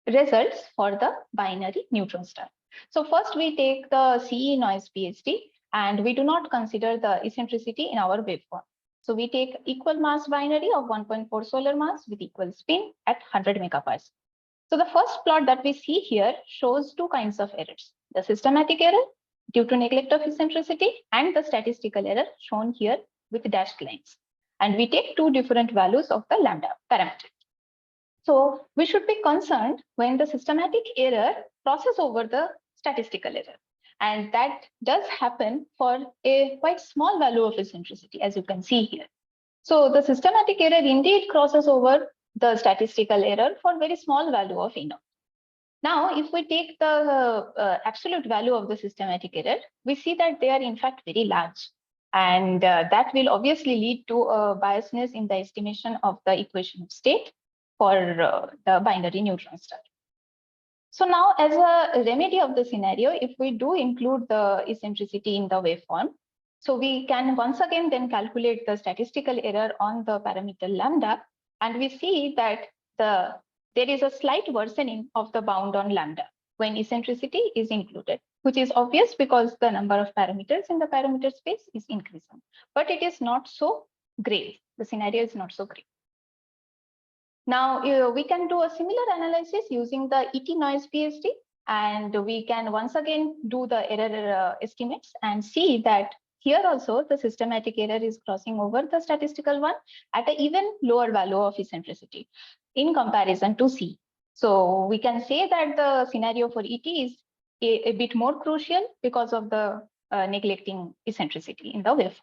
results for the binary neutron star. So first we take the CE noise PSD, and we do not consider the eccentricity in our waveform. So we take equal mass binary of 1.4 solar mass with equal spin at 100 megaparsec. So the first plot that we see here shows two kinds of errors: the systematic error due to neglect of eccentricity and the statistical error shown here with dashed lines. And we take two different values of the lambda parameter. So we should be concerned when the systematic error crosses over the statistical error. And that does happen for a quite small value of eccentricity, as you can see here. So the systematic error indeed crosses over the statistical error for very small value of E0. Now, if we take the absolute value of the systematic error, we see that they are in fact very large. And that will obviously lead to a biasness in the estimation of the equation of state for the binary neutron star. So now, as a remedy of the scenario, if we do include the eccentricity in the waveform, so we can once again then calculate the statistical error on the parameter lambda, and we see that there is a slight worsening of the bound on lambda when eccentricity is included, which is obvious because the number of parameters in the parameter space is increasing. But it is not so grave. The scenario is not so grave. Now, we can do a similar analysis using the ET noise PSD, and we can once again do the error estimates and see that here also the systematic error is crossing over the statistical one at an even lower value of eccentricity in comparison to C. So we can say that the scenario for ET is a bit more crucial because of the neglecting eccentricity in the wave.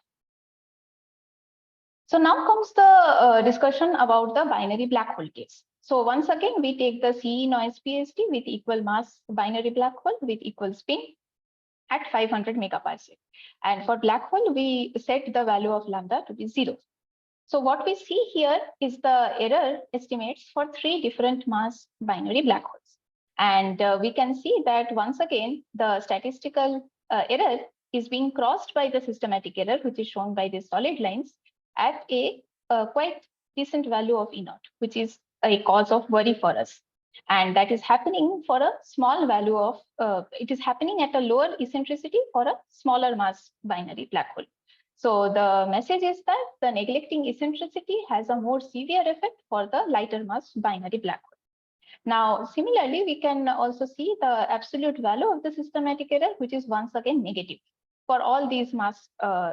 So now comes the discussion about the binary black hole case. So once again, we take the CE noise PSD with equal mass binary black hole with equal spin at 500 megaparsec. And for black hole, we set the value of lambda to be 0. So what we see here is the error estimates for three different mass binary black holes. And we can see that once again, the statistical error is being crossed by the systematic error, which is shown by these solid lines at a quite decent value of E0, which is a cause of worry for us. And that is happening for a small value of, it is happening at a lower eccentricity for a smaller mass binary black hole. So the message is that the neglecting eccentricity has a more severe effect for the lighter mass binary black hole. Now, similarly, we can also see the absolute value of the systematic error, which is once again negative for all these mass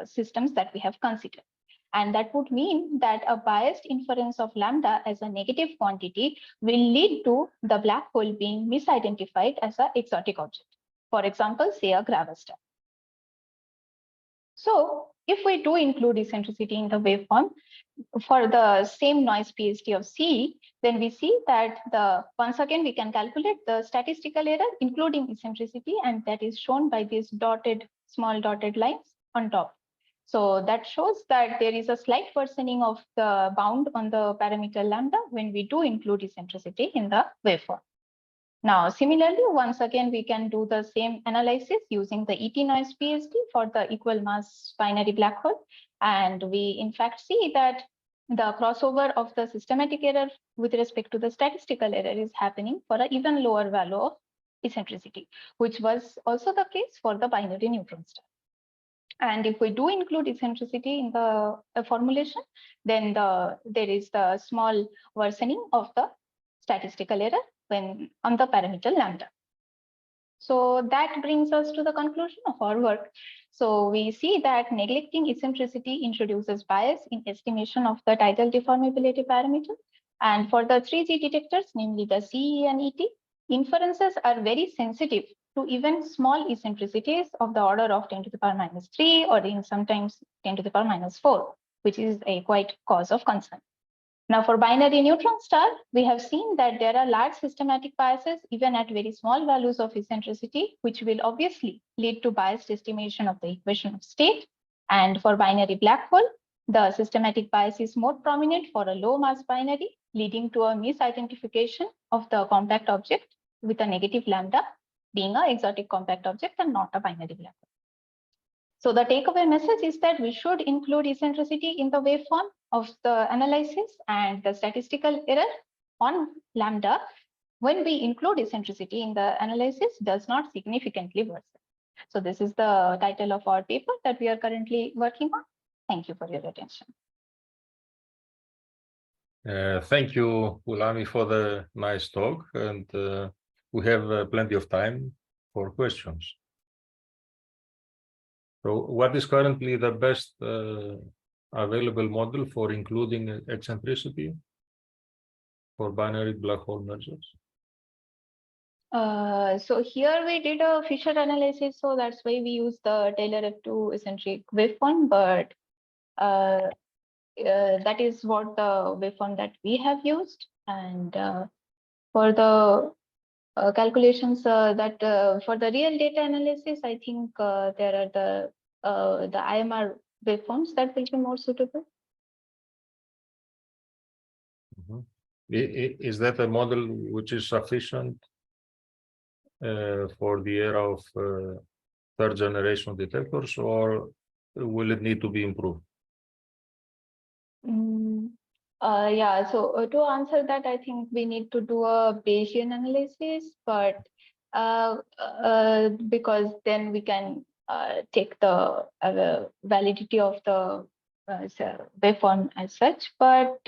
systems that we have considered. And that would mean that a biased inference of lambda as a negative quantity will lead to the black hole being misidentified as an exotic object. For example, say a gravastar. So if we do include eccentricity in the waveform for the same noise PST of C, then we see that once again we can calculate the statistical error including eccentricity, and that is shown by these small dotted lines on top. So that shows that there is a slight worsening of the bound on the parameter lambda when we do include eccentricity in the waveform. Now, similarly, once again, we can do the same analysis using the ET noise PST for the equal mass binary black hole. And we in fact see that the crossover of the systematic error with respect to the statistical error is happening for an even lower value of eccentricity, which was also the case for the binary neutron star. And if we do include eccentricity in the formulation, then there is the small worsening of the statistical error when on the parameter lambda. So that brings us to the conclusion of our work. So we see that neglecting eccentricity introduces bias in estimation of the tidal deformability parameter. And for the 3G detectors, namely the CE and ET, inferences are very sensitive to even small eccentricities of the order of 10 to the power minus 3 or in sometimes 10 to the power minus 4, which is a quite cause of concern. Now, for binary neutron star, we have seen that there are large systematic biases even at very small values of eccentricity, which will obviously lead to biased estimation of the equation of state. And for binary black hole, the systematic bias is more prominent for a low mass binary, leading to a misidentification of the compact object with a negative lambda being an exotic compact object and not a binary black hole. So the takeaway message is that we should include eccentricity in the waveform of the analysis, and the statistical error on lambda when we include eccentricity in the analysis does not significantly worsen. So this is the title of our paper that we are currently working on. Thank you for your attention. Thank you, Poulami, for the nice talk, and we have plenty of time for questions. So what is currently the best available model for including eccentricity for binary black hole mergers? So here we did a Fisher analysis, so that's why we use the Taylor F2 eccentric waveform, but that is what the waveform that we have used. And for the calculations that for the real data analysis, I think there are the IMR waveforms that will be more suitable. Mm-hmm. Is that a model which is sufficient for the era of third generation detectors, or will it need to be improved? Yeah, so to answer that, I think we need to do a Bayesian analysis, but because then we can take the validity of the waveform as such. But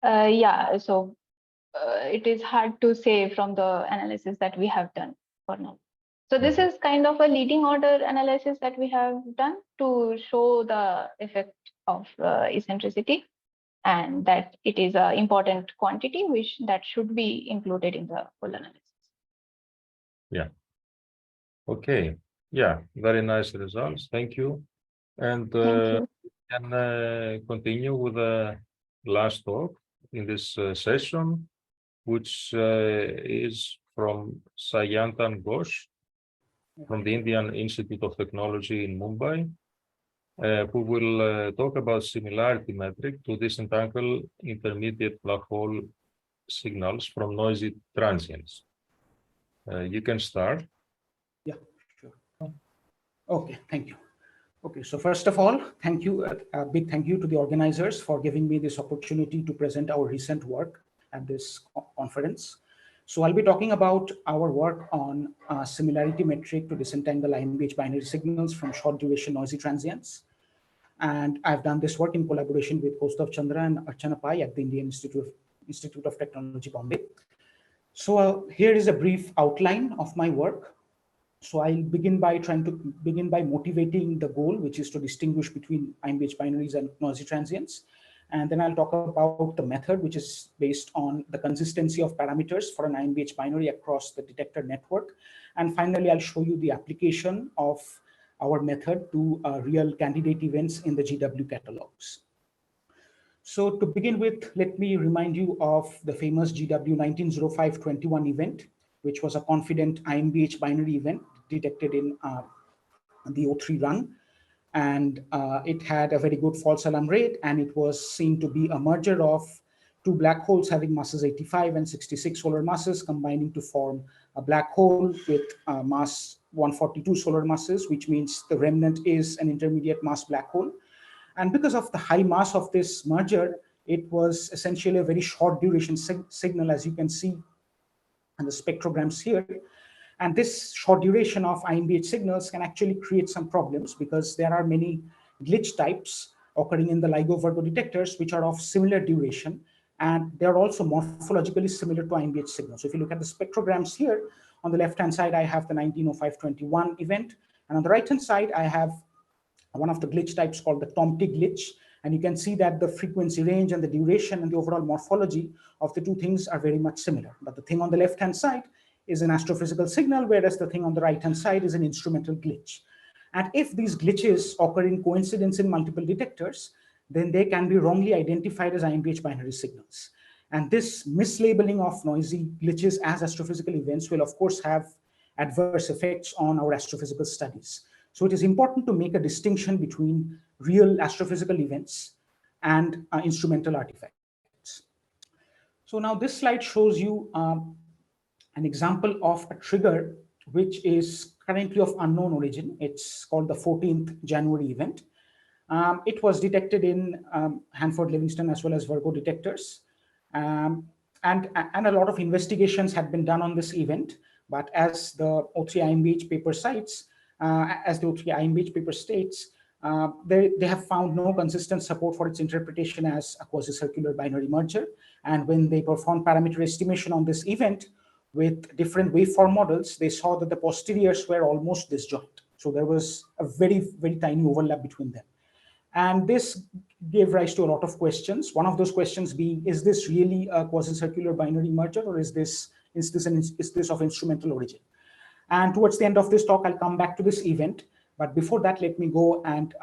yeah, so it is hard to say from the analysis that we have done for now. So this is kind of a leading order analysis that we have done to show the effect of eccentricity, and that it is an important quantity that should be included in the full analysis. Yeah. Okay. Yeah, very nice results. Thank you. And Thank you. can continue with the last talk in this session, which is from Sayantan Ghosh from the Indian Institute of Technology in Mumbai, who will talk about similarity metric to disentangle intermediate black hole signals from noisy transients. You can start. Yeah, sure. Okay, thank you. Okay, so first of all, thank you, a big thank you to the organizers for giving me this opportunity to present our recent work at this conference. So I'll be talking about our work on similarity metric to disentangle IMBH binary signals from short duration noisy transients. And I've done this work in collaboration with Koustav Chandra and Archana Pai at the Indian Institute of Technology, Bombay. So here is a brief outline of my work. So I'll begin by motivating the goal, which is to distinguish between IMBH binaries and noisy transients. And then I'll talk about the method, which is based on the consistency of parameters for an IMBH binary across the detector network. And finally, I'll show you the application of our method to real candidate events in the GW catalogs. So to begin with, let me remind you of the famous GW 1905-21 event, which was a confident IMBH binary event detected in the O3 run. And it had a very good false alarm rate, and it was seen to be a merger of two black holes having masses 85 and 66 solar masses combining to form a black hole with mass 142 solar masses, which means the remnant is an intermediate mass black hole. And because of the high mass of this merger, it was essentially a very short duration signal, as you can see in the spectrograms here. And this short duration of IMBH signals can actually create some problems because there are many glitch types occurring in the LIGO Virgo detectors, which are of similar duration. And they're also morphologically similar to IMBH signals. So if you look at the spectrograms here, on the left-hand side, I have the 1905-21 event. And on the right-hand side, I have one of the glitch types called the Tomty glitch. And you can see that the frequency range and the duration and the overall morphology of the two things are very much similar. But the thing on the left-hand side is an astrophysical signal, whereas the thing on the right-hand side is an instrumental glitch. And if these glitches occur in coincidence in multiple detectors, then they can be wrongly identified as IMBH binary signals. And this mislabeling of noisy glitches as astrophysical events will, of course, have adverse effects on our astrophysical studies. So it is important to make a distinction between real astrophysical events and instrumental artifacts. So now this slide shows you an example of a trigger which is currently of unknown origin. It's called the 14th January event. It was detected in Hanford, Livingston, as well as Virgo detectors. And a lot of investigations had been done on this event. But as the O3 IMBH paper cites, as the O3 IMBH paper states, they have found no consistent support for its interpretation as a quasi-circular binary merger. And when they performed parameter estimation on this event with different waveform models, they saw that the posteriors were almost disjoint. So there was a very, very tiny overlap between them. And this gave rise to a lot of questions. One of those questions being, is this really a quasi-circular binary merger, or is this of instrumental origin? And towards the end of this talk, I'll come back to this event. But before that, let me go and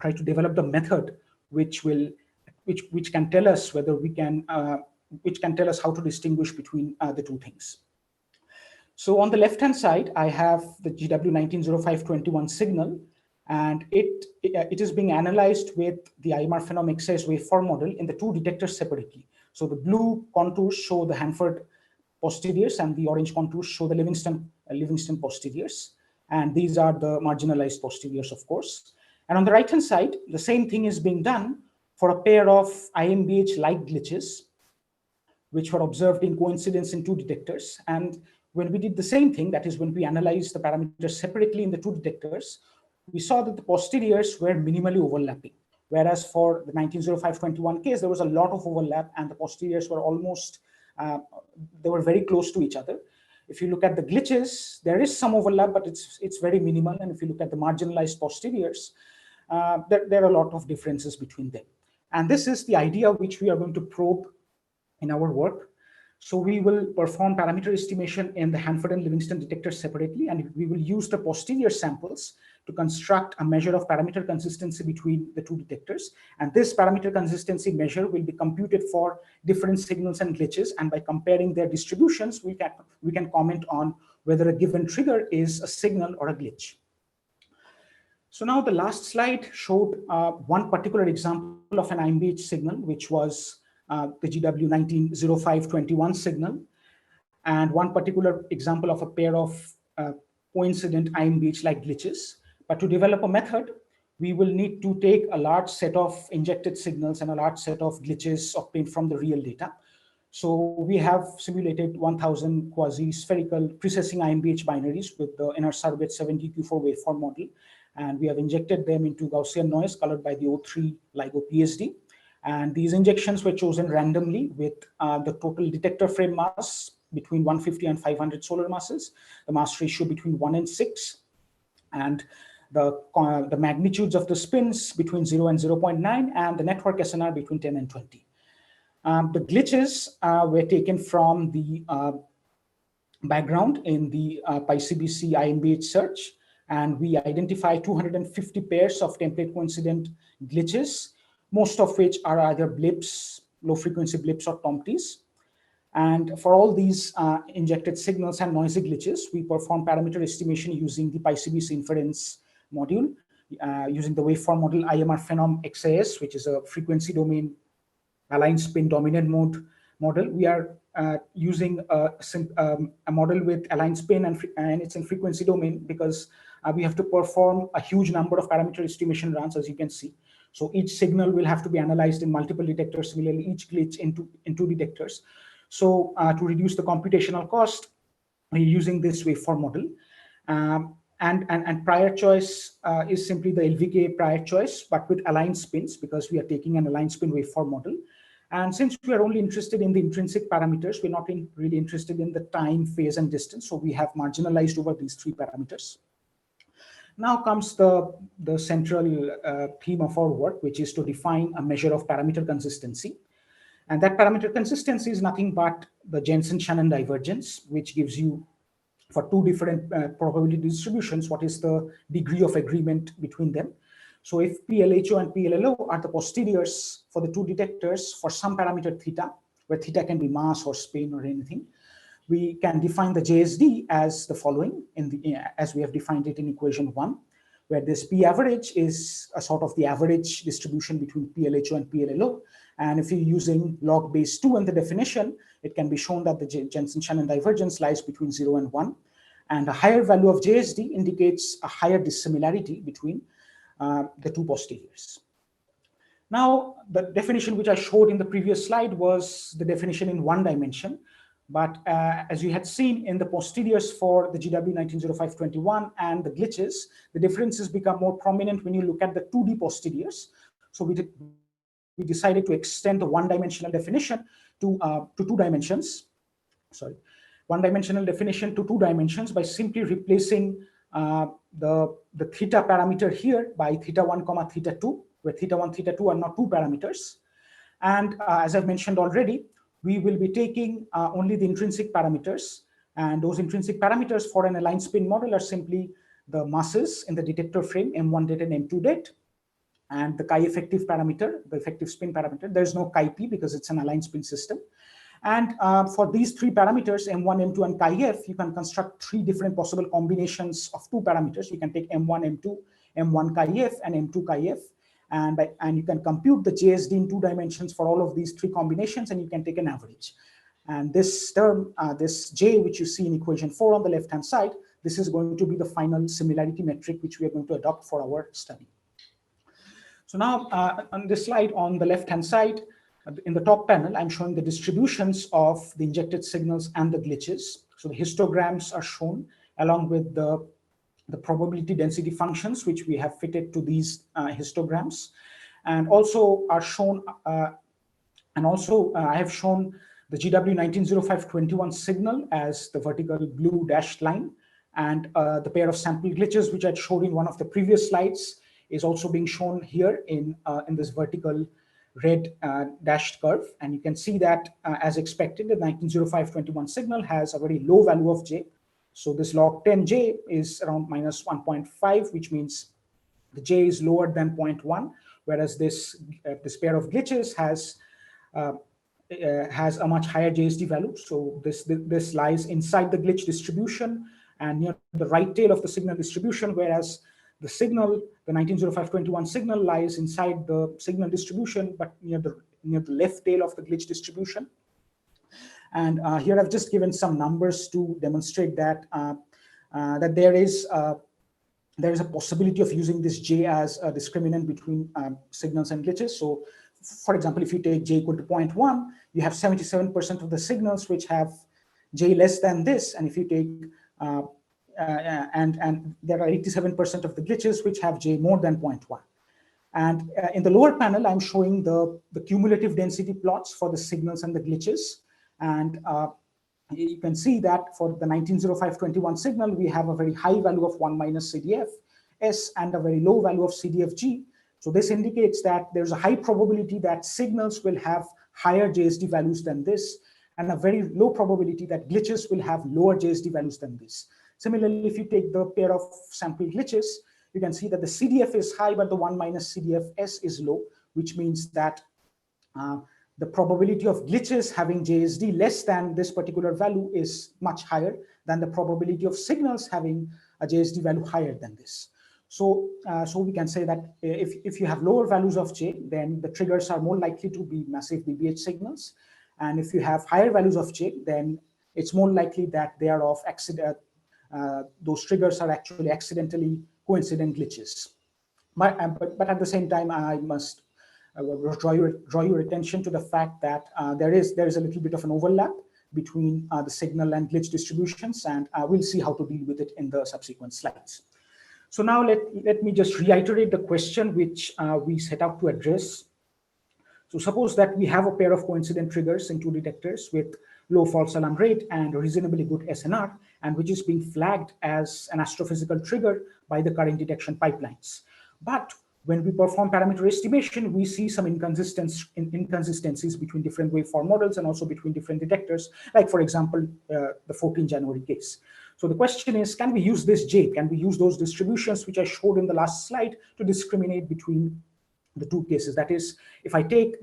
try to develop the method which can tell us whether we can, which can tell us how to distinguish between the two things. So on the left-hand side, I have the GW 1905-21 signal, and it is being analyzed with the IMR phenom excise waveform model in the two detectors separately. So the blue contours show the Hanford posteriors, and the orange contours show the Livingston posteriors. And these are the marginalized posteriors, of course. And on the right-hand side, the same thing is being done for a pair of IMBH-like glitches, which were observed in coincidence in two detectors. And when we did the same thing, that is when we analyzed the parameters separately in the two detectors, we saw that the posteriors were minimally overlapping. Whereas for the 1905-21 case, there was a lot of overlap, and the posteriors were almost, they were very close to each other. If you look at the glitches, there is some overlap, but it's very minimal. And if you look at the marginalized posteriors, there are a lot of differences between them. And this is the idea which we are going to probe in our work. So we will perform parameter estimation in the Hanford and Livingston detectors separately, and we will use the posterior samples to construct a measure of parameter consistency between the two detectors. And this parameter consistency measure will be computed for different signals and glitches. And by comparing their distributions, we can comment on whether a given trigger is a signal or a glitch. So now the last slide showed one particular example of an IMBH signal, which was the GW 1905-21 signal, and one particular example of a pair of coincident IMBH-like glitches. But to develop a method, we will need to take a large set of injected signals and a large set of glitches obtained from the real data. So we have simulated 1000 quasi-spherical precessing IMBH binaries with the inner surrogate 70Q4 waveform model. And we have injected them into Gaussian noise colored by the O3 LIGO PSD. And these injections were chosen randomly with the total detector frame mass between 150 and 500 solar masses, the mass ratio between 1 and 6, and the magnitudes of the spins between 0 and 0.9, and the network SNR between 10 and 20. The glitches were taken from the background in the PyCBC IMBH search, and we identify 250 pairs of template coincident glitches, most of which are either blips, low frequency blips, or TOMTs. And for all these injected signals and noisy glitches, we perform parameter estimation using the PyCBC inference module, using the waveform model IMR phenom XAS, which is a frequency domain aligned spin dominant mode model. We are using a model with aligned spin and it's in frequency domain because we have to perform a huge number of parameter estimation runs, as you can see. So each signal will have to be analyzed in multiple detectors, similarly each glitch in two detectors. So to reduce the computational cost, we're using this waveform model. And prior choice is simply the LVK prior choice, but with aligned spins, because we are taking an aligned spin waveform model. And since we are only interested in the intrinsic parameters, we're not really interested in the time, phase, and distance. So we have marginalized over these three parameters. Now comes the central theme of our work, which is to define a measure of parameter consistency. And that parameter consistency is nothing but the Jensen-Shannon divergence, which gives you, for two different probability distributions, what is the degree of agreement between them. So if PLHO and PLLO are the posteriors for the two detectors for some parameter theta, where theta can be mass or spin or anything, we can define the JSD as the following, as we have defined it in equation 1, where this P average is a sort of the average distribution between PLHO and PLLO. And if you're using log base 2 in the definition, it can be shown that the Jensen-Shannon divergence lies between 0 and 1. And a higher value of JSD indicates a higher dissimilarity between the two posteriors. Now, the definition which I showed in the previous slide was the definition in one dimension. But as you had seen in the posteriors for the GW 190521 and the glitches, the differences become more prominent when you look at the 2D posteriors. So we decided to extend the one-dimensional definition to 2 dimensions. Sorry, one-dimensional definition to 2 dimensions by simply replacing the theta parameter here by theta 1 comma theta 2, where theta 1, theta 2 are now 2 parameters. And as I've mentioned already, we will be taking only the intrinsic parameters, and those intrinsic parameters for an aligned spin model are simply the masses in the detector frame M1 det and M2 det, and the chi-effective parameter, the effective spin parameter. There's no chi-p because it's an aligned spin system. And for these 3 parameters, M1, M2, and chi-f, you can construct 3 different possible combinations of 2 parameters. You can take M1, M2, M1 chi-f, and M2 chi-f. And you can compute the JSD in 2 dimensions for all of these 3 combinations, and you can take an average. And this term, this J, which you see in equation 4 on the left-hand side, this is going to be the final similarity metric which we are going to adopt for our study. So now on this slide on the left-hand side, in the top panel, I'm showing the distributions of the injected signals and the glitches. So the histograms are shown along with the probability density functions, which we have fitted to these histograms, and also are shown. I have shown the GW 190521 signal as the vertical blue dashed line, and the pair of sample glitches, which I showed in one of the previous slides, is also being shown here in this vertical red dashed curve. And you can see that as expected, the 190521 signal has a very low value of J. So this log 10J is around minus 1.5, which means the J is lower than 0.1, whereas this pair of glitches has a much higher JSD value. So this lies inside the glitch distribution and near the right tail of the signal distribution, whereas the signal, the 190521 signal, lies inside the signal distribution, but near the left tail of the glitch distribution. And here I've just given some numbers to demonstrate that that there is a possibility of using this J as a discriminant between signals and glitches. So, for example, if you take J equal to 0.1, you have 77% of the signals which have J less than this, and if you take and there are 87% of the glitches which have J more than 0.1. And in the lower panel, I'm showing the cumulative density plots for the signals and the glitches. And you can see that for the 190521 signal, we have a very high value of 1 minus CDF S and a very low value of CDFG. So this indicates that there's a high probability that signals will have higher JSD values than this, and a very low probability that glitches will have lower JSD values than this. Similarly, if you take the pair of sample glitches, you can see that the CDF is high, but the 1 minus CDFS is low, which means that the probability of glitches having JSD less than this particular value is much higher than the probability of signals having a JSD value higher than this. So, so we can say that if you have lower values of J, then the triggers are more likely to be massive BBH signals. And if you have higher values of J, then it's more likely that they are of accident. Those triggers are actually accidentally coincident glitches. But at the same time, I must draw your attention to the fact that there is a little bit of an overlap between the signal and glitch distributions, and we'll see how to deal with it in the subsequent slides. So now let me just reiterate the question which we set out to address. So suppose that we have a pair of coincident triggers in two detectors with low false alarm rate and reasonably good SNR, and which is being flagged as an astrophysical trigger by the current detection pipelines. But when we perform parameter estimation, we see some inconsistencies between different waveform models and also between different detectors, like for example, the 14 January case. So the question is, can we use this J? Can we use those distributions which I showed in the last slide to discriminate between the two cases? That is, if I take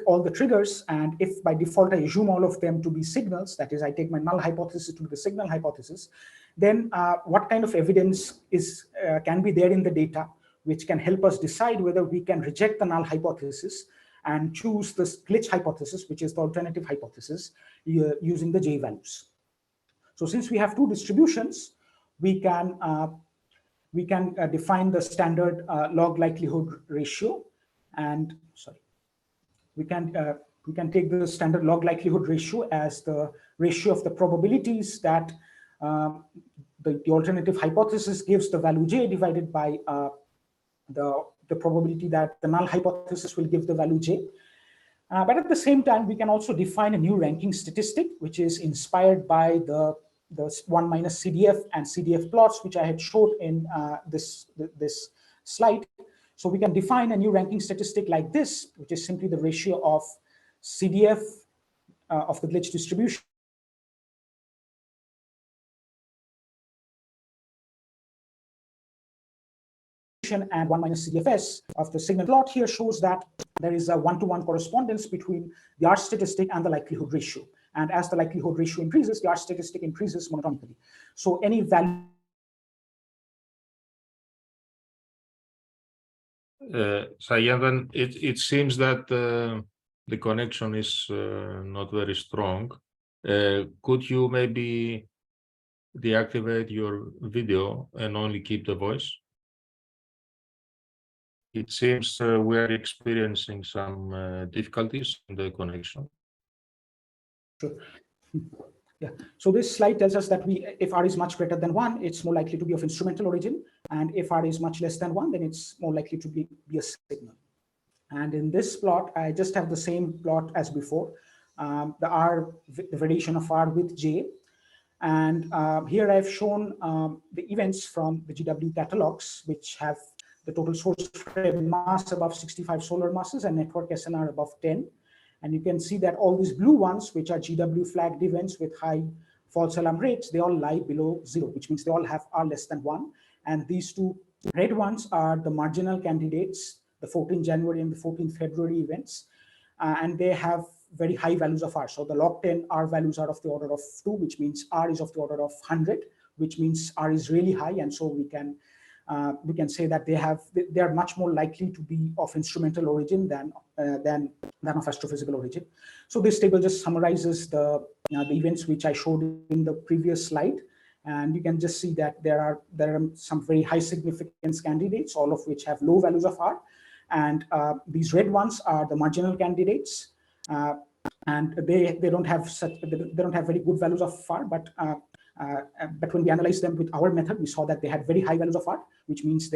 all the triggers, and if by default I assume all of them to be signals, that is, I take my null hypothesis to be the signal hypothesis, then what kind of evidence can be there in the data which can help us decide whether we can reject the null hypothesis and choose this glitch hypothesis, which is the alternative hypothesis, using the J values. So since we have two distributions, we can define the standard log likelihood ratio, and we can take the standard log likelihood ratio as the ratio of the probabilities that the alternative hypothesis gives the value J divided by the probability that the null hypothesis will give the value J. But at the same time, we can also define a new ranking statistic, which is inspired by the 1 minus CDF and CDF plots, which I had showed in this slide. So we can define a new ranking statistic like this, which is simply the ratio of CDF of the glitch distribution and 1 minus CDFS of the signal plot. Here shows that there is a one-to-one correspondence between the R statistic and the likelihood ratio. And as the likelihood ratio increases, the R statistic increases monotonically. So any value. Sayantan, it seems that the connection is not very strong. Could you maybe deactivate your video and only keep the voice? It seems we are experiencing some difficulties in the connection. Sure. Yeah. So this slide tells us that if R is much greater than 1, it's more likely to be of instrumental origin, and if R is much less than 1, then it's more likely to be a signal. And in this plot, I just have the same plot as before, the variation of R with J. And here I've shown the events from the GW catalogs, which have the total source frame mass above 65 solar masses and network SNR above 10. And you can see that all these blue ones, which are GW flagged events with high false alarm rates, they all lie below 0, which means they all have R less than 1. And these two red ones are the marginal candidates, the 14 January and the 14 February events. And they have very high values of R. So the log 10 R values are of the order of 2, which means R is of the order of 100, which means R is really high. And so we can say that they are much more likely to be of instrumental origin than of astrophysical origin. So this table just summarizes the events which I showed in the previous slide, and you can just see that there are some very high significance candidates, all of which have low values of R, and these red ones are the marginal candidates, and they don't have very good values of R, but when we analyzed them with our method, we saw that they had very high values of R, which means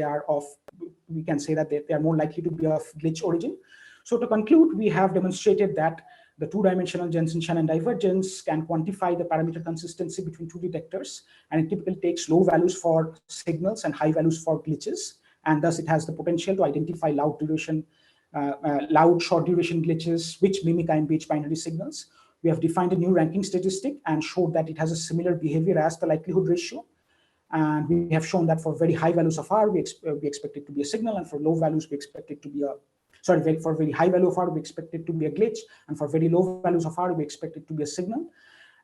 we can say that they are more likely to be of glitch origin. So to conclude, we have demonstrated that the two-dimensional Jensen-Shannon divergence can quantify the parameter consistency between two detectors, and it typically takes low values for signals and high values for glitches, and thus it has the potential to identify loud short duration glitches which mimic IMPH binary signals. We have defined a new ranking statistic and showed that it has a similar behavior as the likelihood ratio. And we have shown that for very high values of R, we expect it to be a signal, and for low values, we expect it to be for very high value of R, we expect it to be a glitch, and for very low values of R, we expect it to be a signal.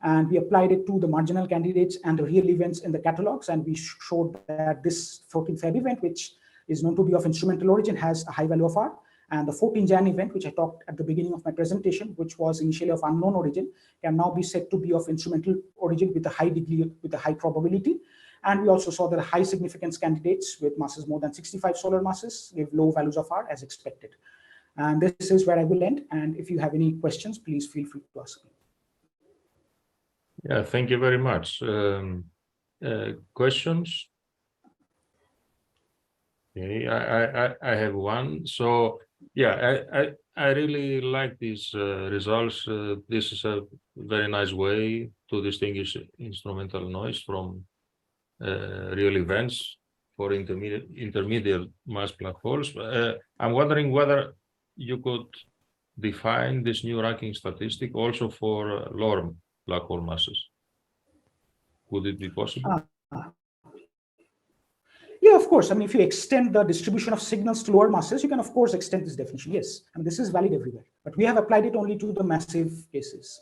And we applied it to the marginal candidates and the real events in the catalogs, and we showed that this 14 Feb event, which is known to be of instrumental origin, has a high value of R. And the 14 Jan event, which I talked at the beginning of my presentation, which was initially of unknown origin, can now be said to be of instrumental origin with a high degree, with a high probability. And we also saw that high significance candidates with masses more than 65 solar masses give low values of R as expected. And this is where I will end. And if you have any questions, please feel free to ask me. Yeah, thank you very much. Questions? Okay, I have one. So yeah, I really like these results. This is a very nice way to distinguish instrumental noise from real events for intermediate mass black holes. I'm wondering whether you could define this new ranking statistic also for lower black hole masses. Would it be possible? Yeah, of course. I mean, if you extend the distribution of signals to lower masses, you can, of course, extend this definition. Yes, I mean, this is valid everywhere. But we have applied it only to the massive cases.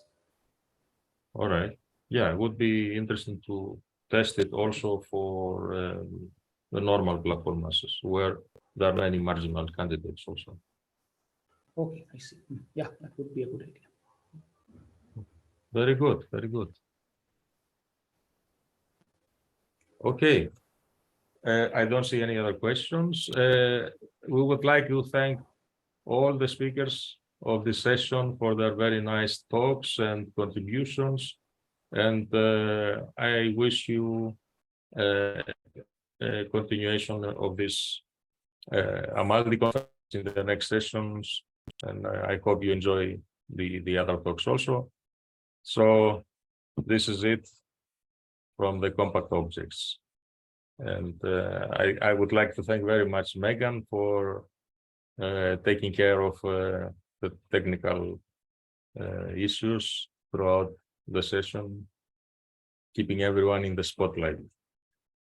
All right. Yeah, it would be interesting to test it also for the normal black hole masses, where there are many marginal candidates also. Okay, I see. Yeah, that would be a good idea. Very good, very good. Okay. I don't see any other questions. We would like to thank all the speakers of this session for their very nice talks and contributions. And I wish you a continuation of this Amaldi conference in the next sessions. And I hope you enjoy the other talks also. So this is it from the compact objects. And I would like to thank very much Megan for taking care of the technical issues throughout the session, keeping everyone in the spotlight.